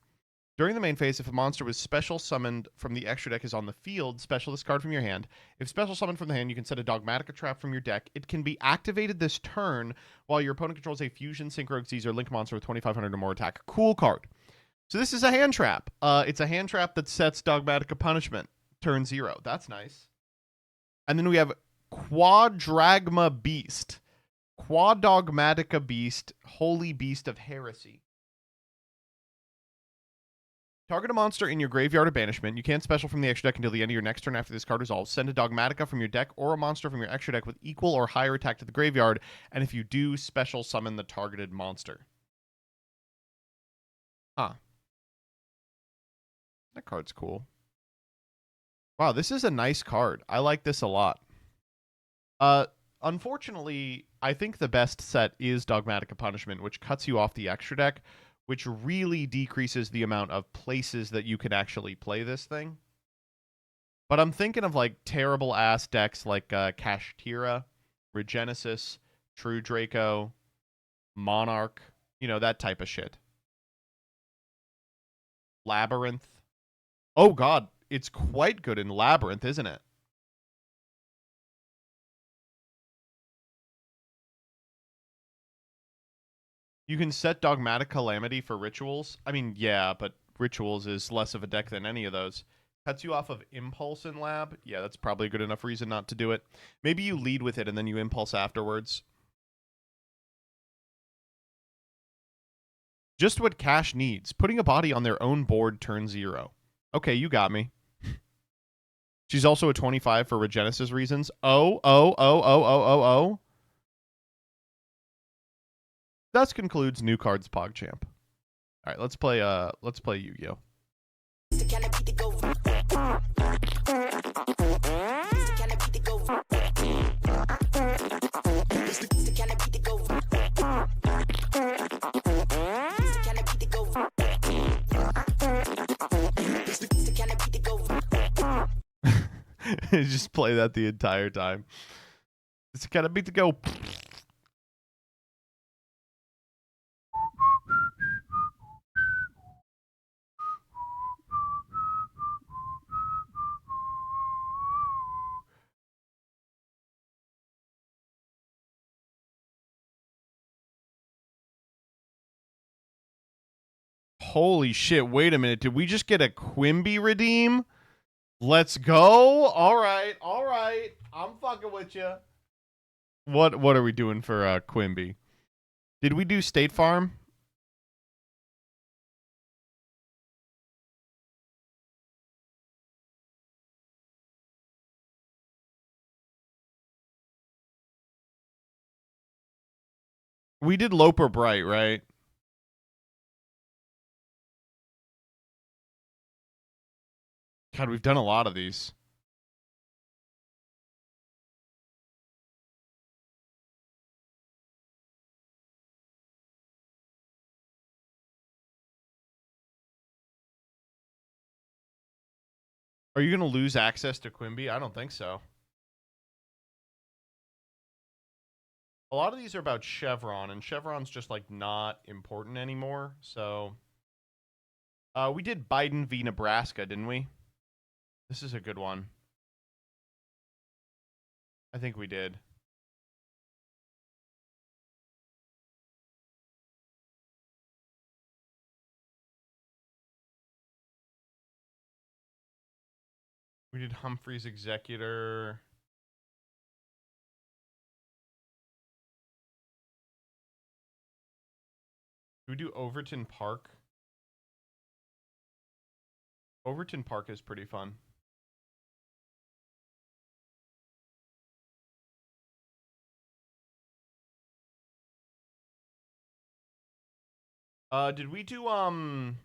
During the main phase, if a monster was special summoned from the extra deck is on the field, special this card from your hand. If special summoned from the hand, you can set a Dogmatica trap from your deck. It can be activated this turn while your opponent controls a Fusion, Synchro Xyz, or Link monster with 2,500 or more attack. Cool card. So this is a hand trap. It's a hand trap that sets Dogmatica Punishment. Turn 0. That's nice. And then we have Quadragma Beast. Quadogmatica Beast, Holy Beast of Heresy. Target a monster in your graveyard or banishment. You can't special from the extra deck until the end of your next turn after this card resolves. Send a Dogmatica from your deck or a monster from your extra deck with equal or higher attack to the graveyard. And if you do, special summon the targeted monster. Huh. That card's cool. Wow, this is a nice card. I like this a lot. Unfortunately, I think the best set is Dogmatica Punishment, which cuts you off the extra deck, which really decreases the amount of places that you can actually play this thing. But I'm thinking of like terrible ass decks like Kashtira, Regenesis, True Draco, Monarch, you know, that type of shit. Labyrinth. Oh god, it's quite good in Labyrinth, isn't it? You can set Dogmatic Calamity for Rituals. I mean, yeah, but Rituals is less of a deck than any of those. Cuts you off of Impulse in Lab. Yeah, that's probably a good enough reason not to do it. Maybe you lead with it and then you Impulse afterwards. Just what Cash needs. Putting a body on their own board turn 0. Okay, you got me. She's also a 25 for Regenesis reasons. Oh. Thus concludes New Cards PogChamp. All right, let's play Yu-Gi-Oh. Just play that the entire time. It's kind of beat to go. Holy shit, wait a minute. Did we just get a Quimby redeem? Let's go. All right. I'm fucking with you. What are we doing for Quimby? Did we do State Farm? We did Loper Bright, right? God, we've done a lot of these. Are you going to lose access to Quimby? I don't think so. A lot of these are about Chevron, and Chevron's just, like, not important anymore, so... we did Biden v. Nebraska, didn't we? This is a good one. I think we did. We did Humphrey's Executor. We do Overton Park. Overton Park is pretty fun. Did we do, God,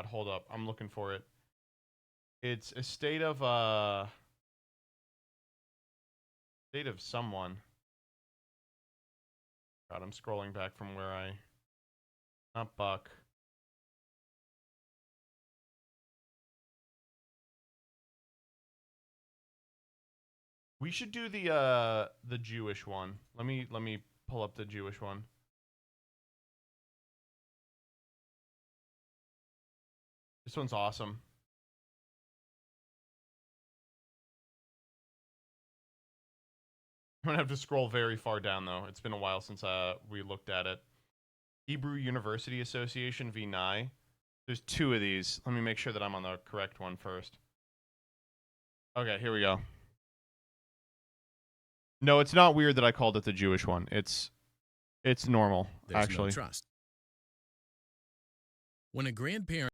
hold up. I'm looking for it. It's a state of someone. God, I'm scrolling back from where I... Not Buck. We should do the Jewish one. Let me pull up the Jewish one. This one's awesome. I'm gonna have to scroll very far down though. It's been a while since we looked at it. Hebrew University Association v. Nye. There's two of these. Let me make sure that I'm on the correct one first. Okay, here we go. No, it's not weird that I called it the Jewish one. It's normal, There's actually. No trust. When a grandparent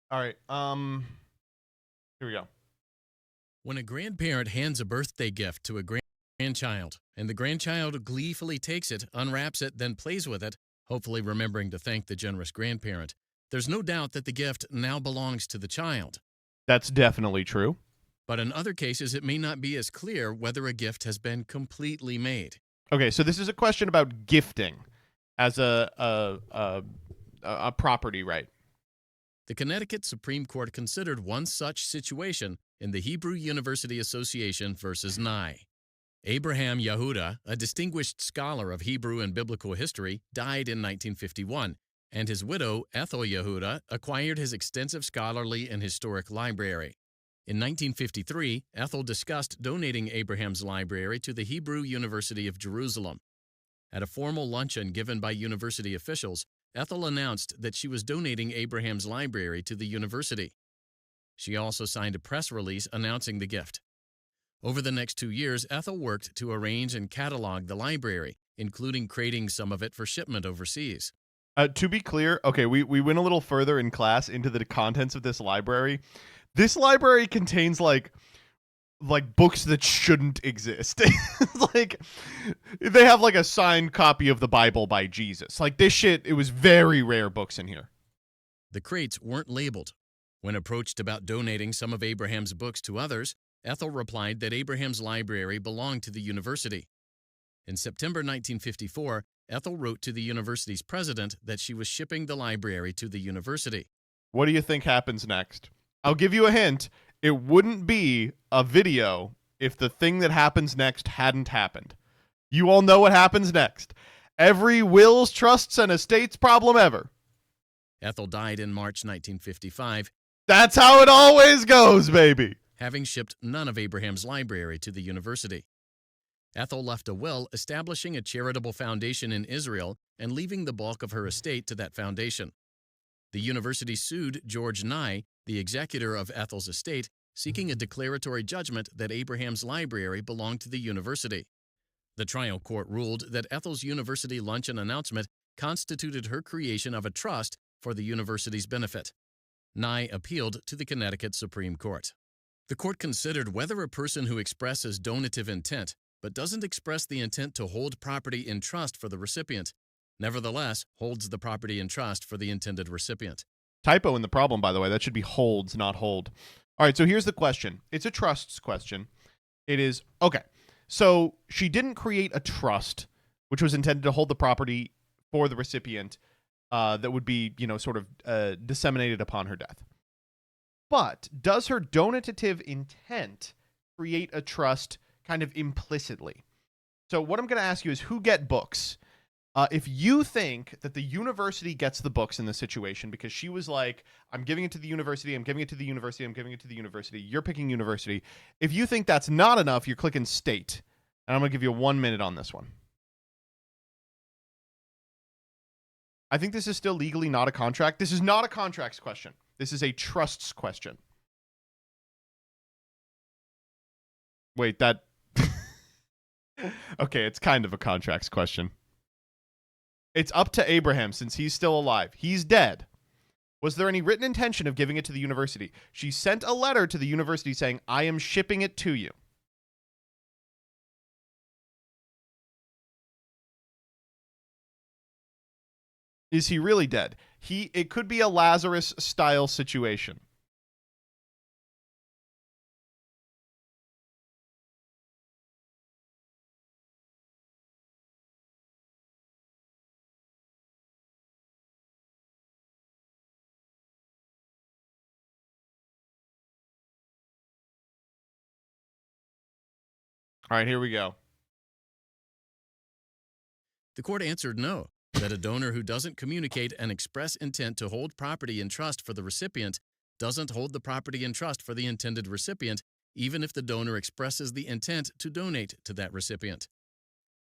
All right. Here we go. When a grandparent hands a birthday gift to a grandchild, and the grandchild gleefully takes it, unwraps it, then plays with it, hopefully remembering to thank the generous grandparent, there's no doubt that the gift now belongs to the child. That's definitely true. But in other cases, it may not be as clear whether a gift has been completely made. Okay, so this is a question about gifting as a property right. The Connecticut Supreme Court considered one such situation in the Hebrew University Association versus Nye. Abraham Yehuda, a distinguished scholar of Hebrew and biblical history, died in 1951, and his widow, Ethel Yehuda, acquired his extensive scholarly and historic library. In 1953, Ethel discussed donating Abraham's library to the Hebrew University of Jerusalem. At a formal luncheon given by university officials, Ethel announced that she was donating Abraham's library to the university. She also signed a press release announcing the gift. Over the next 2 years, Ethel worked to arrange and catalog the library, including creating some of it for shipment overseas. To be clear, okay, we went a little further in class into the contents of this library. This library contains like books that shouldn't exist. Like they have like a signed copy of the Bible by Jesus. Like this shit, it was very rare books in here. The crates weren't labeled. When approached about donating some of Abraham's books to others, Ethel replied that Abraham's library belonged to the university. In September 1954, Ethel wrote to the university's president that she was shipping the library to the university. What do you think happens next? I'll give you a hint. It wouldn't be a video if the thing that happens next hadn't happened. You all know what happens next. Every wills, trusts, and estates problem ever. Ethel died in March 1955. That's how it always goes, baby. Having shipped none of Abraham's library to the university. Ethel left a will establishing a charitable foundation in Israel and leaving the bulk of her estate to that foundation. The university sued George Nye, the executor of Ethel's estate, seeking a declaratory judgment that Abraham's library belonged to the university. The trial court ruled that Ethel's university luncheon announcement constituted her creation of a trust for the university's benefit. Nye appealed to the Connecticut Supreme Court. The court considered whether a person who expresses donative intent but doesn't express the intent to hold property in trust for the recipient, nevertheless holds the property in trust for the intended recipient. Typo in the problem, by the way. That should be holds, not hold. All right, so here's the question. It's a trusts question. It is, okay, so she didn't create a trust which was intended to hold the property for the recipient that would be, sort of disseminated upon her death. But does her donative intent create a trust kind of implicitly? So what I'm going to ask you is, who get books? If you think that the university gets the books in this situation because she was like, I'm giving it to the university, I'm giving it to the university, I'm giving it to the university, you're picking university. If you think that's not enough, you're clicking state. And I'm going to give you 1 minute on this one. I think this is still legally not a contract. This is not a contracts question. This is a trusts question. Wait, that... Okay, it's kind of a contracts question. It's up to Abraham since he's still alive. He's dead. Was there any written intention of giving it to the university? She sent a letter to the university saying, I am shipping it to you. Is he really dead? It could be a Lazarus-style situation. All right, here we go. The court answered no, that a donor who doesn't communicate and express intent to hold property in trust for the recipient doesn't hold the property in trust for the intended recipient, even if the donor expresses the intent to donate to that recipient.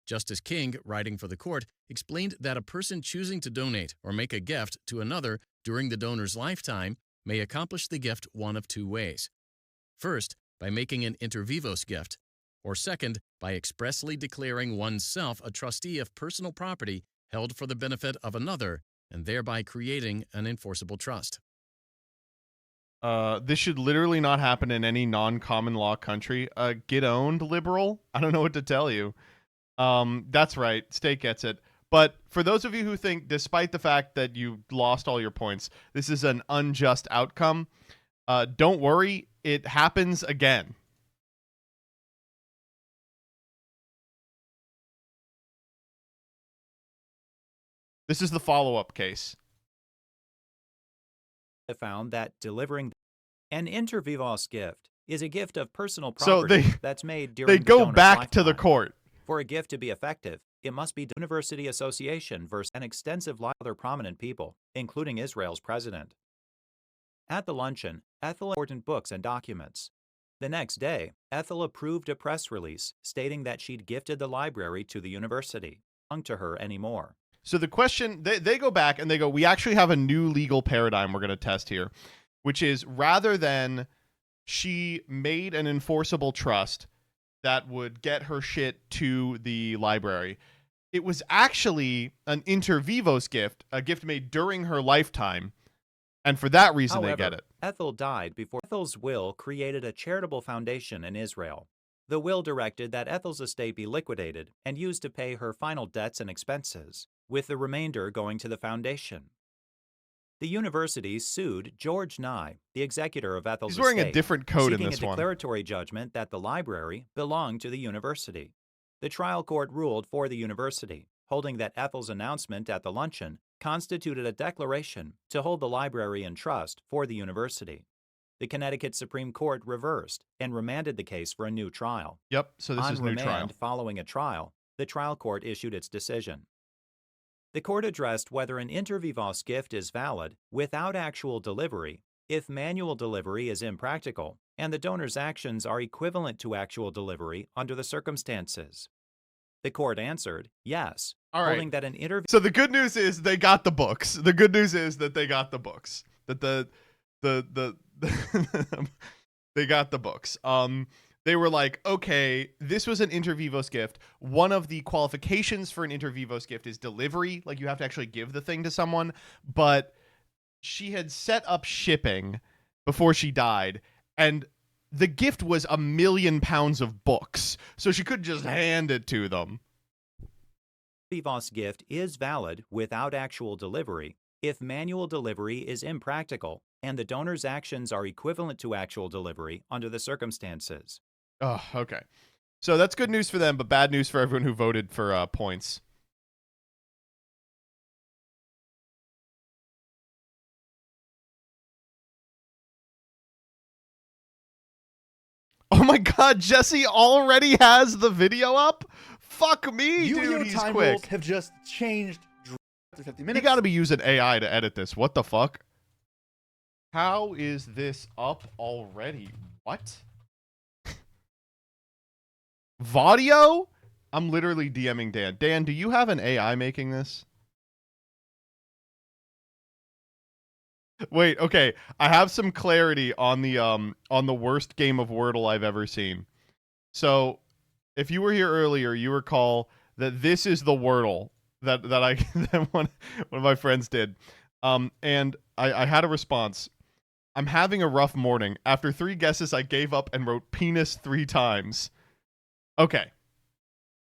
Justice King, writing for the court, explained that a person choosing to donate or make a gift to another during the donor's lifetime may accomplish the gift one of two ways. First, by making an inter vivos gift, or second, by expressly declaring oneself a trustee of personal property held for the benefit of another, and thereby creating an enforceable trust. This should literally not happen in any non-common law country. Get owned, liberal? I don't know what to tell you. That's right. State gets it. But for those of you who think, despite the fact that you lost all your points, this is an unjust outcome, don't worry. It happens again. This is the follow-up case. Found that delivering an inter vivos gift is a gift of personal property that's made during they the go donor's back lifetime. to the court. For a gift to be effective, it must be University Association versus an extensive line of other prominent people, including Israel's president. At the luncheon, Ethel important books and documents. The next day, Ethel approved a press release stating that she'd gifted the library to the university. Belonged to her anymore. So the question, they go back and they go, we actually have a new legal paradigm we're going to test here, which is rather than she made an enforceable trust that would get her shit to the library, it was actually an inter vivos gift, a gift made during her lifetime, and for that reason However, they get it. Ethel died before Ethel's will created a charitable foundation in Israel. The will directed that Ethel's estate be liquidated and used to pay her final debts and expenses, with the remainder going to the foundation. The university sued George Nye, the executor of Ethel's He's wearing estate, a different coat in seeking this a one. declaratory judgment that the library belonged to the university. The trial court ruled for the university, holding that Ethel's announcement at the luncheon constituted a declaration to hold the library in trust for the university. The Connecticut Supreme Court reversed and remanded the case for a new trial. Yep, so this is new trial. On remand following a trial, the trial court issued its decision. The court addressed whether an inter vivos gift is valid without actual delivery if manual delivery is impractical and the donor's actions are equivalent to actual delivery under the circumstances. The court answered yes, All right. holding that an inter. So the good news is they got the books. The good news is that they got the books. That they got the books. They were like, okay, this was an Intervivos gift. One of the qualifications for an Intervivos gift is delivery. Like, you have to actually give the thing to someone. But she had set up shipping before she died, and the gift was 1 million pounds of books. So she could just hand it to them. Vivos gift is valid without actual delivery if manual delivery is impractical and the donor's actions are equivalent to actual delivery under the circumstances. Oh, okay. So that's good news for them, but bad news for everyone who voted for points. Oh my god, Jesse already has the video up? Fuck me, dude, he's time quick. rules have just changed after 50 minutes. You gotta be using AI to edit this. What the fuck? How is this up already? What? Vaudio? I'm literally DMing Dan. Dan, do you have an AI making this? Wait, okay. I have some clarity on the worst game of Wordle I've ever seen. So, if you were here earlier, you recall that this is the Wordle that that one of my friends did. And I had a response. I'm having a rough morning. After 3 guesses, I gave up and wrote penis 3 times. Okay.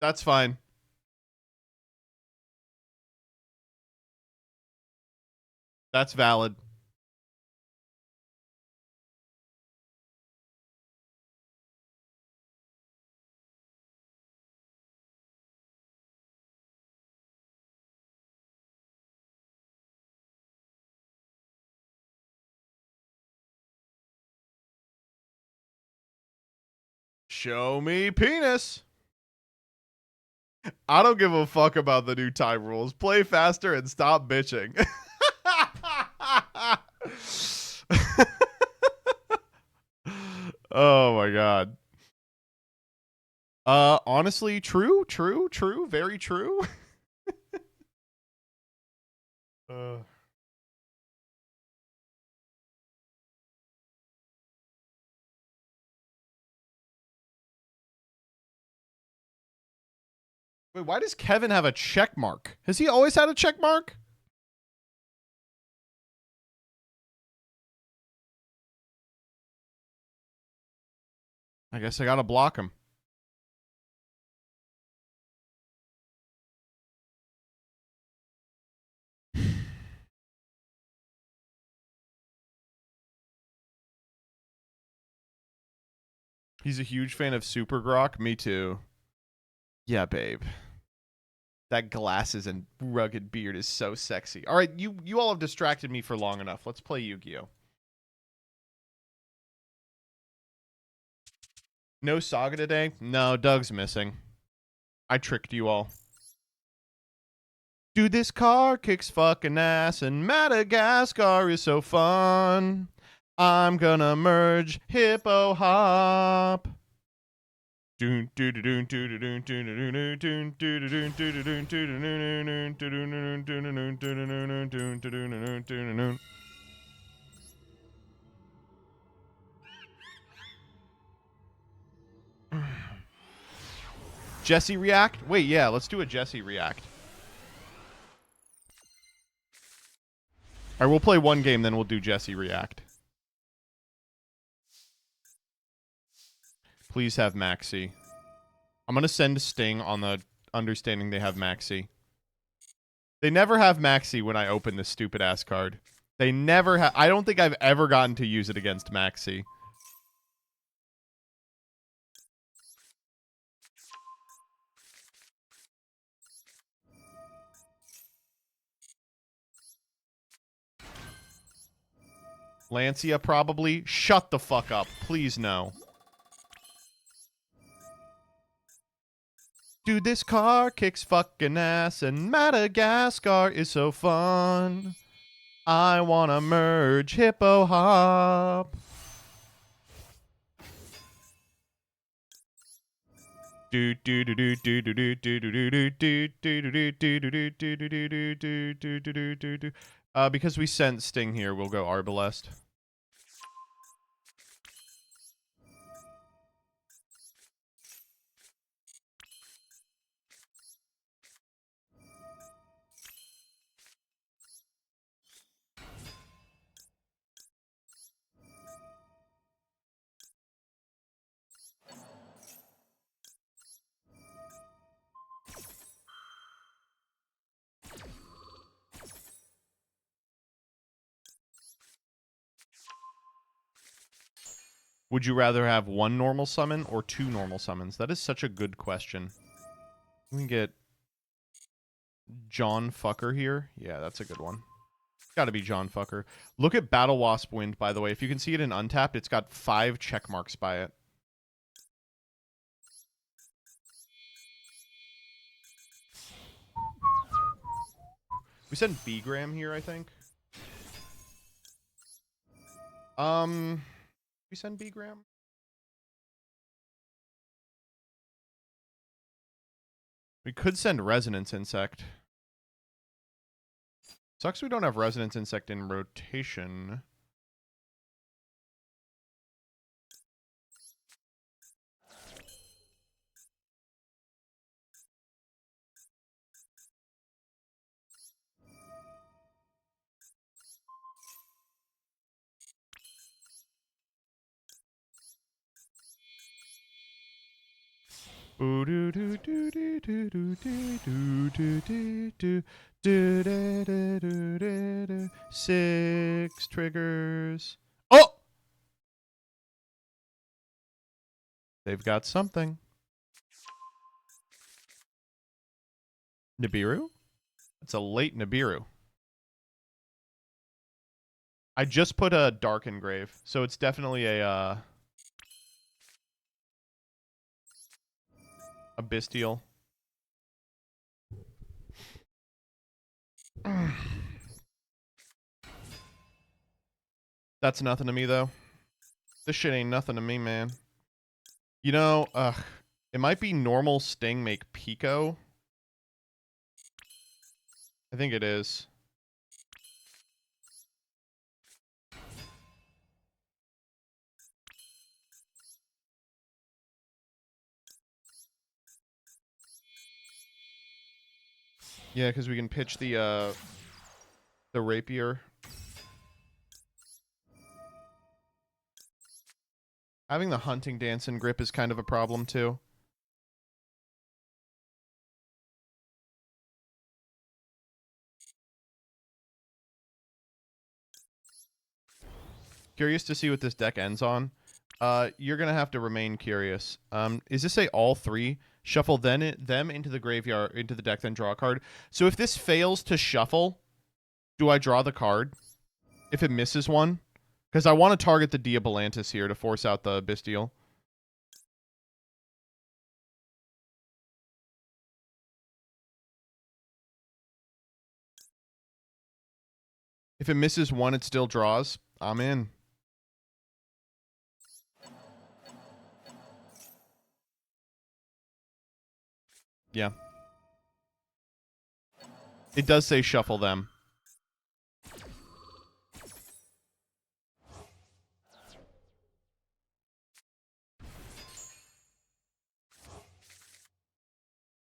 That's fine. That's valid. Show me penis. I don't give a fuck about the new time rules. Play faster and stop bitching. Oh my god. Honestly, true, very true. Wait, why does Kevin have a check mark? Has he always had a check mark? I guess I gotta block him. He's a huge fan of Super Grok. Me too. Yeah, babe. That glasses and rugged beard is so sexy. All right, you all have distracted me for long enough. Let's play Yu-Gi-Oh. No Saga today? No, Doug's missing. I tricked you all. Dude, this car kicks fucking ass and Madagascar is so fun. I'm gonna merge hippo hop. Jesse react? Wait, yeah, let's do a Jesse react. All right, we'll play one game, then we'll do Jesse react. Please have Maxi. I'm going to send Sting on the understanding they have Maxi. They never have Maxi when I open this stupid-ass card. They never have... I don't think I've ever gotten to use it against Maxi. Lancia, probably. Shut the fuck up. Please, no. Dude, this car kicks fucking ass and Madagascar is so fun. I wanna merge hippo hop. Because we sent Sting here, we'll go Arbalest. Would you rather have 1 normal summon or 2 normal summons? That is such a good question. We can get John Fucker here. Yeah, that's a good one. Got to be John Fucker. Look at Battle Wasp Wind, by the way. If you can see it in Untapped, it's got 5 check marks by it. We send B-Gram here, I think. We send B-Gram? We could send Resonance Insect. Sucks we don't have Resonance Insect in rotation. Six triggers. Oh! They've got something. Nibiru? It's a late Nibiru. I just put a Dark Engrave, so it's definitely a Bestial. That's nothing to me, though. This shit ain't nothing to me, man. You know, it might be normal Sting make Pico. I think it is. Yeah, because we can pitch the rapier. Having the hunting dance and grip is kind of a problem too. Curious to see what this deck ends on. You're gonna have to remain curious. Is this all 3? Shuffle them into the graveyard, into the deck, then draw a card. So if this fails to shuffle, do I draw the card? If it misses one? Because I want to target the Diabolantis here to force out the Bestial. If it misses one, it still draws. I'm in. Yeah. It does say shuffle them.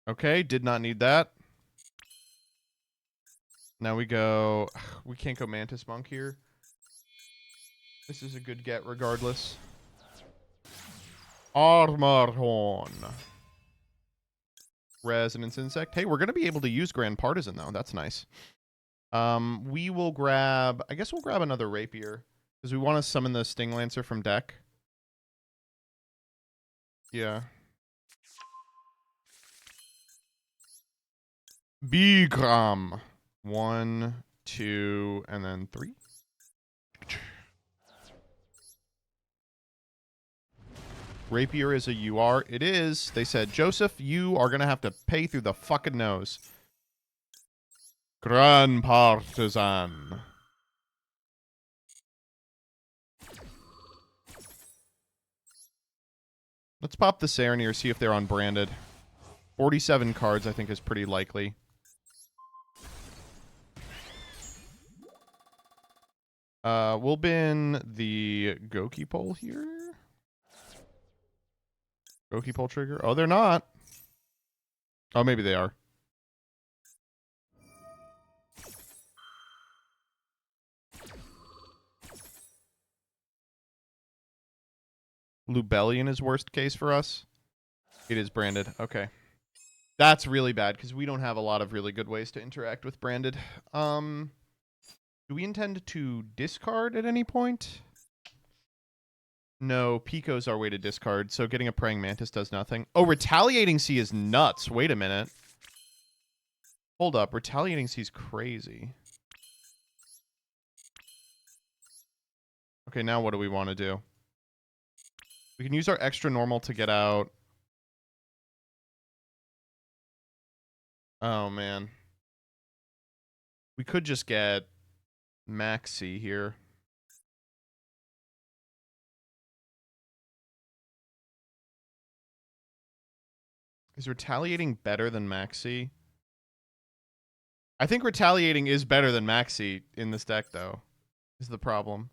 Okay, did not need that. Now we go... We can't go Mantis Monk here. This is a good get regardless. Armor Horn. Resonance Insect. Hey, we're going to be able to use Grand Partisan, though. That's nice. We will grab... I guess we'll grab another Rapier. Because we want to summon the Sting Lancer from deck. Yeah. Bigram. 1, 2, and then 3. Rapier is a UR. It is. They said, Joseph, you are going to have to pay through the fucking nose. Grand Partisan. Let's pop the Serenir, see if they're unbranded. 47 cards, I think, is pretty likely. We'll bin the Goki Pole here. Goki Pole trigger. Oh, they're not. Oh, maybe they are. Lubellion is worst case for us. It is branded. Okay. That's really bad because we don't have a lot of really good ways to interact with branded. Do we intend to discard at any point? No, Pico's our way to discard, so getting a Praying Mantis does nothing. Oh, Retaliating Sea is nuts. Wait a minute. Hold up. Retaliating Sea is crazy. Okay, now what do we want to do? We can use our extra normal to get out. Oh, man. We could just get Maxi here. Is Retaliating better than Maxi? I think Retaliating is better than Maxi in this deck, though, is the problem.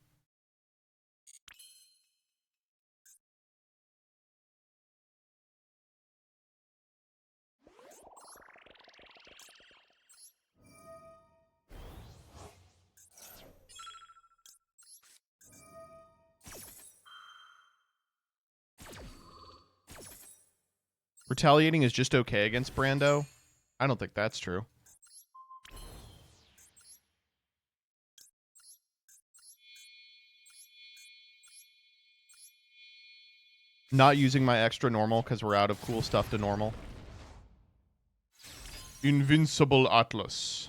Retaliating is just okay against Brando? I don't think that's true. Not using my extra normal because we're out of cool stuff to normal. Invincible Atlas.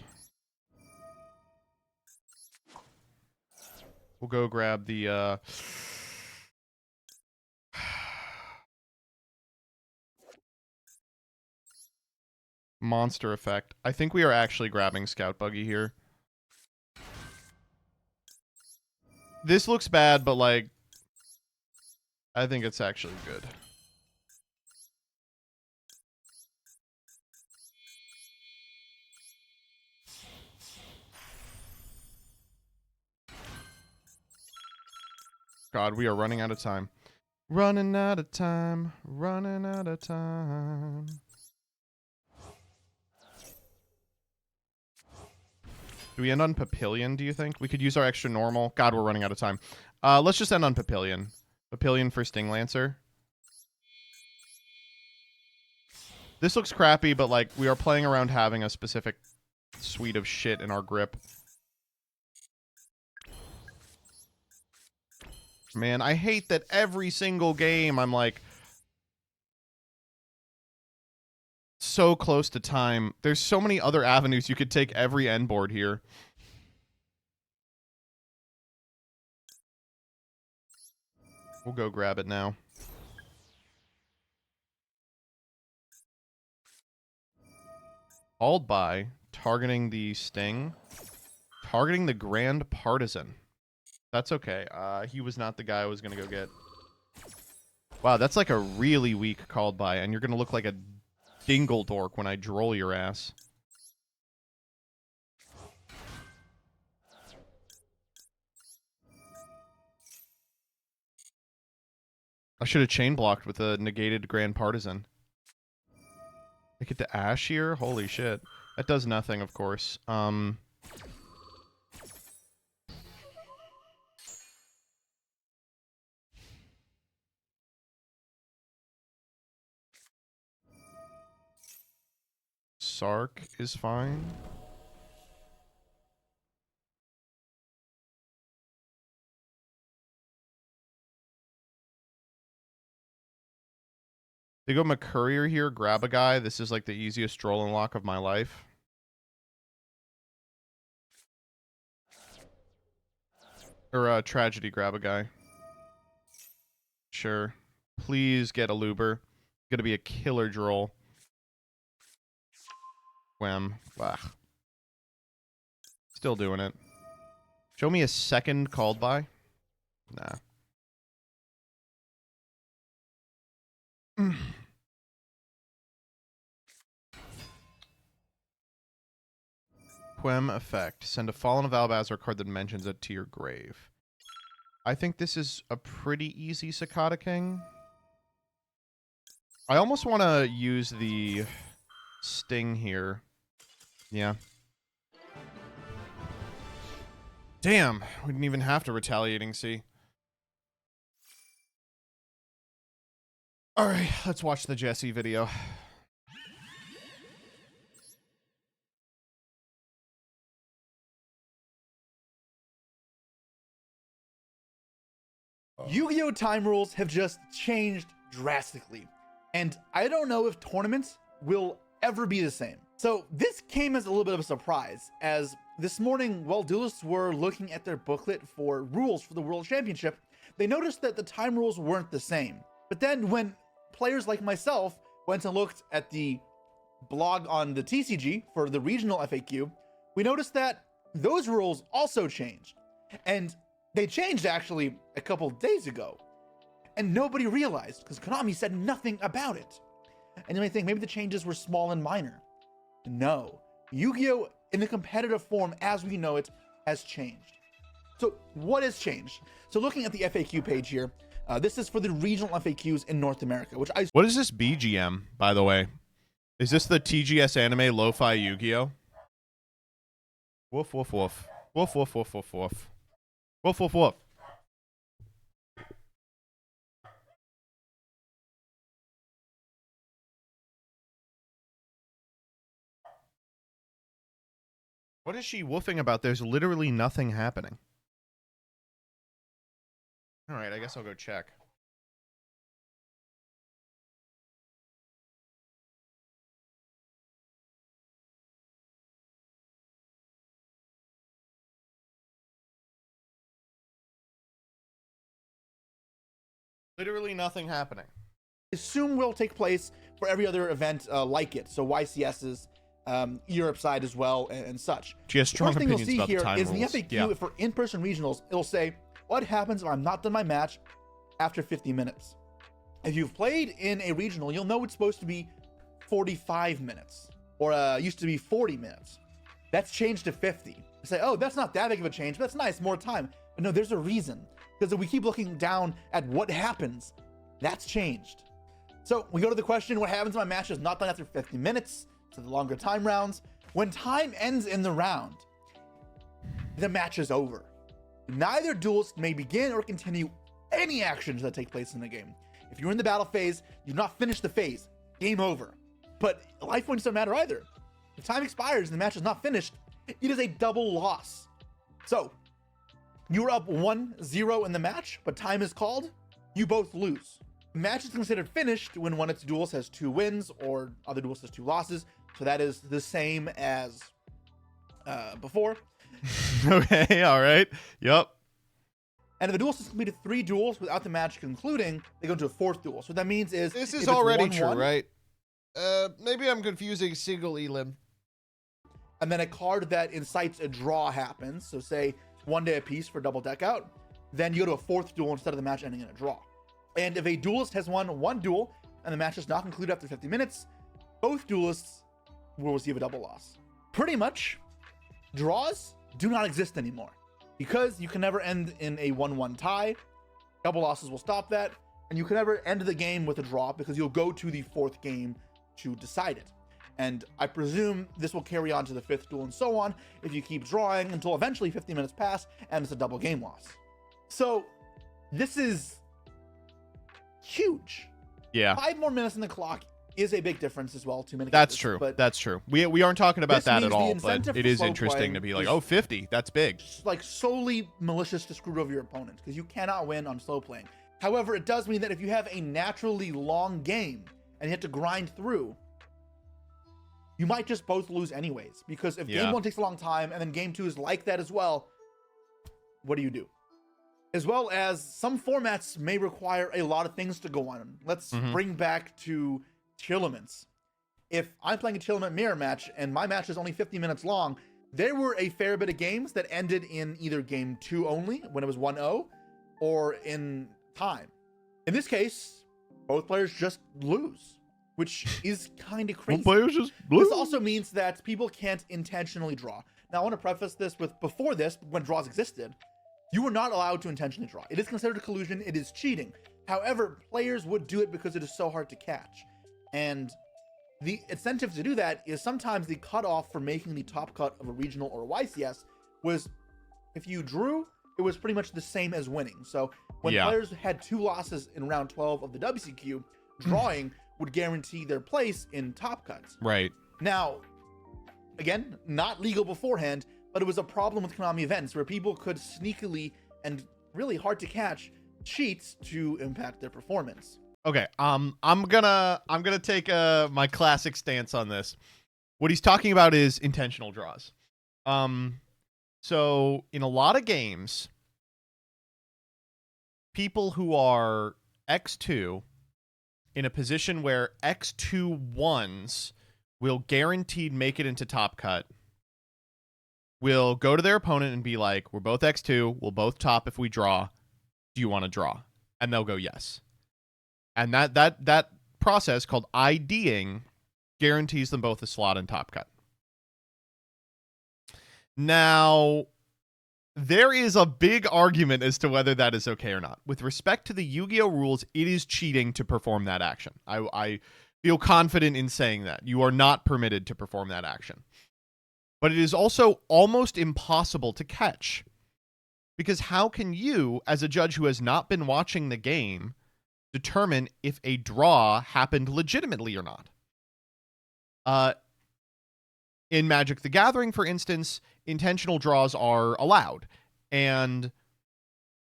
We'll go grab the monster effect. I think we are actually grabbing Scout Buggy here. This looks bad, but like I think it's actually good. God, we are running out of time. Running out of time. Running out of time. Do we end on Papillion, do you think? We could use our extra normal. God, we're running out of time. Let's just end on Papillion. Papillion for Sting Lancer. This looks crappy, but like we are playing around having a specific suite of shit in our grip. Man, I hate that every single game I'm like so close to time. There's so many other avenues you could take every end board here. We'll go grab it now. Called by targeting the Sting. Targeting the Grand Partisan. That's okay. He was not the guy I was going to go get. Wow, that's like a really weak called by, and you're going to look like a dingle dork when I droll your ass. I should have chain blocked with a negated Grand Partisan. I get to Ash here? Holy shit. That does nothing, of course. Sark is fine. They go McCourier here, grab a guy. This is like the easiest stroll and lock of my life. Or Tragedy, grab a guy. Sure. Please get a Luber. Gonna be a killer droll. Wham. Wow. Still doing it. Show me a second called by. Nah. Quem effect. Send a Fallen of Albazar card that mentions it to your grave. I think this is a pretty easy Cicada King. I almost want to use the Sting here. Yeah. Damn, we didn't even have to Retaliating Sea. Alright, let's watch the Jesse video. Yu-Gi-Oh! Time rules have just changed drastically, and I don't know if tournaments will ever be the same. So this came as a little bit of a surprise, as this morning, while duelists were looking at their booklet for rules for the World Championship, they noticed that the time rules weren't the same. But then when players like myself went and looked at the blog on the TCG for the regional FAQ, we noticed that those rules also changed. And they changed actually a couple days ago. And nobody realized because Konami said nothing about it. And you may think maybe the changes were small and minor. No. Yu-Gi-Oh! In the competitive form as we know it has changed. So what has changed? So looking at the FAQ page here, this is for the regional FAQs in North America, which I... What is this BGM, by the way? Is this the TGS anime Lo-Fi Yu-Gi-Oh? Woof, woof, woof. Woof, woof, woof, woof, woof. Woof, woof, woof. What is she woofing about? There's literally nothing happening. All right, I guess I'll go check. Literally nothing happening. Assume will take place for every other event like it. So YCS's, Europe side as well, and such. She has strong First thing you'll opinions see about here the time is rules. the FAQ for in-person regionals. It'll say, what happens if I'm not done my match after 50 minutes? If you've played in a regional, you'll know it's supposed to be 45 minutes, or used to be 40 minutes. That's changed to 50. You say, oh, that's not that big of a change, but that's nice, more time. But no, there's a reason. Because if we keep looking down at what happens, that's changed. So we go to the question, what happens when my match is not done after 50 minutes? So the longer time rounds. When time ends in the round, the match is over. Neither duelist may begin or continue any actions that take place in the game. If you're in the battle phase, you've not finished the phase, game over. But life points don't matter either. If time expires and the match is not finished, it is a double loss. So you were up 1-0 in the match, but time is called, you both lose. The match is considered finished when one of its duels has 2 wins or other duels has 2 losses. So that is the same as before. Okay, all right. Yep. And if the duelist has completed 3 duels without the match concluding, they go into a 4th duel. So what that means is This if is it's already 1-1, true, right? Maybe I'm confusing single elim. And then a card that incites a draw happens. So say 1 day apiece for double deck out. Then you go to a 4th duel instead of the match ending in a draw. And if a duelist has won 1 duel and the match is not concluded after 50 minutes, both duelists will receive a double loss. Pretty much, draws do not exist anymore because you can never end in a 1-1 tie. Double losses will stop that, and you can never end the game with a draw because you'll go to the 4th game to decide it. And I presume this will carry on to the 5th duel and so on if you keep drawing until eventually 50 minutes pass and it's a double game loss. So this is huge. Yeah. 5 more minutes in the clock is a big difference as well. 2 minutes. That's true. But that's true. We aren't talking about this that means at the all, but incentive it for is slow interesting playing to be like, is oh, 50, that's big. like solely malicious to screw over your opponent because you cannot win on slow playing. However, it does mean that if you have a naturally long game and you have to grind through, you might just both lose anyways. Because if game 1 takes a long time and then game 2 is like that as well, what do you do? As well as some formats may require a lot of things to go on. Let's bring back to Chillaments. If I'm playing a Chillament mirror match and my match is only 50 minutes long, there were a fair bit of games that ended in either game 2 only when it was 1-0 or in time. In this case, both players just lose, which is kind of crazy. Both players just lose. This also means that people can't intentionally draw. Now, I want to preface this with before this, when draws existed, you were not allowed to intentionally draw. It is considered a collusion. It is cheating. However, players would do it because it is so hard to catch. And the incentive to do that is sometimes the cutoff for making the top cut of a regional or a YCS was if you drew, it was pretty much the same as winning. So when players had 2 losses in round 12 of the WCQ, drawing would guarantee their place in top cuts. Right. Now, again, not legal beforehand, but it was a problem with Konami events where people could sneakily and really hard to catch cheats to impact their performance. Okay, I'm gonna take my classic stance on this. What he's talking about is intentional draws. So in a lot of games, people who are X2 in a position where X2 ones will guaranteed make it into top cut will go to their opponent and be like, we're both X2, we'll both top if we draw. Do you want to draw? And they'll go yes. And that process called IDing guarantees them both a slot in top cut. Now, there is a big argument as to whether that is okay or not. With respect to the Yu-Gi-Oh rules, it is cheating to perform that action. I feel confident in saying that. You are not permitted to perform that action. But it is also almost impossible to catch. Because how can you, as a judge who has not been watching the game, determine if a draw happened legitimately or not? In Magic the Gathering, for instance, intentional draws are allowed. And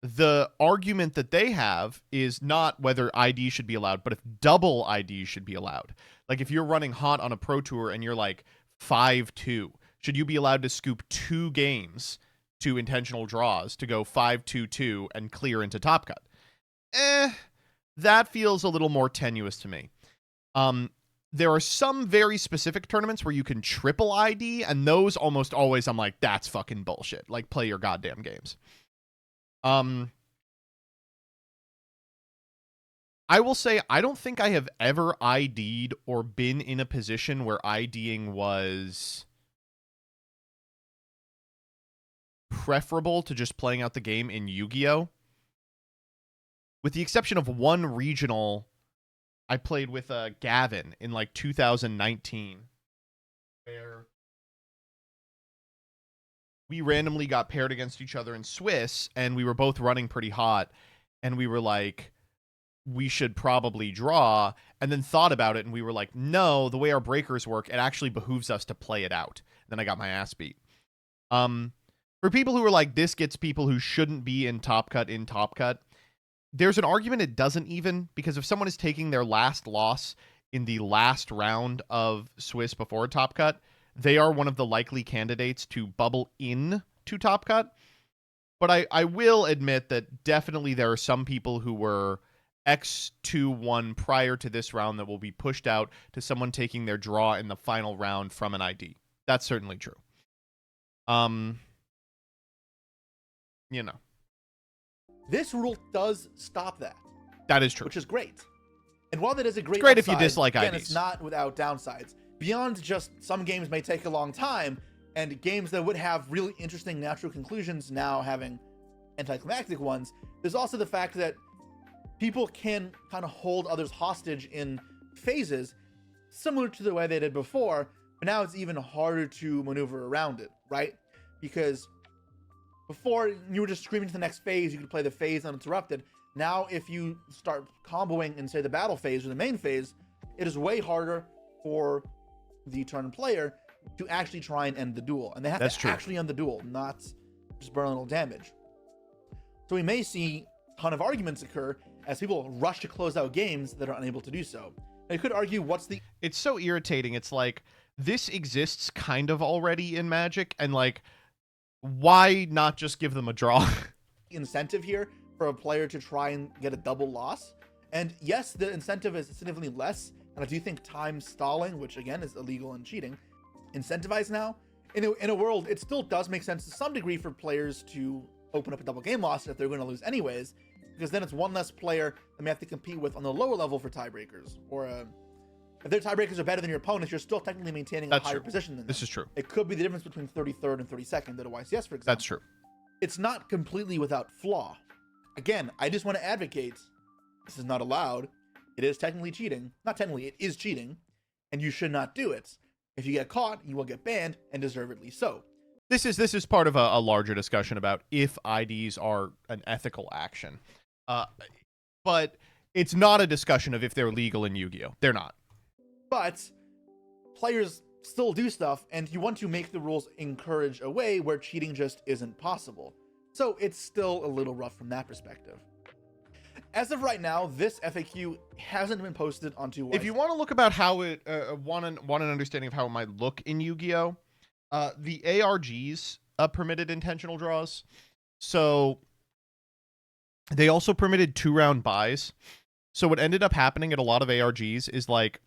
the argument that they have is not whether ID should be allowed, but if double ID should be allowed. Like if you're running hot on a Pro Tour and you're like 5-2, should you be allowed to scoop 2 games to intentional draws to go 5-2-2 and clear into top cut? That feels a little more tenuous to me. There are some very specific tournaments where you can triple ID, and those almost always I'm like, that's fucking bullshit. Like, play your goddamn games. I will say, I don't think I have ever ID'd or been in a position where IDing was preferable to just playing out the game in Yu-Gi-Oh! With the exception of one regional I played with Gavin in like 2019, where we randomly got paired against each other in Swiss, and we were both running pretty hot, and we were like, we should probably draw, and then thought about it, and we were like, no, the way our breakers work, it actually behooves us to play it out. Then I got my ass beat. For people who are like, this gets people who shouldn't be in Top Cut, there's an argument it doesn't even, because if someone is taking their last loss in the last round of Swiss before Top Cut, they are one of the likely candidates to bubble in to Top Cut. But I will admit that definitely there are some people who were X2-1 prior to this round that will be pushed out to someone taking their draw in the final round from an ID. That's certainly true. You know. This rule does stop that. That is true. Which is great. And while that is a great it's great upside, if you dislike again, IDs. it's not without downsides. Beyond just some games may take a long time, and games that would have really interesting natural conclusions now having anticlimactic ones, there's also the fact that people can kind of hold others hostage in phases similar to the way they did before, but now it's even harder to maneuver around it, right? Because before, you were just screaming to the next phase, you could play the phase uninterrupted. Now, if you start comboing in, say, the battle phase or the main phase, it is way harder for the turn player to actually try and end the duel. And they have to actually end the duel, not just burn a little damage. So we may see a ton of arguments occur as people rush to close out games that are unable to do so. Now, you could argue, It's so irritating. It's like, this exists kind of already in Magic, and like, why not just give them a draw? Incentive here for a player to try and get a double loss. And yes, the incentive is significantly less. And I do think time stalling, which again is illegal and cheating, incentivized now. In a world, it still does make sense to some degree for players to open up a double game loss if they're going to lose anyways, because then it's one less player that may have to compete with on the lower level for tiebreakers. Or if their tiebreakers are better than your opponents, you're still technically maintaining a higher position than them. This is true. It could be the difference between 33rd and 32nd at a YCS, for example. That's true. It's not completely without flaw. Again, I just want to advocate, this is not allowed. It is technically cheating. Not technically, it is cheating, and you should not do it. If you get caught, you will get banned, and deservedly so. This is part of a larger discussion about if IDs are an ethical action. But it's not a discussion of if they're legal in Yu-Gi-Oh! They're not. But players still do stuff, and you want to make the rules encourage a way where cheating just isn't possible. So it's still a little rough from that perspective. As of right now, this FAQ hasn't been posted onto. If you want to look about how it want an understanding of how it might look in Yu-Gi-Oh, the ARGs permitted intentional draws, so they also permitted 2-round buys. So what ended up happening at a lot of ARGs is like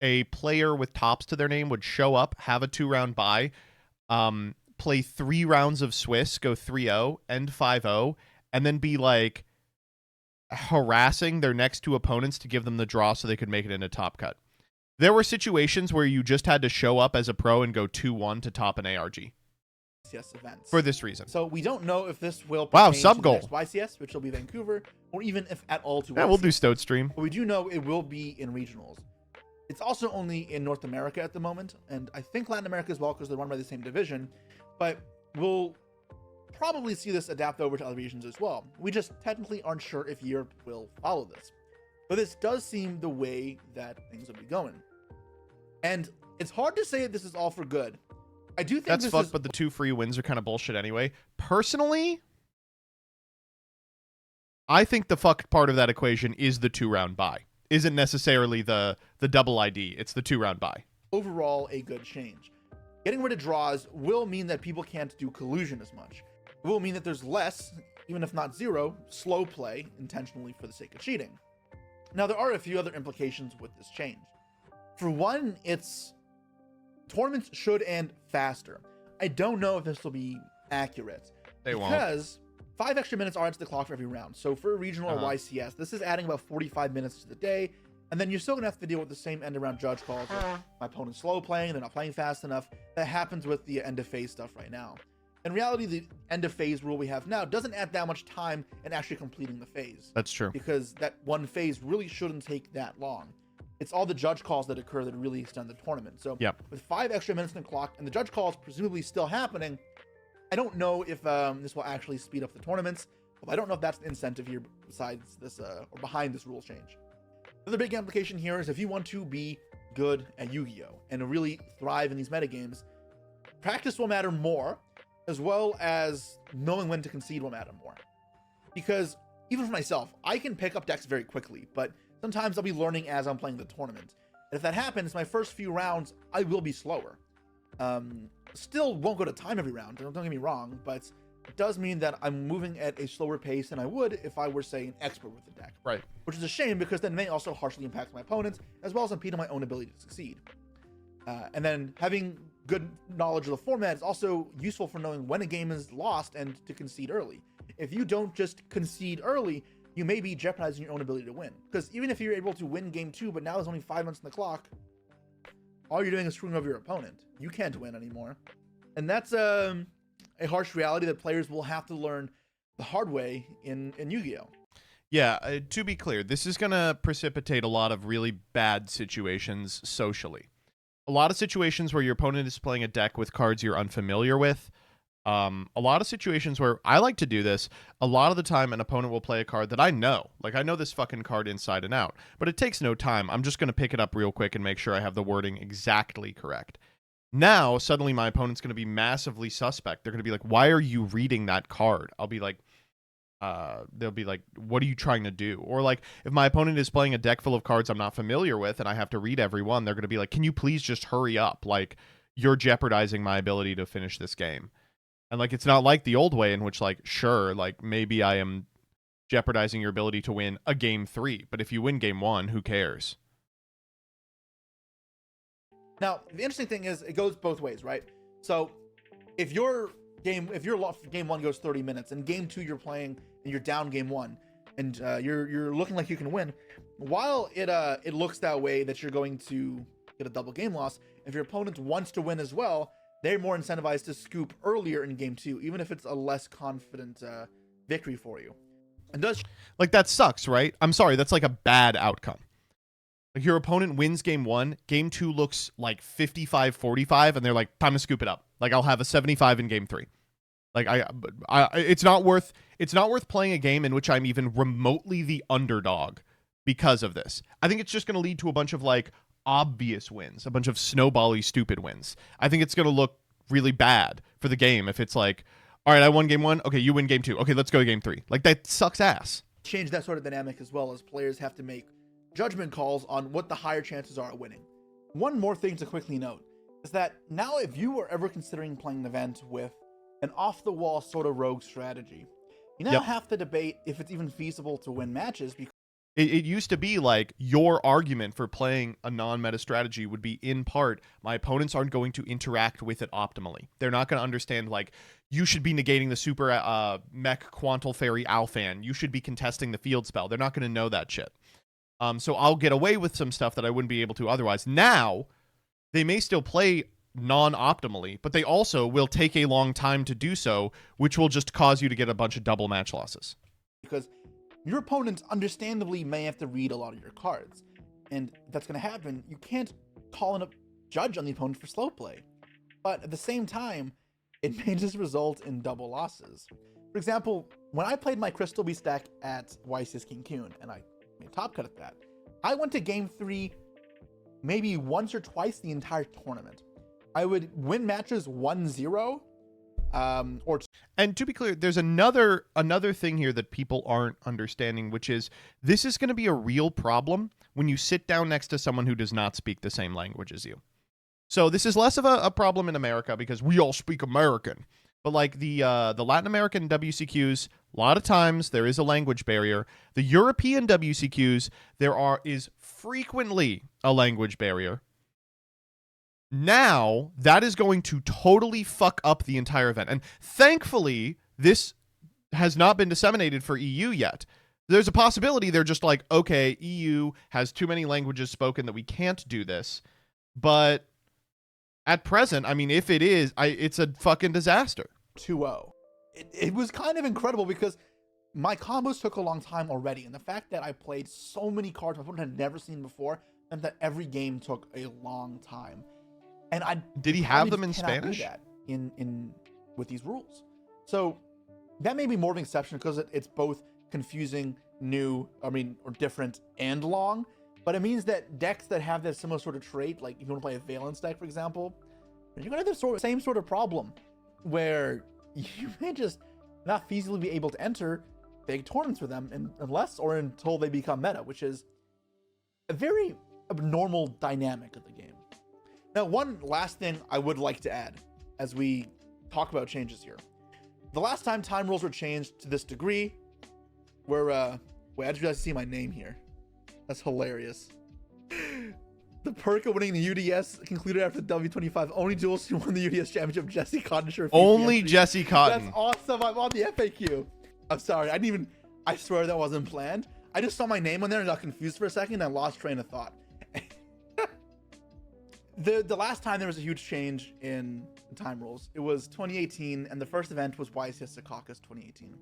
a player with tops to their name would show up, have a 2-round buy, play 3 rounds of Swiss, go 3-0, end 5-0, and then be like harassing their next 2 opponents to give them the draw so they could make it into top cut. There were situations where you just had to show up as a pro and go 2-1 to top an ARG. YCS events. For this reason. So we don't know if this will Wow, pertain sub to the goal. next YCS, which will be Vancouver, or even if at all to Yeah, we'll do Stoat stream. But we do know it will be in regionals. It's also only in North America at the moment, and I think Latin America as well because they're run by the same division, but we'll probably see this adapt over to other regions as well. We just technically aren't sure if Europe will follow this. But this does seem the way that things will be going. And it's hard to say that this is all for good. I do think that's this fucked, is... but the 2 free wins are kind of bullshit anyway. Personally, I think the fucked part of that equation is the 2-round buy. Isn't necessarily the double ID. It's the 2-round buy. Overall, a good change. Getting rid of draws will mean that people can't do collusion as much. It will mean that there's less, even if not zero, slow play intentionally for the sake of cheating. Now, there are a few other implications with this change. For one, it's tournaments should end faster. I don't know if this will be accurate. They won't. Because 5 extra minutes are into the clock for every round. So for a regional or YCS, this is adding about 45 minutes to the day. And then you're still going to have to deal with the same end-around judge calls. My opponent's slow playing, they're not playing fast enough. That happens with the end-of-phase stuff right now. In reality, the end-of-phase rule we have now doesn't add that much time in actually completing the phase. That's true. Because that one phase really shouldn't take that long. It's all the judge calls that occur that really extend the tournament. So with 5 extra minutes on the clock and the judge calls presumably still happening, I don't know if this will actually speed up the tournaments. But I don't know if that's an incentive here besides this or behind this rule change. The other big implication here is if you want to be good at Yu-Gi-Oh! And really thrive in these metagames, practice will matter more, as well as knowing when to concede will matter more. Because even for myself, I can pick up decks very quickly, but sometimes I'll be learning as I'm playing the tournament. And if that happens, my first few rounds, I will be slower. Still won't go to time every round, don't get me wrong, but it does mean that I'm moving at a slower pace than I would if I were, say, an expert with the deck. Right. Which is a shame because then may also harshly impact my opponents, as well as impede on my own ability to succeed. And then having good knowledge of the format is also useful for knowing when a game is lost and to concede early. If you don't just concede early, you may be jeopardizing your own ability to win. Because even if you're able to win game 2, but now there's only 5 minutes on the clock, all you're doing is screwing over your opponent. You can't win anymore. And that's a harsh reality that players will have to learn the hard way in Yu-Gi-Oh! Yeah, to be clear, this is going to precipitate a lot of really bad situations socially. A lot of situations where your opponent is playing a deck with cards you're unfamiliar with. A lot of situations where I like to do this, a lot of the time an opponent will play a card that I know. Like, I know this fucking card inside and out. But it takes no time. I'm just going to pick it up real quick and make sure I have the wording exactly correct. Now, suddenly my opponent's going to be massively suspect. They're going to be like, why are you reading that card? I'll be like, they'll be like, what are you trying to do? Or like, if my opponent is playing a deck full of cards I'm not familiar with and I have to read every one, they're going to be like, can you please just hurry up? Like, you're jeopardizing my ability to finish this game. And like, it's not like the old way in which like, sure, like maybe I am jeopardizing your ability to win a game 3, but if you win game 1, who cares? Now, the interesting thing is it goes both ways, right? So if your game 1 goes 30 minutes and game 2 you're playing and you're down game 1 and you're looking like you can win, while it looks that way that you're going to get a double game loss, if your opponent wants to win as well, they're more incentivized to scoop earlier in game 2, even if it's a less confident victory for you. And does like that sucks, right? I'm sorry, that's like a bad outcome. Like your opponent wins game 1, game 2 looks like 55-45, and they're like, time to scoop it up. Like I'll have a 75 in game 3. Like it's not worth playing a game in which I'm even remotely the underdog because of this. I think it's just going to lead to a bunch of like obvious wins, a bunch of snowbally stupid wins. I think it's going to look really bad for the game if it's like, all right, I won game 1. Okay, you win game 2. Okay, let's go to game 3. Like that sucks ass. change that sort of dynamic as well, as players have to make judgment calls on what the higher chances are of winning. One more thing to quickly note is that now if you are ever considering playing an event with an off-the-wall sort of rogue strategy, you now have to debate if it's even feasible to win matches. Because it used to be like your argument for playing a non-meta strategy would be in part, my opponents aren't going to interact with it optimally. They're not going to understand, like, you should be negating the super mech Quantal Fairy Alfan. You should be contesting the field spell. They're not going to know that shit. So I'll get away with some stuff that I wouldn't be able to otherwise. Now, they may still play non-optimally, but they also will take a long time to do so, which will just cause you to get a bunch of double match losses. Because your opponents understandably may have to read a lot of your cards. And if that's going to happen, you can't call in a judge on the opponent for slow play. But at the same time, it may just result in double losses. For example, when I played my Crystal Beast deck at YCS King Kun, and I made top cut at that, I went to game 3 maybe once or twice the entire tournament. I would win matches 1-0, or... And to be clear, there's another thing here that people aren't understanding, which is this is going to be a real problem when you sit down next to someone who does not speak the same language as you. So this is less of a problem in America because we all speak American. But like the Latin American WCQs, a lot of times there is a language barrier. The European WCQs, is frequently a language barrier. Now, that is going to totally fuck up the entire event. And thankfully, this has not been disseminated for EU yet. There's a possibility they're just like, okay, EU has too many languages spoken that we can't do this. But at present, I mean, if it is, it's a fucking disaster. 2-0. It was kind of incredible because my combos took a long time already. And the fact that I played so many cards my opponent had never seen before meant that every game took a long time. And did he have them in cannot Spanish? Do that in with these rules. So that may be more of an exception because it's both confusing, new, or different and long. But it means that decks that have that similar sort of trait, like if you want to play a Valence deck, for example, you're gonna have the same sort of problem where you may just not feasibly be able to enter big tournaments with them unless or until they become meta, which is a very abnormal dynamic of the game. Now, one last thing I would like to add as we talk about changes here. The last time time rules were changed to this degree, where, wait, I just realized I see my name here. That's hilarious. The perk of winning the UDS concluded after the W25. Only duelist who won the UDS championship, Jesse Cotton. Only Jesse Cotton. That's awesome. I'm on the FAQ. I'm sorry. I swear that wasn't planned. I just saw my name on there and got confused for a second and lost train of thought. The last time there was a huge change in time rules, it was 2018, and the first event was YCS Secaucus 2018.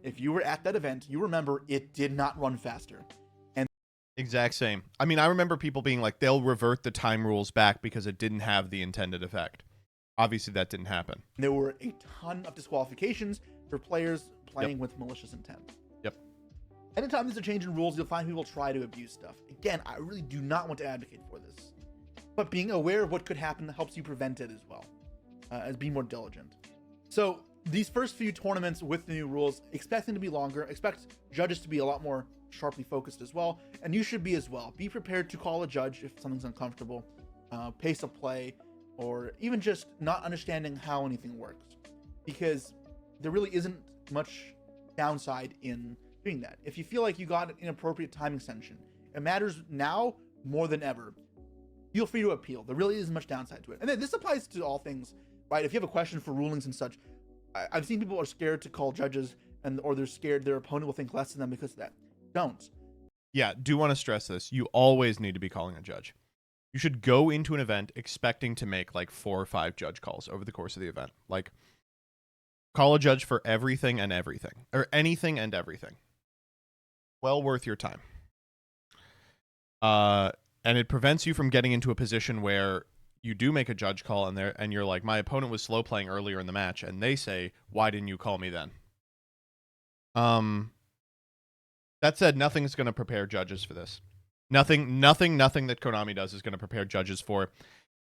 If you were at that event, you remember it did not run faster. And exact same. I mean, I remember people being like, they'll revert the time rules back because it didn't have the intended effect. Obviously, that didn't happen. There were a ton of disqualifications for players playing with malicious intent. Yep. Anytime there's a change in rules, you'll find people try to abuse stuff. Again, I really do not want to advocate for this. But being aware of what could happen helps you prevent it as well, as being more diligent. So these first few tournaments with the new rules, expect them to be longer, expect judges to be a lot more sharply focused as well, and you should be as well. Be prepared to call a judge if something's uncomfortable, pace of play, or even just not understanding how anything works, because there really isn't much downside in doing that. If you feel like you got an inappropriate time extension, it matters now more than ever. Feel free to appeal. There really isn't much downside to it. And then this applies to all things, right? If you have a question for rulings and such, I've seen people are scared to call judges or they're scared their opponent will think less of them because of that. Don't. Yeah, do want to stress this. You always need to be calling a judge. You should go into an event expecting to make like 4 or 5 judge calls over the course of the event. Like, call a judge for everything and everything. Or anything and everything. Well worth your time. And it prevents you from getting into a position where you do make a judge call and you're like, my opponent was slow playing earlier in the match, and they say, why didn't you call me then? That said, nothing's going to prepare judges for this. Nothing that Konami does is going to prepare judges for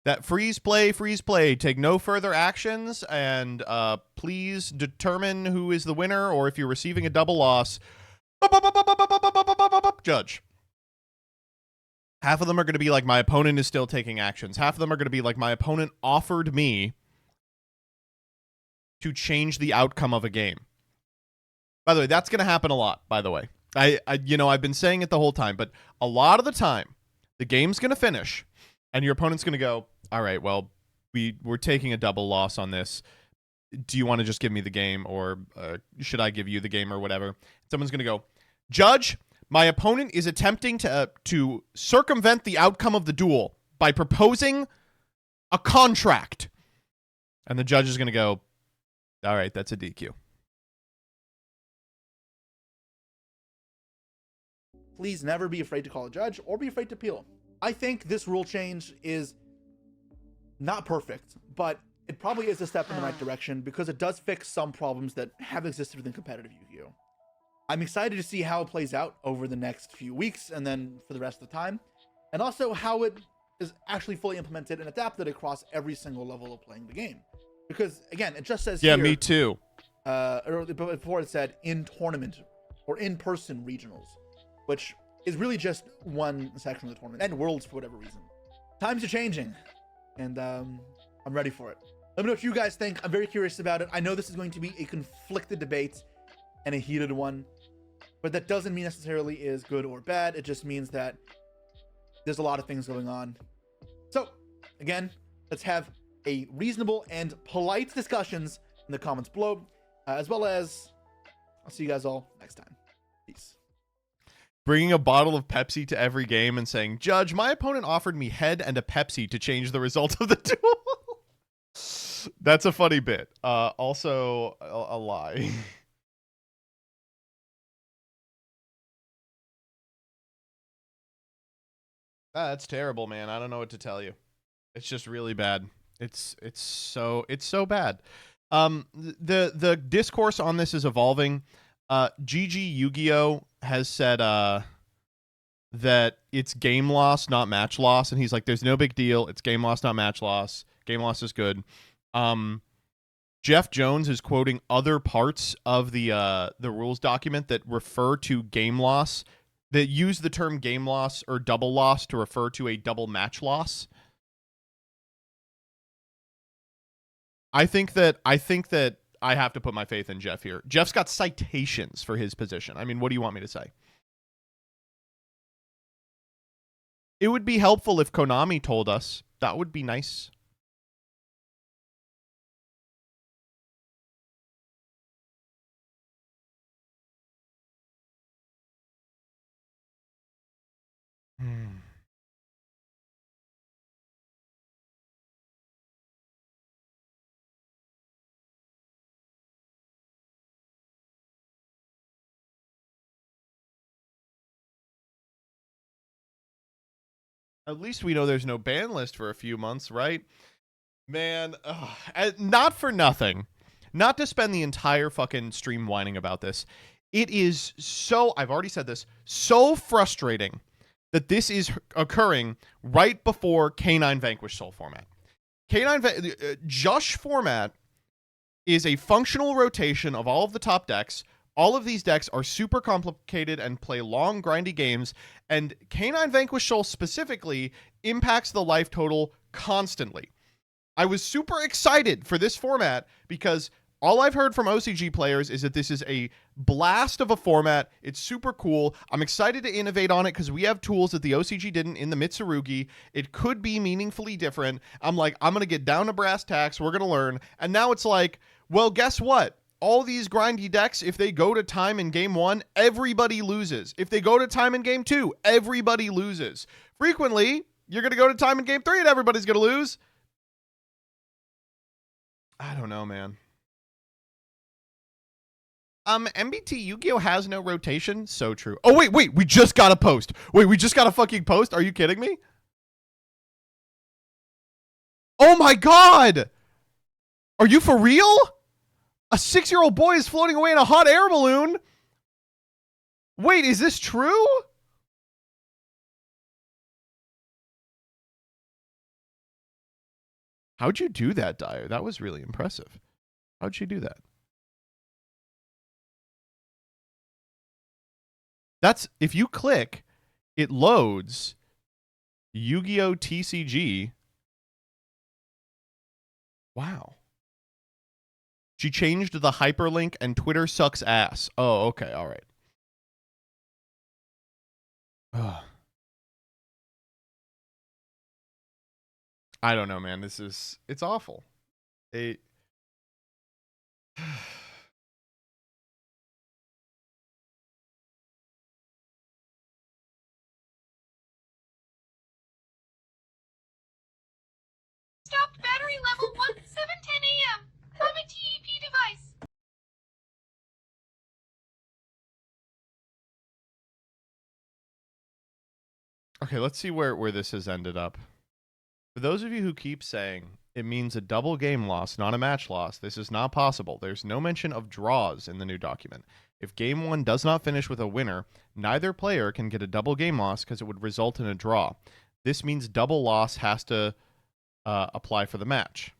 that. Freeze play, take no further actions, and please determine who is the winner, or if you're receiving a double loss, Judge. Half of them are going to be like, my opponent is still taking actions. Half of them are going to be like, my opponent offered me to change the outcome of a game. By the way, that's going to happen a lot, by the way. I've been saying it the whole time, but a lot of the time, the game's going to finish, and your opponent's going to go, all right, well, we're taking a double loss on this. Do you want to just give me the game, or should I give you the game, or whatever? Someone's going to go, Judge, my opponent is attempting to circumvent the outcome of the duel by proposing a contract. And the judge is going to go, all right, that's a DQ. Please never be afraid to call a judge or be afraid to appeal. I think this rule change is not perfect, but it probably is a step in the right direction because it does fix some problems that have existed within competitive Yu-Gi-Oh! I'm excited to see how it plays out over the next few weeks and then for the rest of the time, and also how it is actually fully implemented and adapted across every single level of playing the game. Because again, it just says yeah, here, me too. Before it said in tournament or in-person regionals, which is really just one section of the tournament and worlds for whatever reason. Times are changing, and I'm ready for it. Let me know what you guys think. I'm very curious about it. I know this is going to be a conflicted debate and a heated one, but that doesn't mean necessarily is good or bad. It just means that there's a lot of things going on. So again, let's have a reasonable and polite discussions in the comments below, as well as I'll see you guys all next time. Peace. Bringing a bottle of Pepsi to every game and saying, Judge, my opponent offered me head and a Pepsi to change the result of the duel. That's a funny bit. Also a lie. That's terrible, man. I don't know what to tell you. It's just really bad. It's so bad. The discourse on this is evolving. GG Yugioh has said that it's game loss, not match loss, and he's like, there's no big deal. It's game loss, not match loss. Game loss is good. Jeff Jones is quoting other parts of the rules document that refer to game loss, that use the term game loss or double loss to refer to a double match loss. I think that I have to put my faith in Jeff here. Jeff's got citations for his position. I mean, what do you want me to say? It would be helpful if Konami told us. That would be nice. At least we know there's no ban list for a few months, right? Man, not for nothing. Not to spend the entire fucking stream whining about this. It is so, I've already said this, so frustrating that this is occurring right before K9 Vanquish Soul format. Jush format is a functional rotation of all of the top decks. All of these decks are super complicated and play long, grindy games, and K9 Vanquish Soul specifically impacts the life total constantly. I was super excited for this format because all I've heard from OCG players is that this is a blast of a format. It's super cool. I'm excited to innovate on it because we have tools that the OCG didn't in the Mitsurugi. It could be meaningfully different. I'm like, I'm going to get down to brass tacks. We're going to learn. And now it's like, well, guess what? All these grindy decks, if they go to time in game 1, everybody loses. If they go to time in game 2, everybody loses. Frequently, you're going to go to time in game 3 and everybody's going to lose. I don't know, man. MBT Yu-Gi-Oh has no rotation. So true. Oh, wait, we just got a post. Wait, we just got a fucking post? Are you kidding me? Oh my god! Are you for real? A 6-year-old boy is floating away in a hot air balloon? Wait, is this true? How'd you do that, Dyer? That was really impressive. How'd you do that? That's if you click, it loads Yu-Gi-Oh! TCG. Wow. She changed the hyperlink and Twitter sucks ass. Oh, okay, all right. Ugh. I don't know, man. It's awful. Stopped battery level 1710 AM. From a TEP device. Okay, let's see where this has ended up. For those of you who keep saying it means a double game loss, not a match loss, this is not possible. There's no mention of draws in the new document. If game 1 does not finish with a winner, neither player can get a double game loss because it would result in a draw. This means double loss has to apply for the match.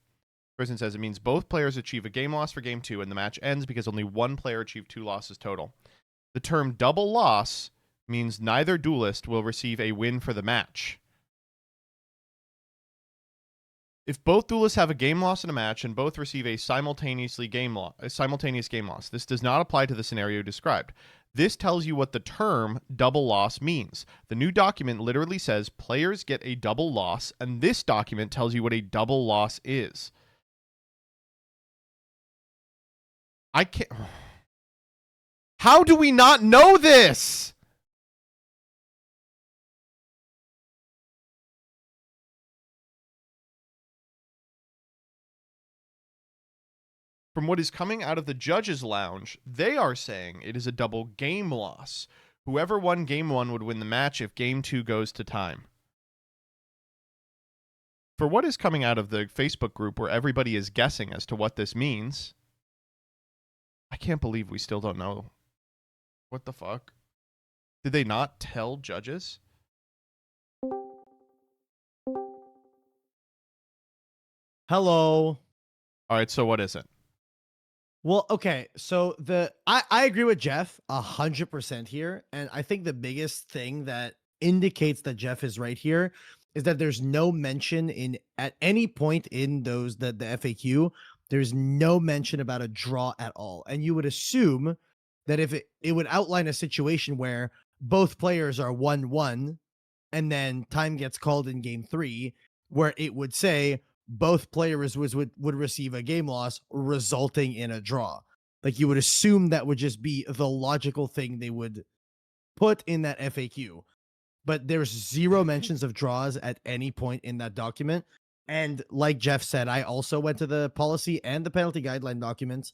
Person says it means both players achieve a game loss for game 2 and the match ends because only one player achieved 2 losses total. The term double loss means neither duelist will receive a win for the match. If both duelists have a game loss in a match and both receive a simultaneous game loss, this does not apply to the scenario described. This tells you what the term double loss means. The new document literally says players get a double loss, and this document tells you what a double loss is. I can't... How do we not know this? From what is coming out of the judges' lounge, they are saying it is a double game loss. Whoever won game 1 would win the match if game 2 goes to time. For what is coming out of the Facebook group where everybody is guessing as to what this means, I can't believe we still don't know. What the fuck? Did they not tell judges? Hello. All right, so what is it? Well, okay, so I agree with Jeff 100% here, and I think the biggest thing that indicates that Jeff is right here is that there's no mention at any point in the FAQ, there's no mention about a draw at all, and you would assume that if it would outline a situation where both players are 1-1, and then time gets called in game 3, where it would say both players would receive a game loss resulting in a draw. Like you would assume that would just be the logical thing they would put in that FAQ. But there's zero mentions of draws at any point in that document. And like Jeff said, I also went to the policy and the penalty guideline documents.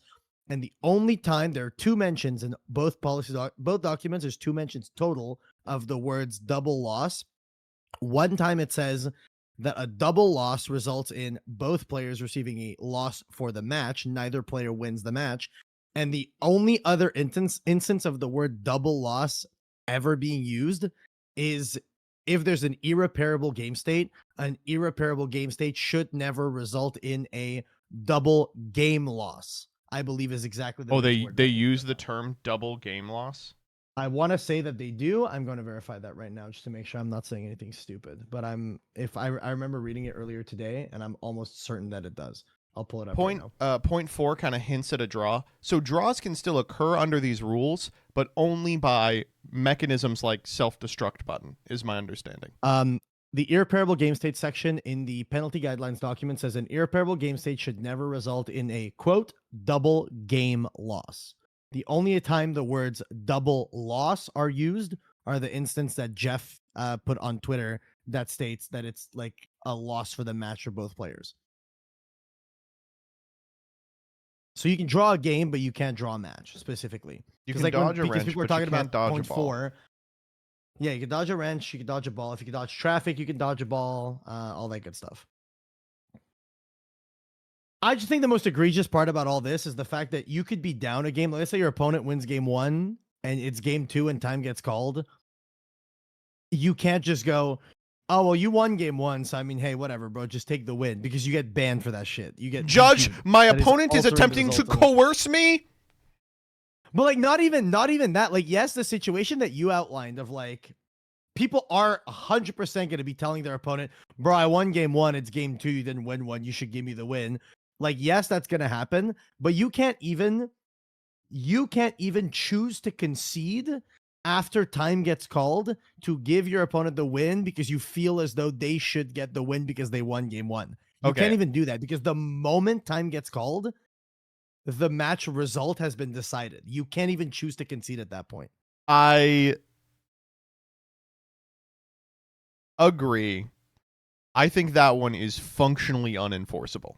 And the only time there are 2 mentions in both both documents, there's 2 mentions total of the words double loss. One time it says that a double loss results in both players receiving a loss for the match. Neither player wins the match. And the only other instance of the word double loss ever being used is if there's an irreparable game state. An irreparable game state should never result in a double game loss, I believe is exactly the they use the term double game loss? I want to say that they do. I'm going to verify that right now just to make sure I'm not saying anything stupid. But I remember reading it earlier today, and I'm almost certain that it does. I'll pull it up right now. Point 4 kind of hints at a draw. So draws can still occur under these rules, but only by mechanisms like self-destruct button, is my understanding. The irreparable game state section in the penalty guidelines document says an irreparable game state should never result in a, quote, double game loss. The only time the words double loss are used are the instance that Jeff put on Twitter that states that it's like a loss for the match for both players. So you can draw a game, but you can't draw a match specifically. You can dodge a wrench, people are but you talking can't about dodge a point ball. 4. Yeah, you can dodge a wrench, you can dodge a ball. If you can dodge traffic, you can dodge a ball, all that good stuff. I just think the most egregious part about all this is the fact that you could be down a game. Let's say your opponent wins game 1 and it's game 2 and time gets called. You can't just go, oh, well, you won game 1. So, I mean, hey, whatever, bro. Just take the win because you get banned for that shit. You get Judge, DQ'd. my That opponent is altering the attempting to result of- coerce me? But like not even that. Like, yes, the situation that you outlined of like people are 100% going to be telling their opponent, bro, I won game 1, it's game 2, you didn't win one, you should give me the win. Like, yes, that's going to happen, but you can't even choose to concede after time gets called to give your opponent the win because you feel as though they should get the win because they won game 1. You can't even do that because the moment time gets called, the match result has been decided. You can't even choose to concede at that point. I agree. I think that one is functionally unenforceable.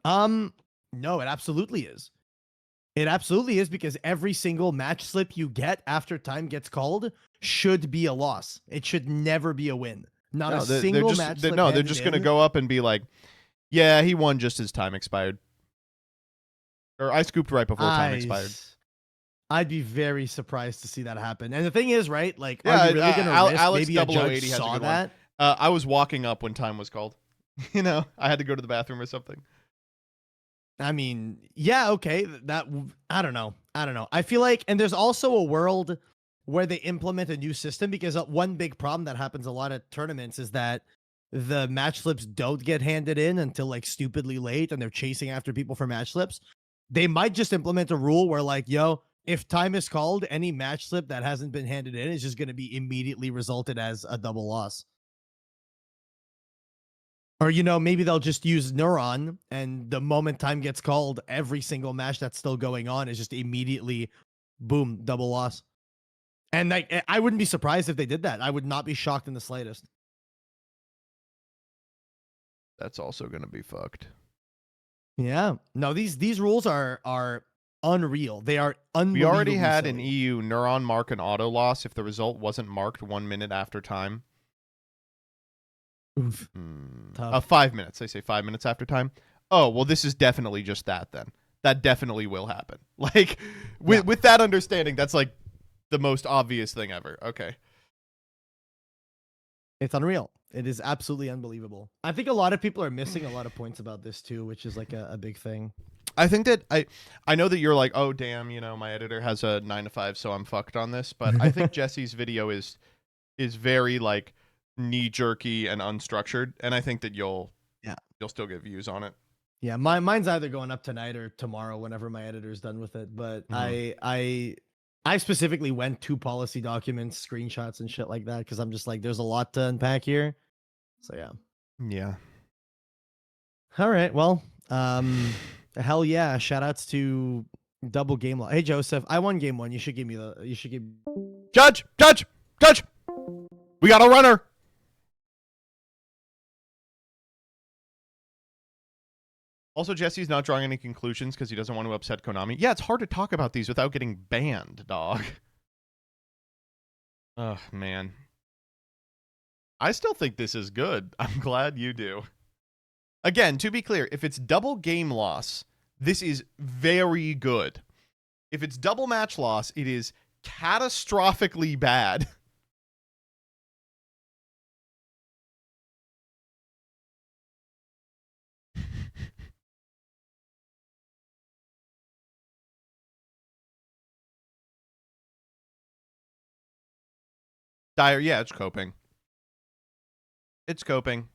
No, it absolutely is. It absolutely is because every single match slip you get after time gets called should be a loss. It should never be a win. Not a single match slip. No, they're just going to go up and be like, yeah, he won just as time expired. Or I scooped right before time expired. I'd be very surprised to see that happen. And the thing is, right? Like, are you really going to risk Alex maybe a judge 0080 has saw a good that? one. I was walking up when time was called. You know, I had to go to the bathroom or something. I mean, yeah, okay. That I don't know. I feel like, and there's also a world where they implement a new system because one big problem that happens a lot at tournaments is that the match slips don't get handed in until like stupidly late and they're chasing after people for match slips. They might just implement a rule where like, yo, if time is called, any match slip that hasn't been handed in is just going to be immediately resulted as a double loss. Or, you know, maybe they'll just use Neuron, and the moment time gets called, every single match that's still going on is just immediately, boom, double loss. And like, I wouldn't be surprised if they did that. I would not be shocked in the slightest. That's also going to be fucked. Yeah. No, these rules are unreal. They are unbelievably We already had silly. an EU Neuron mark an auto loss if the result wasn't marked 1 minute after time. Oof. 5 minutes. They say 5 minutes after time. Oh, well, this is definitely just that then. That definitely will happen. Like, with that understanding, that's like the most obvious thing ever. Okay. It's unreal. It is absolutely unbelievable. I think a lot of people are missing a lot of points about this too, which is like a big thing. I think that I know that you're like, oh, damn, you know, my editor has a 9 to 5, so I'm fucked on this. But I think Jesse's video is very like knee jerky and unstructured, and I think that you'll still get views on it. Yeah, mine's either going up tonight or tomorrow whenever my editor's done with it. But I specifically went to policy documents, screenshots, and shit like that because I'm just like, there's a lot to unpack here. So yeah. Yeah. All right. Well, hell yeah. Shout outs to double game law. Hey Joseph, I won game 1. You should give me Judge. We got a runner. Also, Jesse's not drawing any conclusions because he doesn't want to upset Konami. Yeah, it's hard to talk about these without getting banned, dog. Oh, man. I still think this is good. I'm glad you do. Again, to be clear, if it's double game loss, this is very good. If it's double match loss, it is catastrophically bad. Dire, yeah, it's coping. It's coping.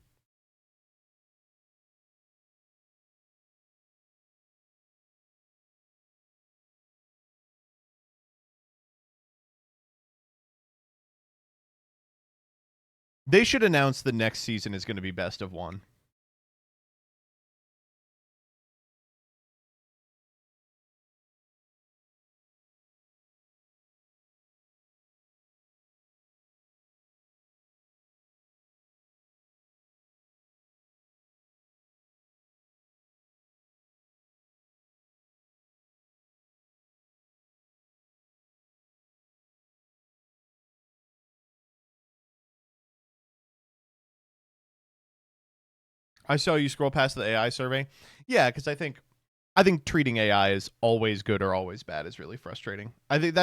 They should announce the next season is going to be best of 1. I saw you scroll past the AI survey. Yeah, because I think treating AI as always good or always bad is really frustrating. I think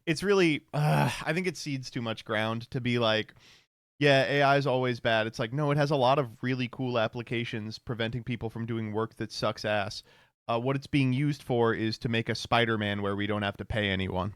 it's really, I think it cedes too much ground to be like, yeah, AI is always bad. It's like, no, it has a lot of really cool applications preventing people from doing work that sucks ass. What it's being used for is to make a Spider-Man where we don't have to pay anyone.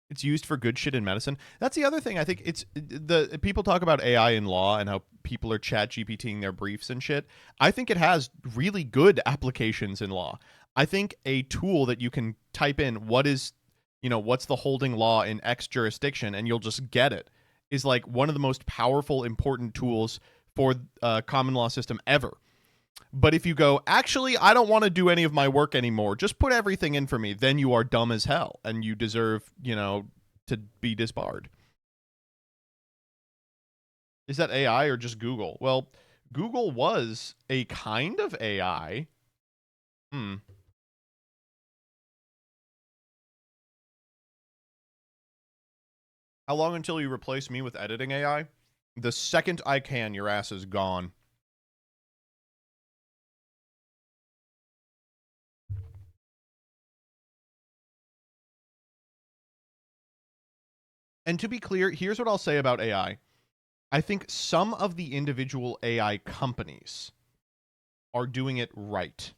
It's used for good shit in medicine. That's the other thing. I think it's the people talk about AI in law and how people are chat GPTing their briefs and shit. I think it has really good applications in law. I think a tool that you can type in what's the holding law in X jurisdiction, and you'll just get it, is like one of the most powerful, important tools for common law system ever. But if you go, actually, I don't want to do any of my work anymore, just put everything in for me, then you are dumb as hell, and you deserve, to be disbarred. Is that AI or just Google? Well, Google was a kind of AI. How long until you replace me with editing AI? The second I can, your ass is gone. And to be clear, here's what I'll say about AI. I think some of the individual AI companies are doing it right.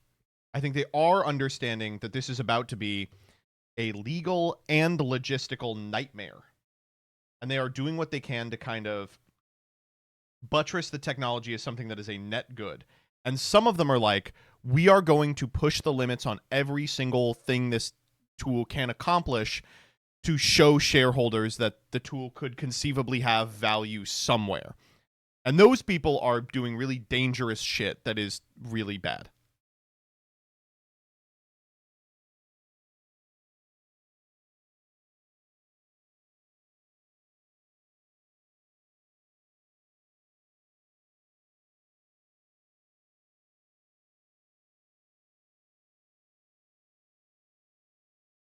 I think they are understanding that this is about to be a legal and logistical nightmare. And they are doing what they can to kind of buttress the technology as something that is a net good. And some of them are like, we are going to push the limits on every single thing this tool can accomplish to show shareholders that the tool could conceivably have value somewhere. And those people are doing really dangerous shit that is really bad.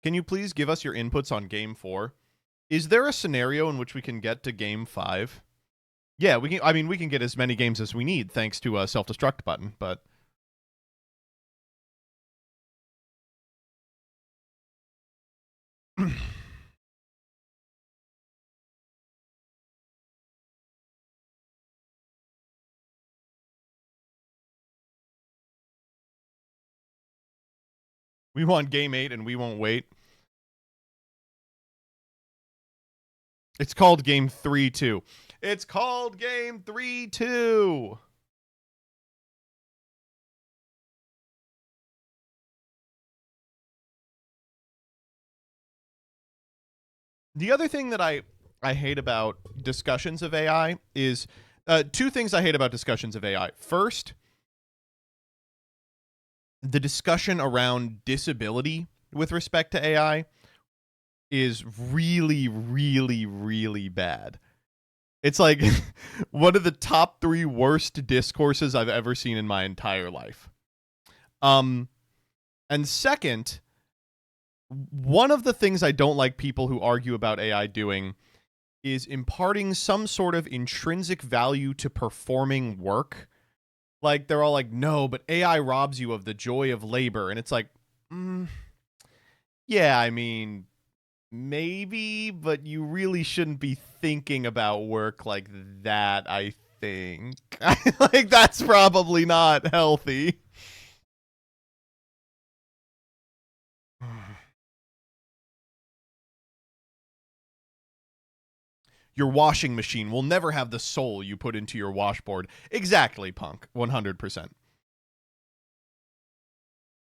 Can you please give us your inputs on Game 4? Is there a scenario in which we can get to Game 5? Yeah, we can. I mean, we can get as many games as we need thanks to a self-destruct button, but... We want Game 8 and we won't wait. It's called Game 3-2. It's called Game 3-2. The other thing that I hate about discussions of AI is... two things I hate about discussions of AI. First, the discussion around disability with respect to AI is really, really, really bad. It's like one of the top 3 worst discourses I've ever seen in my entire life. And second, one of the things I don't like people who argue about AI doing is imparting some sort of intrinsic value to performing work. Like, they're all like, no, but AI robs you of the joy of labor. And it's like, yeah, I mean, maybe, but you really shouldn't be thinking about work like that, I think. Like, that's probably not healthy. Your washing machine will never have the soul you put into your washboard. Exactly, punk. 100%.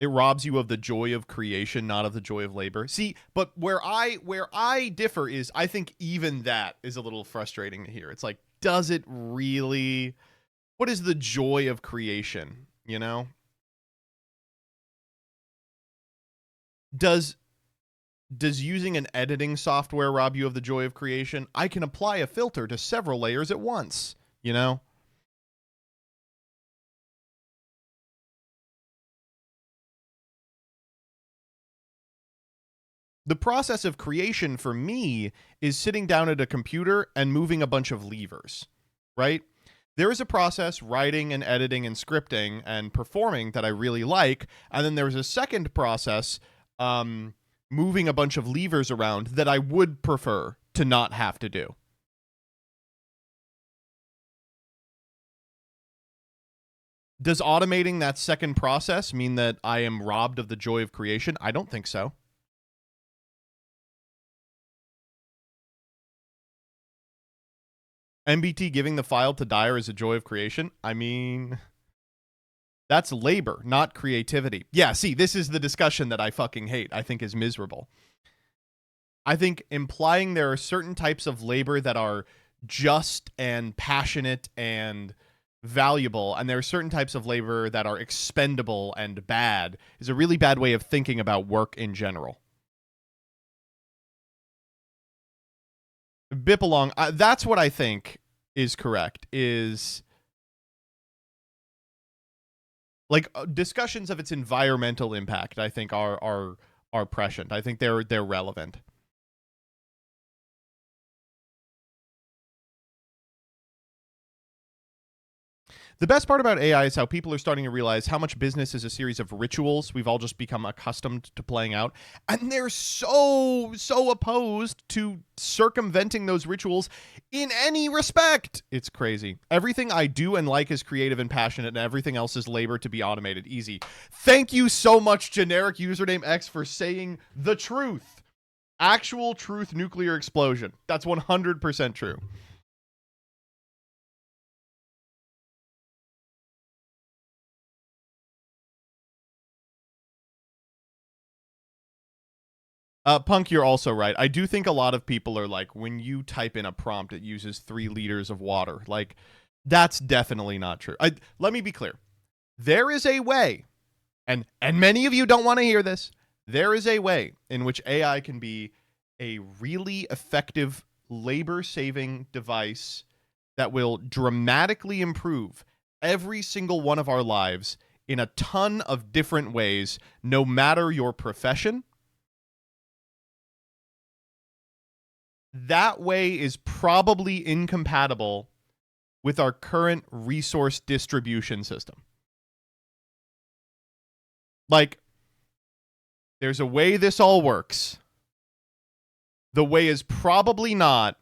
It robs you of the joy of creation, not of the joy of labor. See, but where I differ is I think even that is a little frustrating to hear. It's like, does it really? What is the joy of creation, you know? Does using an editing software rob you of the joy of creation? I can apply a filter to several layers at once, you know? The process of creation for me is sitting down at a computer and moving a bunch of levers, right? There is a process, writing and editing and scripting and performing, that I really like. And then there's a second process, moving a bunch of levers around, that I would prefer to not have to do. Does automating that second process mean that I am robbed of the joy of creation? I don't think so. MBT giving the file to Dyer is a joy of creation? I mean, that's labor, not creativity. Yeah, see, this is the discussion that I fucking hate. I think is miserable. I think implying there are certain types of labor that are just and passionate and valuable, and there are certain types of labor that are expendable and bad, is a really bad way of thinking about work in general. Bip along. That's what I think is correct. Is like discussions of its environmental impact. I think are prescient. I think they're relevant. The best part about AI is how people are starting to realize how much business is a series of rituals we've all just become accustomed to playing out. And they're so opposed to circumventing those rituals in any respect. It's crazy. Everything I do and like is creative and passionate, and everything else is labor to be automated. Easy. Thank you so much, generic username X, for saying the truth. Actual truth nuclear explosion. That's 100% true. Punk, you're also right. I do think a lot of people are like, when you type in a prompt, it uses 3 liters of water. Like, that's definitely not true. Let me be clear. There is a way, and many of you don't want to hear this, there is a way in which AI can be a really effective labor-saving device that will dramatically improve every single one of our lives in a ton of different ways, no matter your profession. That way is probably incompatible with our current resource distribution system. Like, there's a way this all works. The way is probably not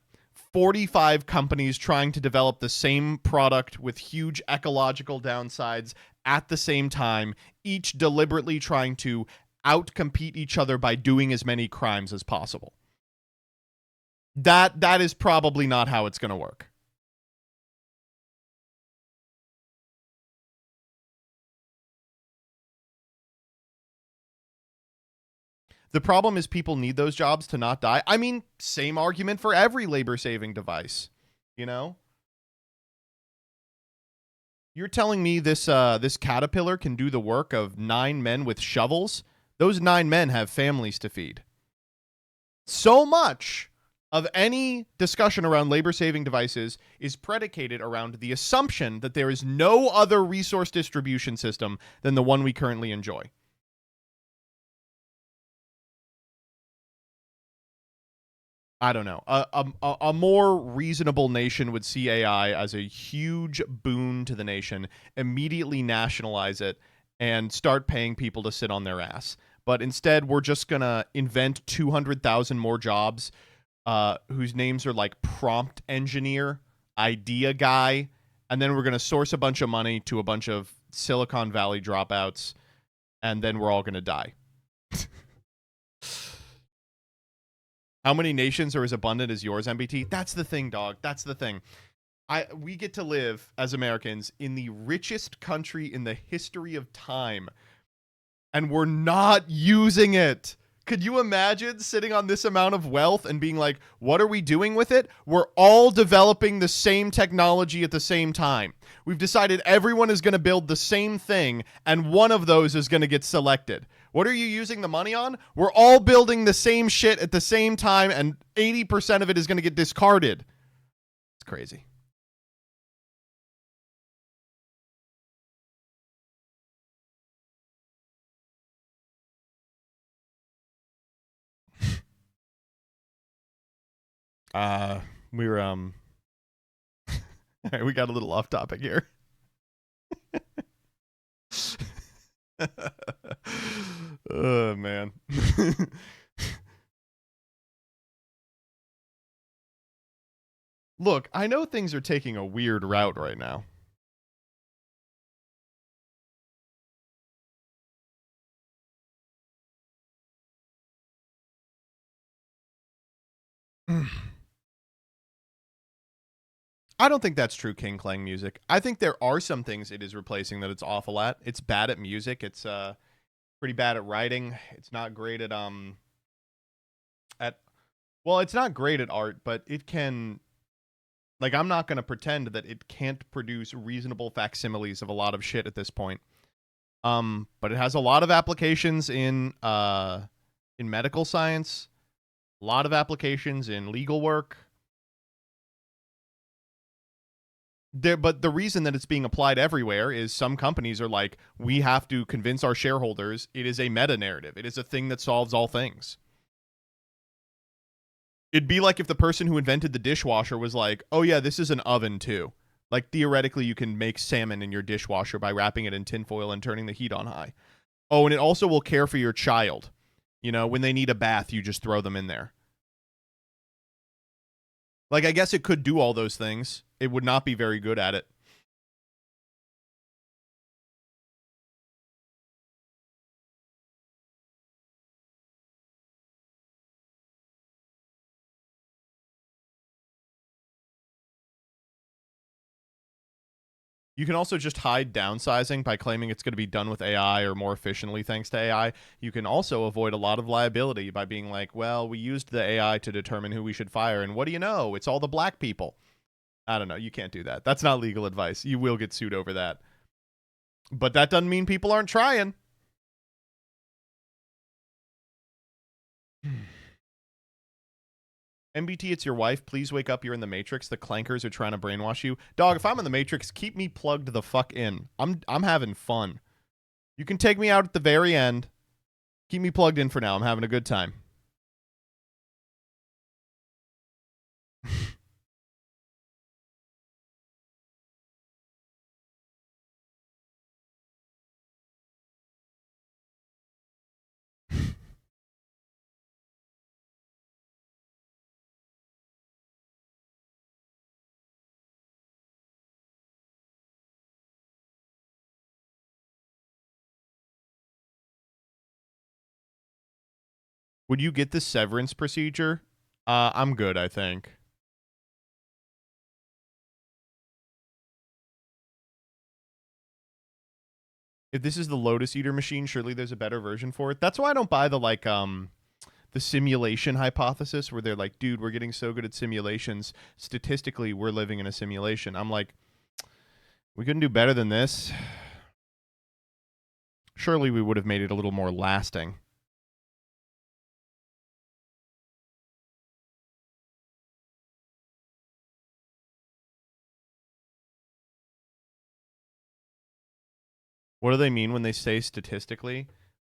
45 companies trying to develop the same product with huge ecological downsides at the same time, each deliberately trying to outcompete each other by doing as many crimes as possible. That is probably not how it's going to work. The problem is people need those jobs to not die. I mean, same argument for every labor-saving device, you know? You're telling me this this caterpillar can do the work of 9 men with shovels? Those 9 men have families to feed. So much of any discussion around labor-saving devices is predicated around the assumption that there is no other resource distribution system than the one we currently enjoy. I don't know. A more reasonable nation would see AI as a huge boon to the nation, immediately nationalize it, and start paying people to sit on their ass. But instead, we're just going to invent 200,000 more jobs whose names are like prompt engineer, idea guy, and then we're going to source a bunch of money to a bunch of Silicon Valley dropouts, and then we're all going to die. How many nations are as abundant as yours, MBT? That's the thing, dog. That's the thing. We get to live as Americans in the richest country in the history of time, and we're not using it. Could you imagine sitting on this amount of wealth and being like, what are we doing with it? We're all developing the same technology at the same time. We've decided everyone is going to build the same thing, and one of those is going to get selected. What are you using the money on? We're all building the same shit at the same time, and 80% of it is going to get discarded. It's crazy. We were we got a little off topic here. Oh man. Look, I know things are taking a weird route right now. I don't think that's true King Clang music. I think there are some things it is replacing that it's awful at. It's bad at music. It's pretty bad at writing. It's not great at well, it's not great at art, but it can, like, I'm not going to pretend that it can't produce reasonable facsimiles of a lot of shit at this point. But it has a lot of applications in medical science, a lot of applications in legal work. But the reason that it's being applied everywhere is some companies are like, we have to convince our shareholders it is a meta narrative. It is a thing that solves all things. It'd be like if the person who invented the dishwasher was like, oh yeah, this is an oven too. Like, theoretically, you can make salmon in your dishwasher by wrapping it in tinfoil and turning the heat on high. Oh, and it also will care for your child. You know, when they need a bath, you just throw them in there. Like, I guess it could do all those things. It would not be very good at it. You can also just hide downsizing by claiming it's going to be done with AI or more efficiently thanks to AI. You can also avoid a lot of liability by being like, well, we used the AI to determine who we should fire, and what do you know? It's all the black people. I don't know. You can't do that. That's not legal advice. You will get sued over that. But that doesn't mean people aren't trying. MBT, it's your wife. Please wake up. You're in the Matrix. The clankers are trying to brainwash you. Dog, if I'm in the Matrix, keep me plugged the fuck in. I'm having fun. You can take me out at the very end. Keep me plugged in for now. I'm having a good time. Would you get the severance procedure? I'm good, I think. If this is the Lotus Eater machine, surely there's a better version for it. That's why I don't buy the, like, the simulation hypothesis where they're like, dude, we're getting so good at simulations. Statistically, we're living in a simulation. I'm like, we couldn't do better than this. Surely we would have made it a little more lasting. What do they mean when they say statistically?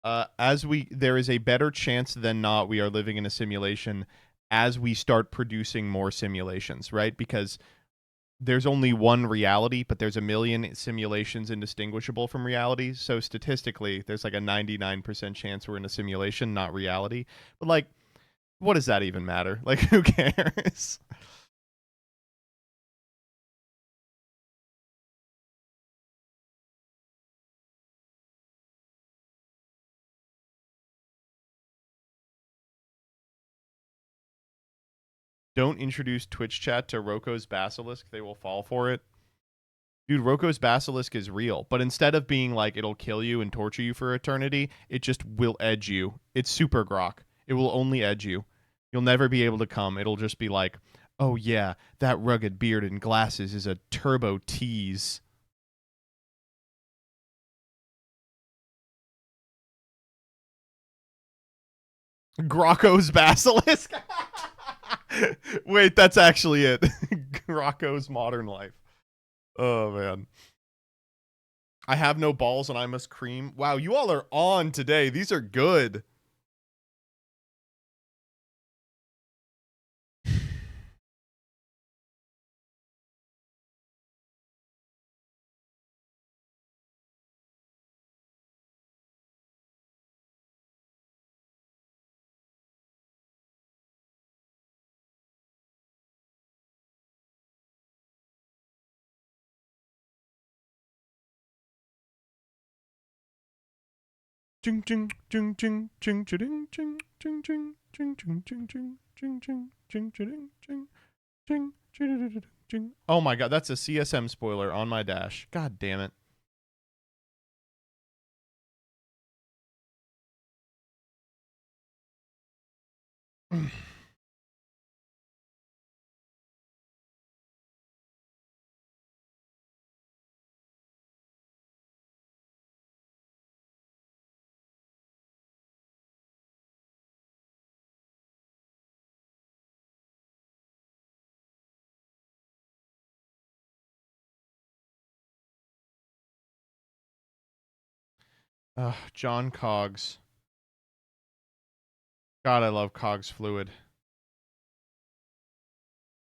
There is a better chance than not we are living in a simulation as we start producing more simulations, right? Because there's only one reality, but there's a million simulations indistinguishable from reality. So statistically, there's like a 99% chance we're in a simulation, not reality. But, like, what does that even matter? Like, who cares? Don't introduce Twitch chat to Roko's Basilisk. They will fall for it. Dude, Roko's Basilisk is real. But instead of being like, it'll kill you and torture you for eternity, it just will edge you. It's super grok. It will only edge you. You'll never be able to come. It'll just be like, oh yeah, that rugged beard and glasses is a turbo tease. Grokko's Basilisk? Wait, that's actually it. Grokko's Modern Life. Oh, man. I have no balls and I must cream. Wow, you all are on today. These are good. Ching ching ching ching ching ching ching ching ching. Oh my god, that's a CSM spoiler on my dash. God damn it. John Cogs. God, I love Cogs Fluid.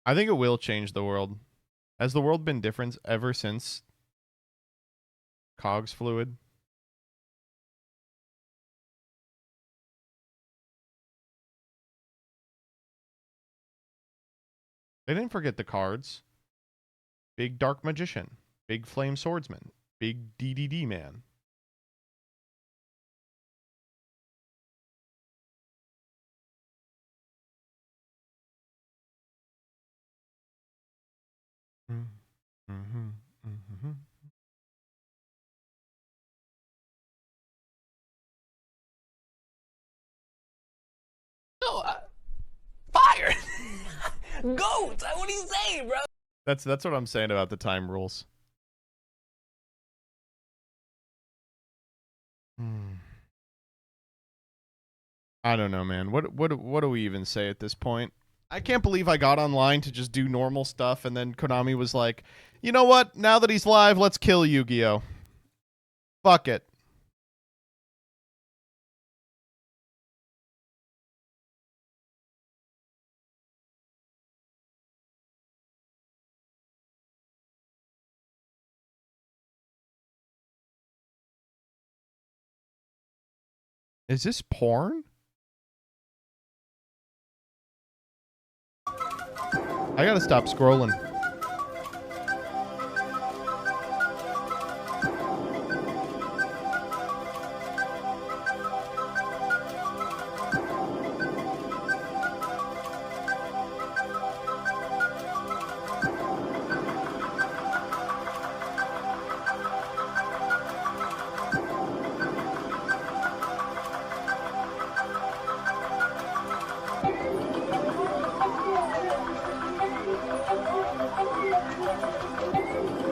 I think it will change the world. Has the world been different ever since Cogs Fluid? They didn't forget the cards. Big Dark Magician. Big Flame Swordsman. Big DDD Man. No, fire! Goats! What do you say, bro? That's what I'm saying about the time rules. I don't know, man. What do we even say at this point? I can't believe I got online to just do normal stuff, and then Konami was like, you know what? Now that he's live, let's kill Yu-Gi-Oh! Fuck it. Is this porn? I gotta stop scrolling.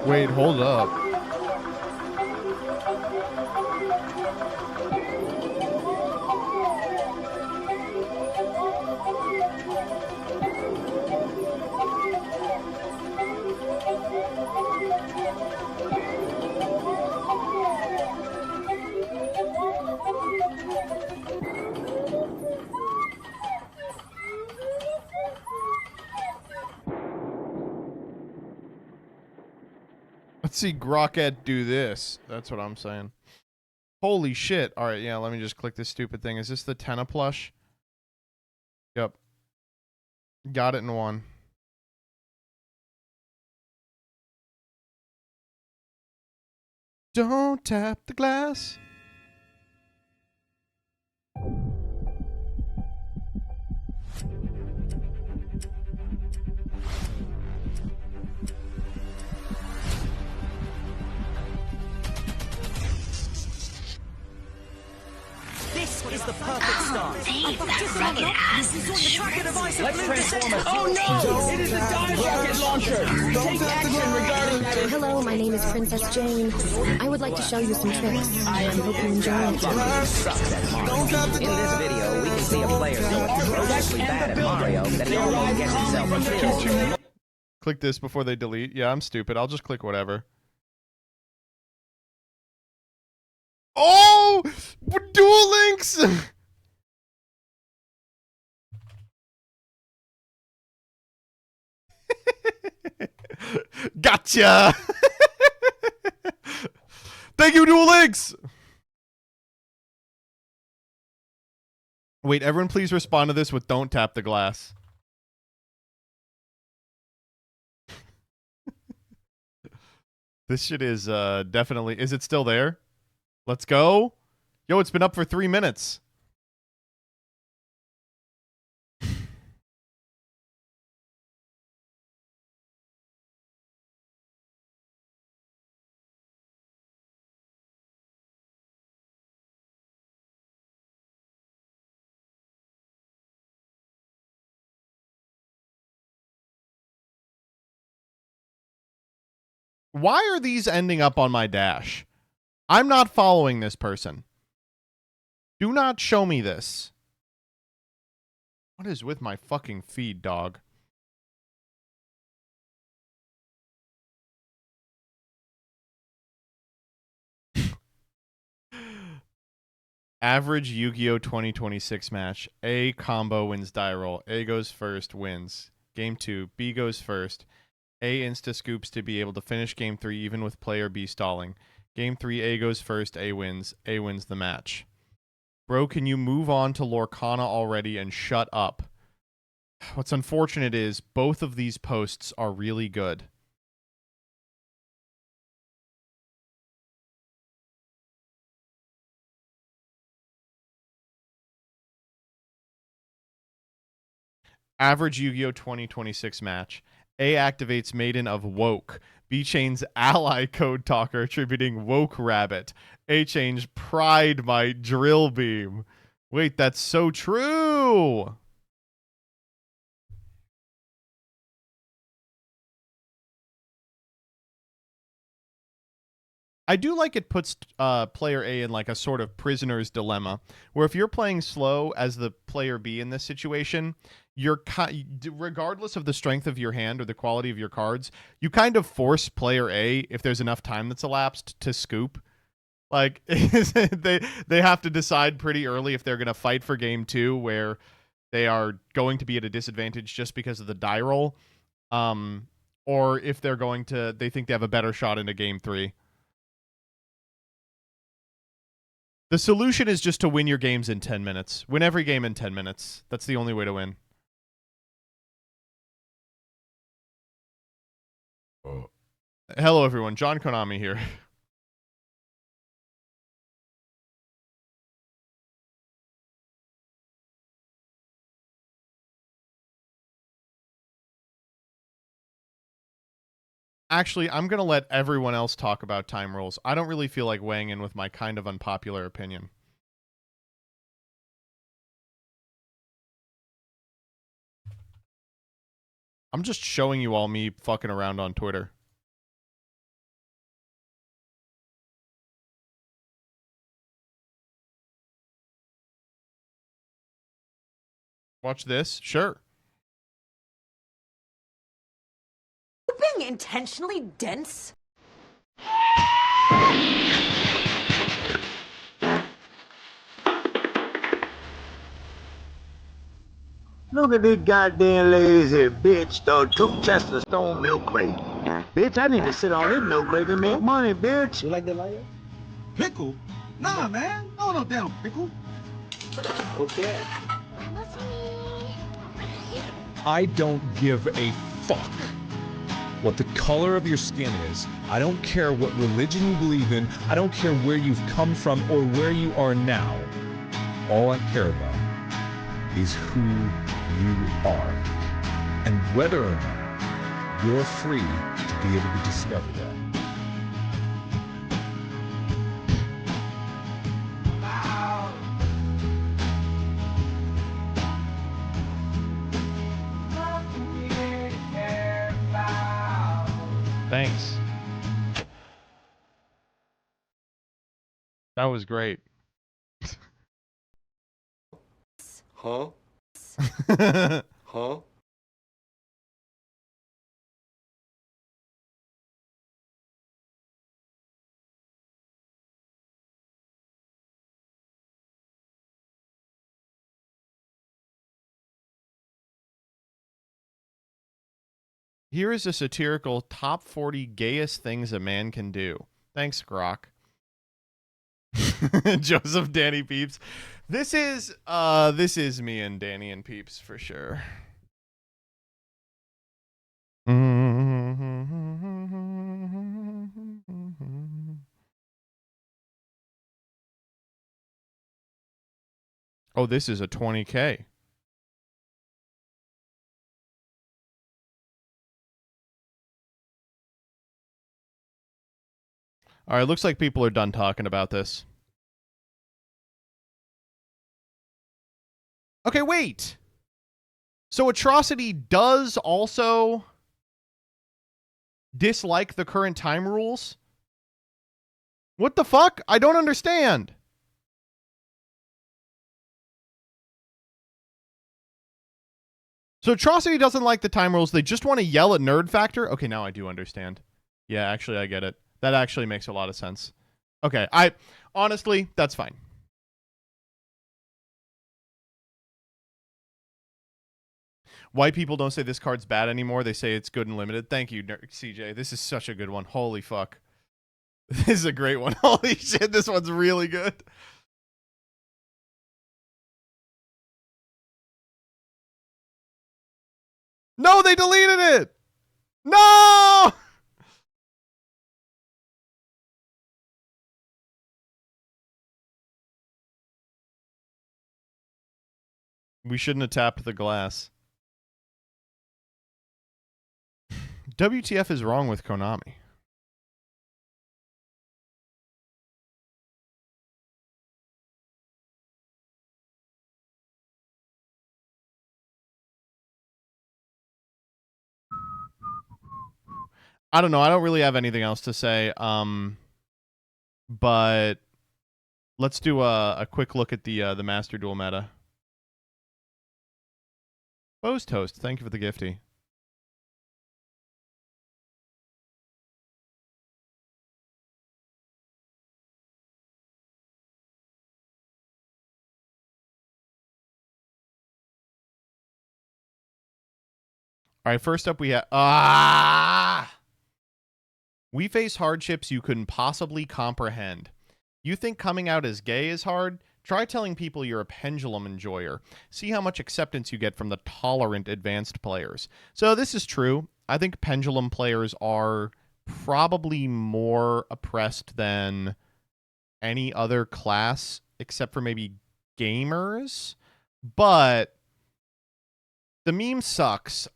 Wait, hold up. Let's see Grokette do this. That's what I'm saying. Holy shit. All right, yeah, let me just click this stupid thing. Is this the Tenna plush? Yep. Got it in one. Don't tap the glass. This is the perfect start. Dave, that rugged ass in the shorts. Let's transform us. Oh no! It is a dive rocket launcher! Take action regarding that. Hello, my name is Princess Jane. I would like to show you some tricks. I hope you enjoy it. Sucks at Mario. In this video, we can see a player so atrociously bad at Mario that he almost gets himself killed. Click this before they delete. Yeah, I'm stupid. I'll just click whatever. Oh! Duel Links! Gotcha! Thank you, Duel Links! Wait, everyone please respond to this with don't tap the glass. This shit is definitely... Is it still there? Let's go. Yo, it's been up for 3 minutes. Why are these ending up on my dash? I'm not following this person. Do not show me this. What is with my fucking feed, dog? Average Yu-Gi-Oh! 2026 match. A combo wins die roll. A goes first, wins. Game 2. B goes first. A insta-scoops to be able to finish Game 3 even with player B stalling. Game 3, A goes first, A wins. A wins the match. Bro, can you move on to Lorcana already and shut up? What's unfortunate is both of these posts are really good. Average Yu-Gi-Oh! 2026 match. A activates Maiden of Woke. B chains Ally Code Talker attributing Woke Rabbit. A chains Pride my Drill Beam. Wait, that's so true! I do like it puts player A in like a sort of prisoner's dilemma, where if you're playing slow as the player B in this situation, you're regardless of the strength of your hand or the quality of your cards, you kind of force player A, if there's enough time that's elapsed, to scoop. Like they have to decide pretty early if they're going to fight for game 2, where they are going to be at a disadvantage just because of the die roll, or if they're going to, they think they have a better shot into game 3. The solution is just to win your games in 10 minutes. Win every game in 10 minutes. That's the only way to win. Oh. Hello, everyone. John Konami here. Actually, I'm going to let everyone else talk about time rules. I don't really feel like weighing in with my kind of unpopular opinion. I'm just showing you all me fucking around on Twitter. Watch this? Sure. You being intentionally dense? Look at this goddamn lazy bitch though took Chester Stone milk crate. Bitch, I need to sit on this milk crate and make money, bitch. You like the light? Pickle? Nah, man. No damn pickle. Okay. I don't give a fuck what the color of your skin is. I don't care what religion you believe in. I don't care where you've come from or where you are now. All I care about is who you are and whether or not you're free to be able to discover that. Thanks. That was great. Huh? Huh? Here is a satirical top 40 gayest things a man can do. Thanks, Grok. Joseph Danny Peeps. This is me and Danny and Peeps for sure. Oh, this is a 20K. All right, looks like people are done talking about this. Okay, wait. So Atrocity does also dislike the current time rules? What the fuck? I don't understand. So Atrocity doesn't like the time rules. They just want to yell at Nerd Factor. Okay, now I do understand. Yeah, actually, I get it. That actually makes a lot of sense. Okay, honestly, that's fine. White people don't say this card's bad anymore. They say it's good and limited. Thank you, CJ. This is such a good one. Holy fuck. This is a great one. Holy shit, this one's really good. No, they deleted it. No! We shouldn't have tapped the glass. WTF is wrong with Konami? I don't know. I don't really have anything else to say. But let's do a quick look at the Master Duel meta. Post Toast, thank you for the gifty. All right, first up we have we face hardships you couldn't possibly comprehend. You think coming out as gay is hard? Try telling people you're a pendulum enjoyer. See how much acceptance you get from the tolerant advanced players. So this is true. I think pendulum players are probably more oppressed than any other class except for maybe gamers. But the meme sucks.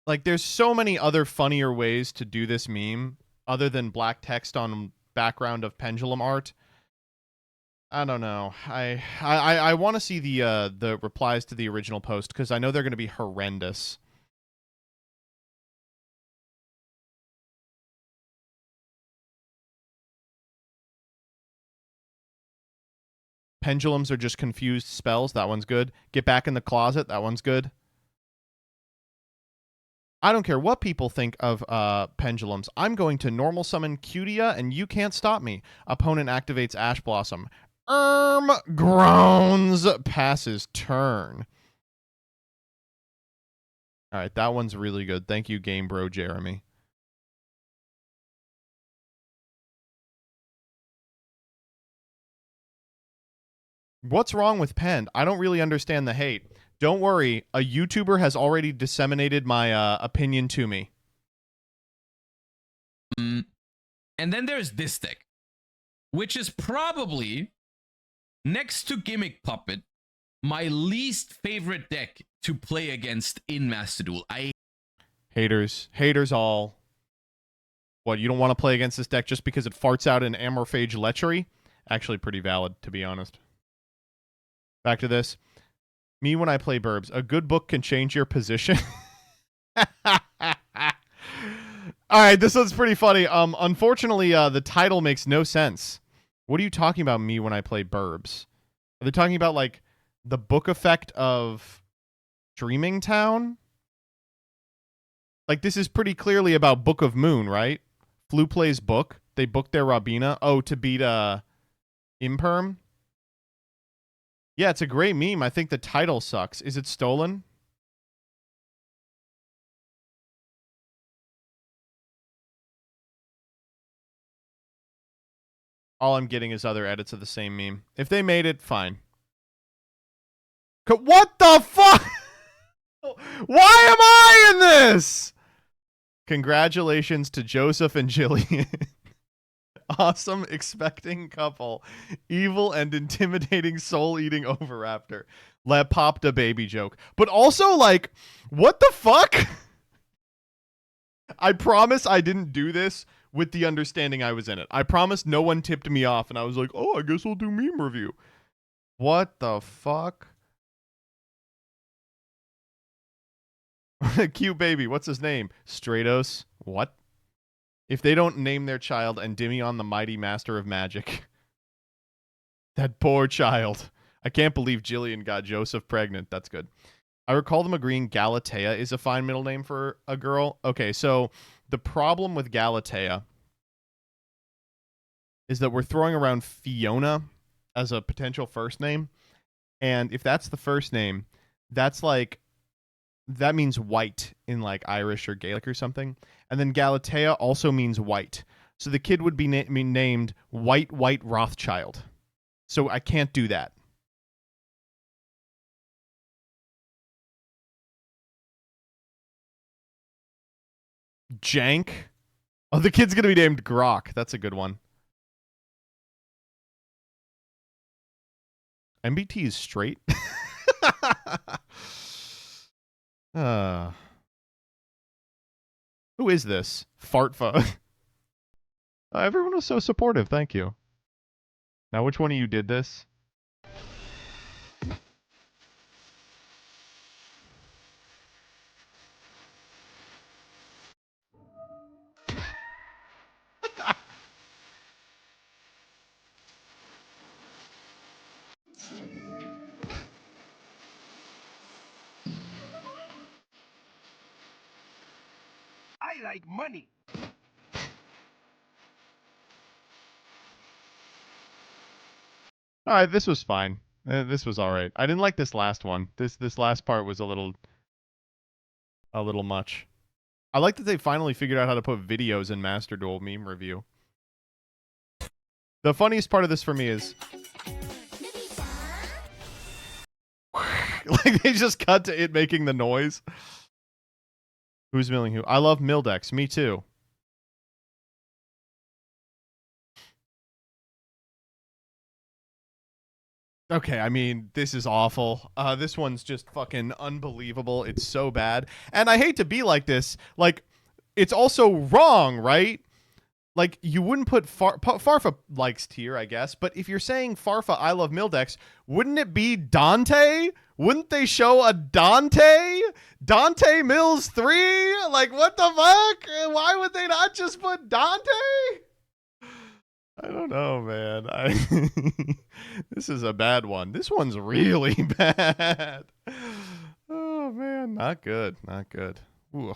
Like, there's so many other funnier ways to do this meme other than black text on background of pendulum art. I don't know. I want to see the replies to the original post because I know they're going to be horrendous. Pendulums are just confused spells. That one's good. Get back in the closet. That one's good. I don't care what people think of pendulums. I'm going to normal summon Cutia, and you can't stop me. Opponent activates Ash Blossom. Groans. Passes turn. All right, that one's really good. Thank you, Game Bro Jeremy. What's wrong with Pend? I don't really understand the hate. Don't worry, a YouTuber has already disseminated my opinion to me. And then there's this deck, which is probably, next to Gimmick Puppet, my least favorite deck to play against in Master Duel. Haters all. What, you don't want to play against this deck just because it farts out an Amorphage Lechery? Actually pretty valid, to be honest. Back to this. Me when I play Burbs. A good book can change your position. All right, this one's pretty funny. Unfortunately, the title makes no sense. What are you talking about, me when I play Burbs? Are they talking about, like, the book effect of Dreaming Town? Like, this is pretty clearly about Book of Moon, right? Flu plays Book. They book their Robina. Oh, to beat Imperm? Yeah, it's a great meme. I think the title sucks. Is it stolen? All I'm getting is other edits of the same meme. If they made it, fine. What the fuck? Why am I in this? Congratulations to Joseph and Jillian. Awesome expecting couple. Evil and intimidating soul-eating overraptor. Let popped a baby joke. But also, like, what the fuck? I promise I didn't do this with the understanding I was in it. I promise no one tipped me off and I was like, oh, I guess we'll do meme review. What the fuck? Cute baby. What's his name? Stratos. What? If they don't name their child Endymion the Mighty Master of Magic. That poor child. I can't believe Jillian got Joseph pregnant. That's good. I recall them agreeing Galatea is a fine middle name for a girl. Okay, so the problem with Galatea is that we're throwing around Fiona as a potential first name. And if that's the first name, that's like, that means white in like Irish or Gaelic or something. And then Galatea also means white. So the kid would be named White Rothschild. So I can't do that. Jank. Oh, the kid's going to be named Grok. That's a good one. MBT is straight. Who is this? Fartfa. Everyone was so supportive. Thank you. Now, which one of you did this? I like money. All right, this was fine. This was all right. I didn't like this last one. This last part was a little much. I like that they finally figured out how to put videos in Master Duel meme review. The funniest part of this for me is like they just cut to it making the noise. Who's milling who? I love Mildex. Me too. Okay, I mean, this is awful. This one's just fucking unbelievable. It's so bad. And I hate to be like this. Like, it's also wrong, right? Like, you wouldn't put Farfa likes tier, I guess. But if you're saying Farfa, I love Mildex, wouldn't it be Dante? Wouldn't they show a Dante? Dante Mills 3? Like, what the fuck? Why would they not just put Dante? I don't know, man. This is a bad one. This one's really bad. Oh, man. Not good. Not good. Ooh.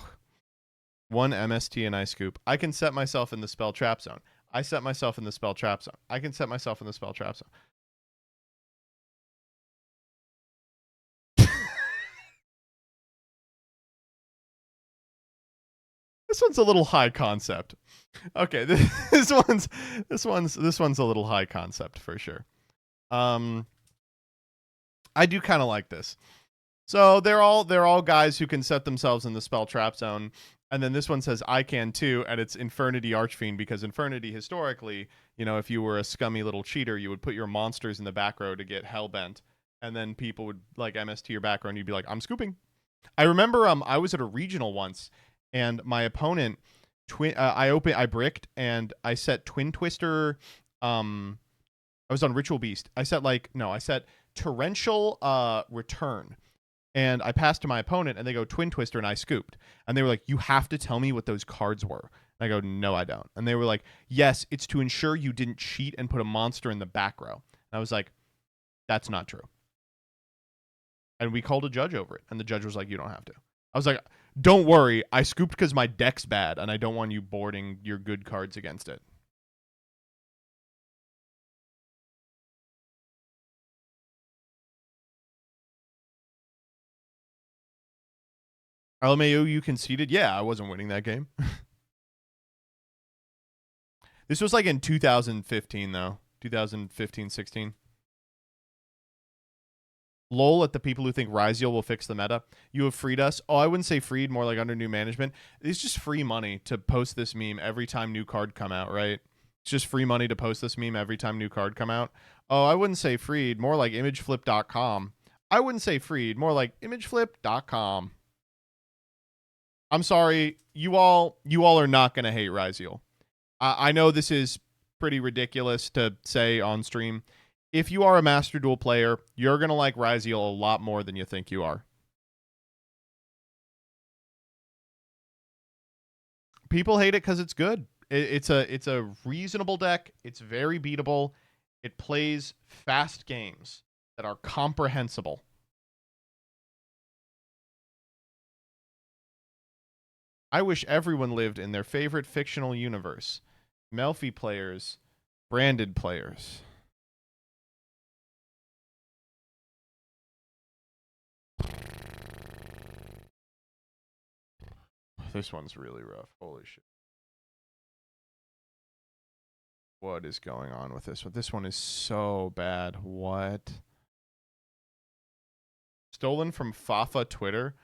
One MST and I scoop. I can set myself in the spell trap zone. I set myself in the spell trap zone. I can set myself in the spell trap zone. This one's a little high concept. Okay, this one's a little high concept for sure. I do kind of like this. So they're all guys who can set themselves in the spell trap zone. And then this one says I can too, and it's Infernity Archfiend, because Infernity historically, you know, if you were a scummy little cheater, you would put your monsters in the back row to get hellbent, and then people would like MST your back row and you'd be like, I'm scooping. I remember I was at a regional once, and my opponent I bricked and I set Twin Twister. I was on Ritual Beast. I set Torrential Return. And I passed to my opponent, and they go Twin Twister, and I scooped. And they were like, you have to tell me what those cards were. And I go, no, I don't. And they were like, yes, it's to ensure you didn't cheat and put a monster in the back row. And I was like, that's not true. And we called a judge over it, and the judge was like, you don't have to. I was like, don't worry, I scooped because my deck's bad, and I don't want you boarding your good cards against it. LMAO, you conceded? Yeah, I wasn't winning that game. This was like in 2015, though. 2015, 16. Lol at the people who think Ryziel will fix the meta. You have freed us. Oh, I wouldn't say freed, more like under new management. It's just free money to post this meme every time new card come out, right? It's just free money to post this meme every time new card come out. Oh, I wouldn't say freed, more like imageflip.com. I wouldn't say freed, more like imageflip.com. I'm sorry, you all are not going to hate Ryziel. I know this is pretty ridiculous to say on stream. If you are a Master Duel player, you're going to like Ryziel a lot more than you think you are. people hate it because it's good. It's a reasonable deck. It's very beatable. It plays fast games that are comprehensible. I wish everyone lived in their favorite fictional universe. Melfi players, branded players. This one's really rough. Holy shit. What is going on with this one? This one is so bad. What? Stolen from Fafa Twitter.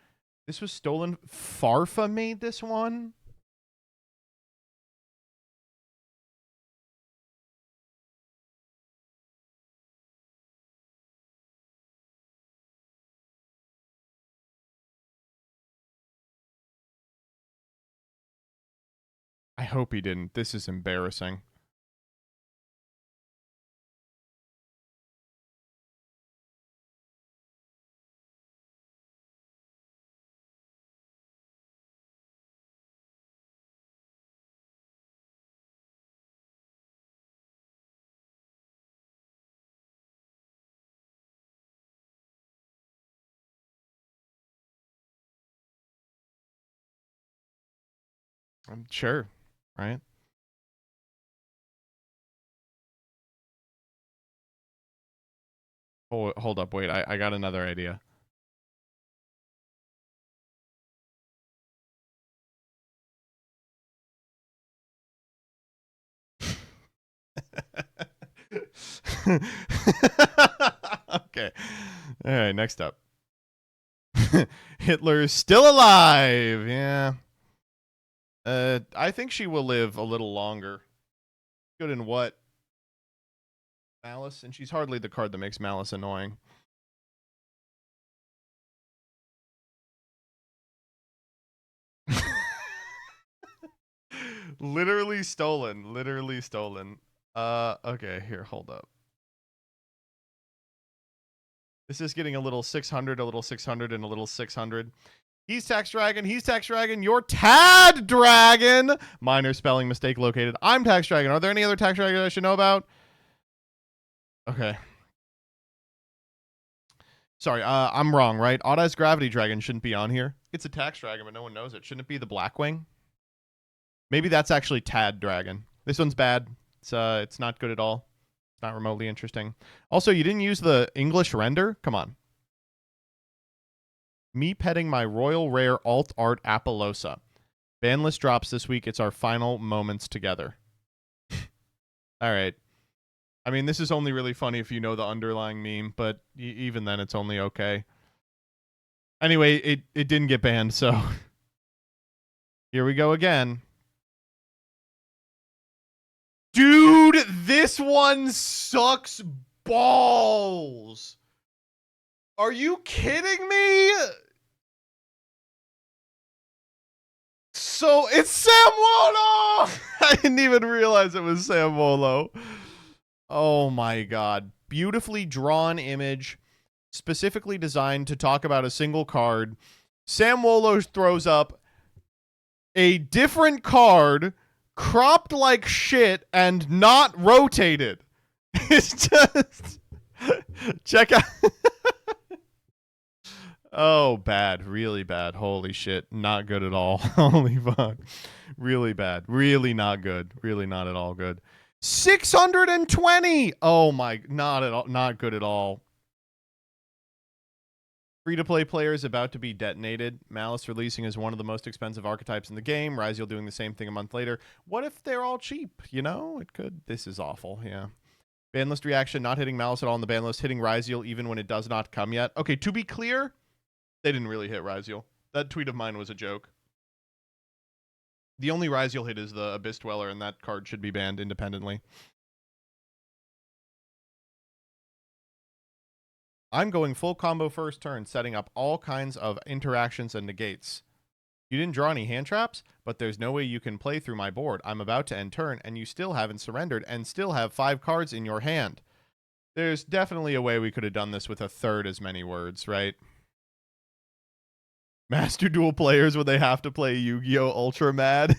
This was stolen. Farfa made this one? I hope he didn't. This is embarrassing. I'm sure, right? Oh, hold up, wait. I got another idea. Okay. All right, next up. Hitler's still alive. Yeah. I think she will live a little longer. Good in what? Malice, and she's hardly the card that makes Malice annoying. Literally stolen. Literally stolen. Okay, here, hold up. This is getting a little 600, a little 600, and a little 600. He's Tax Dragon. He's Tax Dragon. You're Tad Dragon. Minor spelling mistake located. I'm Tax Dragon. Are there any other Tax Dragon I should know about? Okay. Sorry, I'm wrong, right? Odd-Eyes Gravity Dragon shouldn't be on here. It's a Tax Dragon, but no one knows it. Shouldn't it be the Blackwing? Maybe that's actually Tad Dragon. This one's bad. It's not good at all. It's not remotely interesting. Also, you didn't use the English render? Come on. Me petting my royal rare alt art Apollosa. Banlist drops this week. It's our final moments together. All right. I mean, this is only really funny if you know the underlying meme, but even then, it's only okay. Anyway, it didn't get banned, so here we go again. Dude, this one sucks balls. Are you kidding me? So it's Sam Wolo! I didn't even realize it was Sam Wolo. Oh my god. Beautifully drawn image, specifically designed to talk about a single card. Sam Wolo throws up a different card, cropped like shit, and not rotated. It's just... Check out... Oh, bad. Really bad. Holy shit. Not good at all. Holy fuck. Really bad. Really not good. Really not at all good. 620! Oh my... Not at all. Not good at all. Free-to-play players about to be detonated. Malice releasing as one of the most expensive archetypes in the game. Ryziel doing the same thing a month later. What if they're all cheap? You know? It could... This is awful. Yeah. Banlist reaction. Not hitting Malice at all on the ban list. Hitting Ryziel even when it does not come yet. Okay, to be clear... They didn't really hit Ryziel. That tweet of mine was a joke. The only Ryziel hit is the Abyss Dweller, and that card should be banned independently. I'm going full combo first turn, setting up all kinds of interactions and negates. You didn't draw any hand traps, but there's no way you can play through my board. I'm about to end turn, and you still haven't surrendered, and still have 5 cards in your hand. There's definitely a way we could have done this with a third as many words, right? Master Duel players when they have to play Yu-Gi-Oh! Ultra Mad.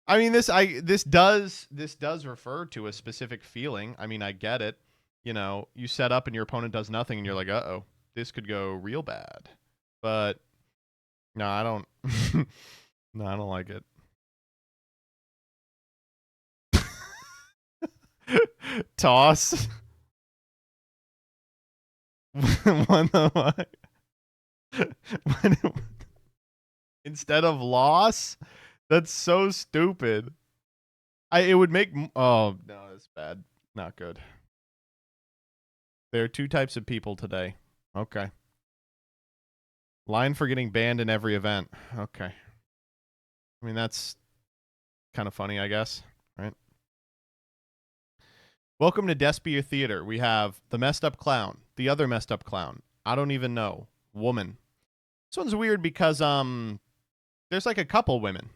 I mean, this does refer to a specific feeling. I mean, I get it. You know, you set up and your opponent does nothing, and you're like, uh-oh, this could go real bad. But no, I don't. No, I don't like it. Toss. What the fuck? Instead of loss? That's so stupid. It would make... Oh, no, that's bad. Not good. There are two types of people today. Okay. Line for getting banned in every event. Okay. I mean, that's kind of funny, I guess. Right? Welcome to Despia Theater. We have the messed up clown. The other messed up clown. I don't even know. Woman. This one's weird because, there's like a couple women.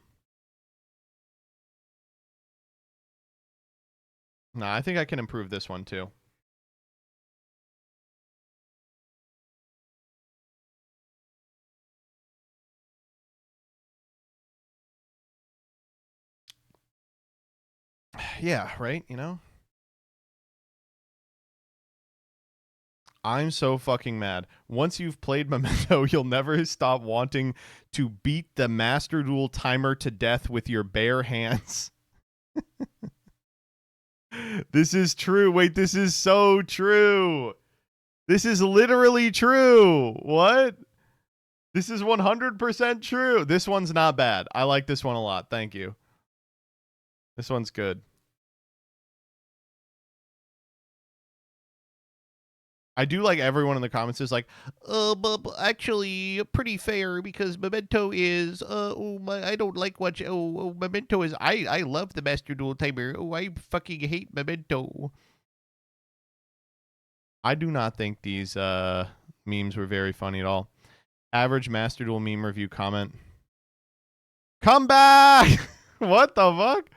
Nah, I think I can improve this one too. Yeah, right? You know? I'm so fucking mad. Once you've played Memento, you'll never stop wanting to beat the Master Duel timer to death with your bare hands. This is true. Wait, this is so true. This is literally true. What? This is 100% true. This one's not bad. I like this one a lot. Thank you. This one's good. I do like everyone in the comments is like, but actually pretty fair because Memento is, I don't like what, Memento is, I love the Master Duel timer. Oh, I fucking hate Memento. I do not think these memes were very funny at all. Average Master Duel meme review comment. Come back! What the fuck?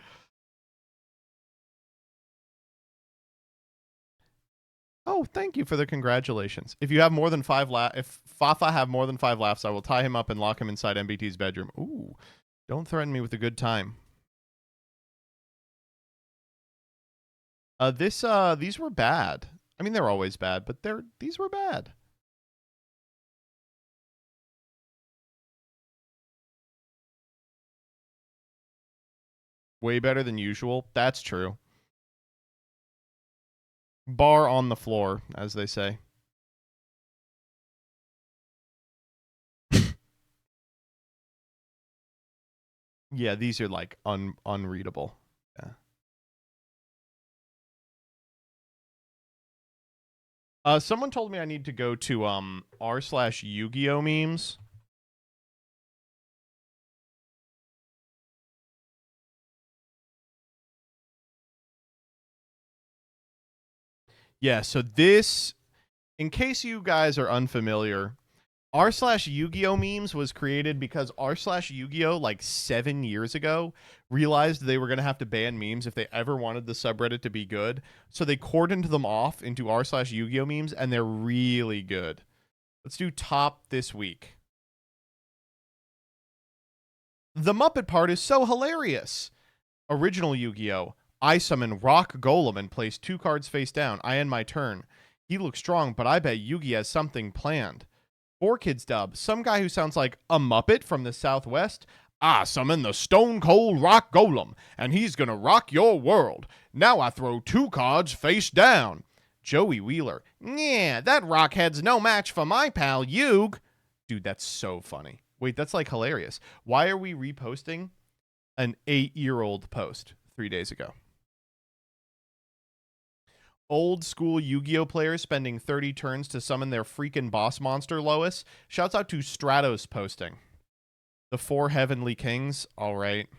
Oh, thank you for the congratulations. If you have more than 5 if Fafa have more than 5 laughs, I will tie him up and lock him inside MBT's bedroom. Ooh, don't threaten me with a good time. These were bad. I mean, they're always bad, but these were bad. Way better than usual. That's true. Bar on the floor, as they say. Yeah, these are like unreadable. Yeah. Someone told me I need to go to r/Yugioh memes. Yeah, so this, in case you guys are unfamiliar, r/Yugioh memes was created because r/Yugioh, like 7 years ago, realized they were going to have to ban memes if they ever wanted the subreddit to be good. So they cordoned them off into r/Yugioh memes, and they're really good. Let's do top this week. The Muppet part is so hilarious. Original Yu-Gi-Oh! I summon Rock Golem and place 2 cards face down. I end my turn. He looks strong, but I bet Yugi has something planned. 4Kids dub. Some guy who sounds like a Muppet from the Southwest. I summon the Stone Cold Rock Golem, and he's gonna rock your world. Now I throw 2 cards face down. Joey Wheeler. Yeah, that rockhead's no match for my pal Yug. Dude, that's so funny. Wait, that's like hilarious. Why are we reposting an 8-year-old post 3 days ago? Old school Yu-Gi-Oh players spending 30 turns to summon their freaking boss monster, Lois. Shouts out to Stratos posting. The 4 Heavenly Kings. All right.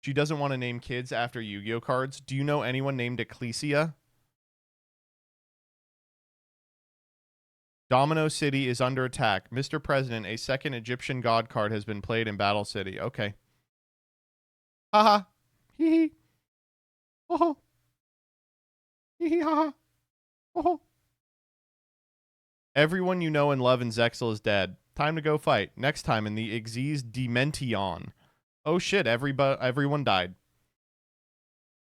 She doesn't want to name kids after Yu-Gi-Oh cards. Do you know anyone named Ecclesia? Domino City is under attack. Mr. President, a second Egyptian god card has been played in Battle City. Okay. Haha. Hee hee. Oh. Hee hee ha ha. Oh. Everyone you know and love in Zexal is dead. Time to go fight. Next time in the Xyz Dimension. Oh shit, everyone died.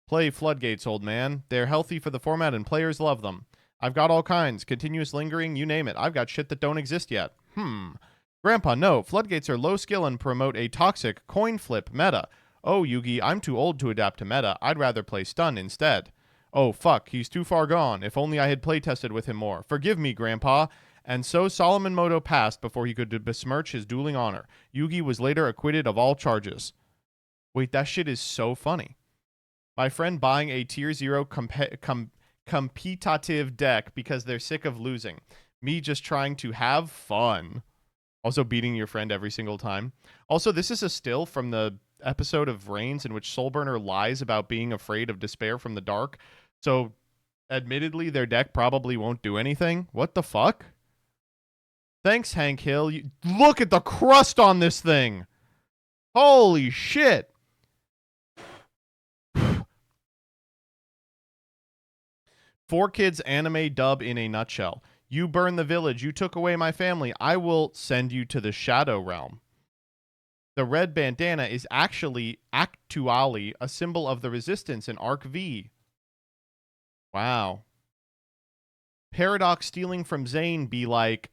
Play Floodgates, old man. They're healthy for the format and players love them. I've got all kinds. Continuous lingering, you name it. I've got shit that don't exist yet. Grandpa, no. Floodgates are low skill and promote a toxic coin flip meta. Oh, Yugi, I'm too old to adapt to meta. I'd rather play stun instead. Oh, fuck, he's too far gone. If only I had playtested with him more. Forgive me, Grandpa. And so Solomon Moto passed before he could besmirch his dueling honor. Yugi was later acquitted of all charges. Wait, that shit is so funny. My friend buying a tier 0 competitive deck because they're sick of losing. Me just trying to have fun. Also beating your friend every single time. Also, this is a still from the episode of Reigns in which Soulburner lies about being afraid of despair from the dark. So, admittedly, their deck probably won't do anything. What the fuck? Thanks, Hank Hill. Look at the crust on this thing. Holy shit. Four Kids anime dub in a nutshell. You burned the village. You took away my family. I will send you to the Shadow Realm. The red bandana is actually a symbol of the resistance in Arc V. Wow. Paradox stealing from Zane be like,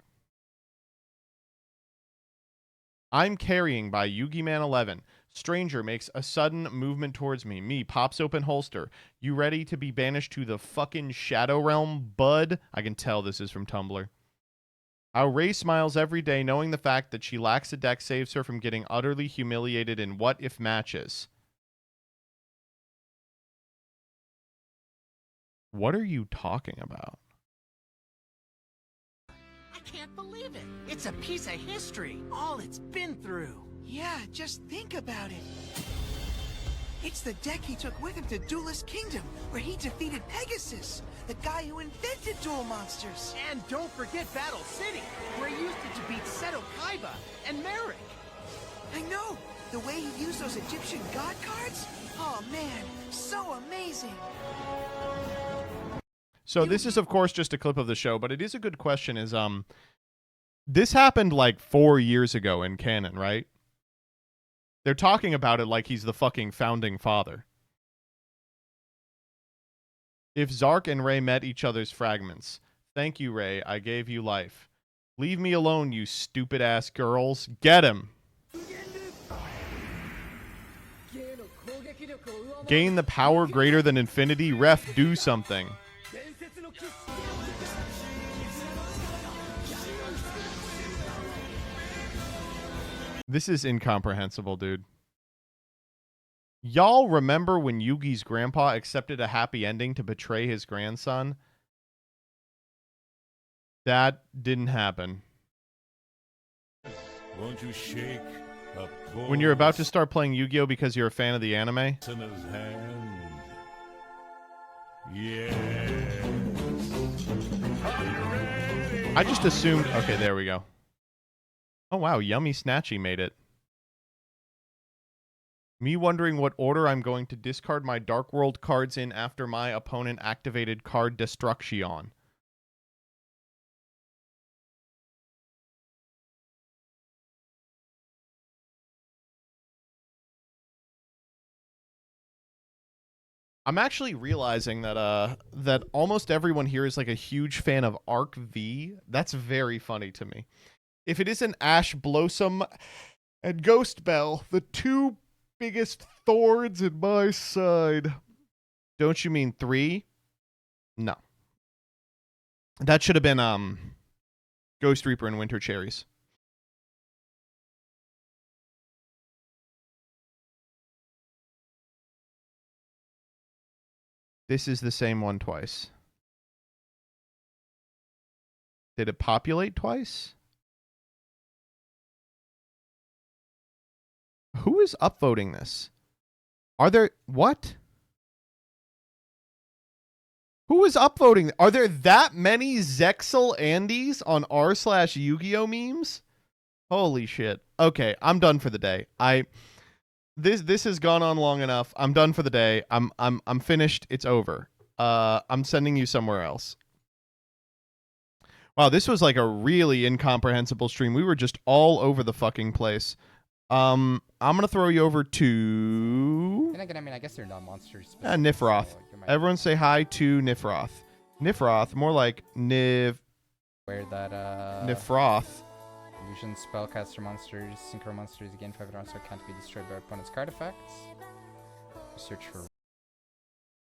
I'm carrying by Yugi Man 11. Stranger makes a sudden movement towards me. Me pops open holster. You ready to be banished to the fucking Shadow Realm, bud? I can tell this is from Tumblr. How Ray smiles every day knowing the fact that she lacks a deck saves her from getting utterly humiliated in what-if matches. What are you talking about? I can't believe it. It's a piece of history. All it's been through. Yeah, just think about it. It's the deck he took with him to Duelist Kingdom, where he defeated Pegasus, the guy who invented duel monsters. And don't forget Battle City, where he used it to beat Seto Kaiba and Merrick. I know! The way he used those Egyptian god cards? Oh man, so amazing! So this is, of course, just a clip of the show, but it is a good question. This happened like 4 years ago in canon, right? They're talking about it like he's the fucking founding father. If Zark and Ray met each other's fragments. Thank you, Ray. I gave you life. Leave me alone, you stupid-ass girls. Get him. Gain the power greater than infinity. Ref, do something. This is incomprehensible, dude. Y'all remember when Yugi's grandpa accepted a happy ending to betray his grandson? That didn't happen. Won't you shake a when you're about to start playing Yu-Gi-Oh because you're a fan of the anime? in his hand? Yes. I just assumed... Okay, there we go. Oh, wow. Yummy Snatchy made it. Me wondering what order I'm going to discard my Dark World cards in after my opponent activated card Destruction. I'm actually realizing that that almost everyone here is like a huge fan of Arc V. That's very funny to me. If it isn't Ash Blossom and Ghost Bell, the two biggest thorns in my side. Don't you mean 3? No. That should have been Ghost Reaper and Winter Cherries. This is the same one twice. Did it populate twice? Who is upvoting this? Are there... What? Who is upvoting? Are there that many Zexel Andes on r/Yu-Gi-Oh memes? Holy shit. Okay, I'm done for the day. This has gone on long enough. I'm done for the day. I'm finished. It's over. I'm sending you somewhere else. Wow, this was like a really incomprehensible stream. We were just all over the fucking place. I'm gonna throw you over to Then again, I mean, I guess they're not monsters. Nifroth. So you might Everyone say hi to Nifroth. Nifroth, more like Where that Nifroth. illusion spellcaster monsters, synchro monsters, again 5 monster can't be destroyed by opponent's card effects. Search for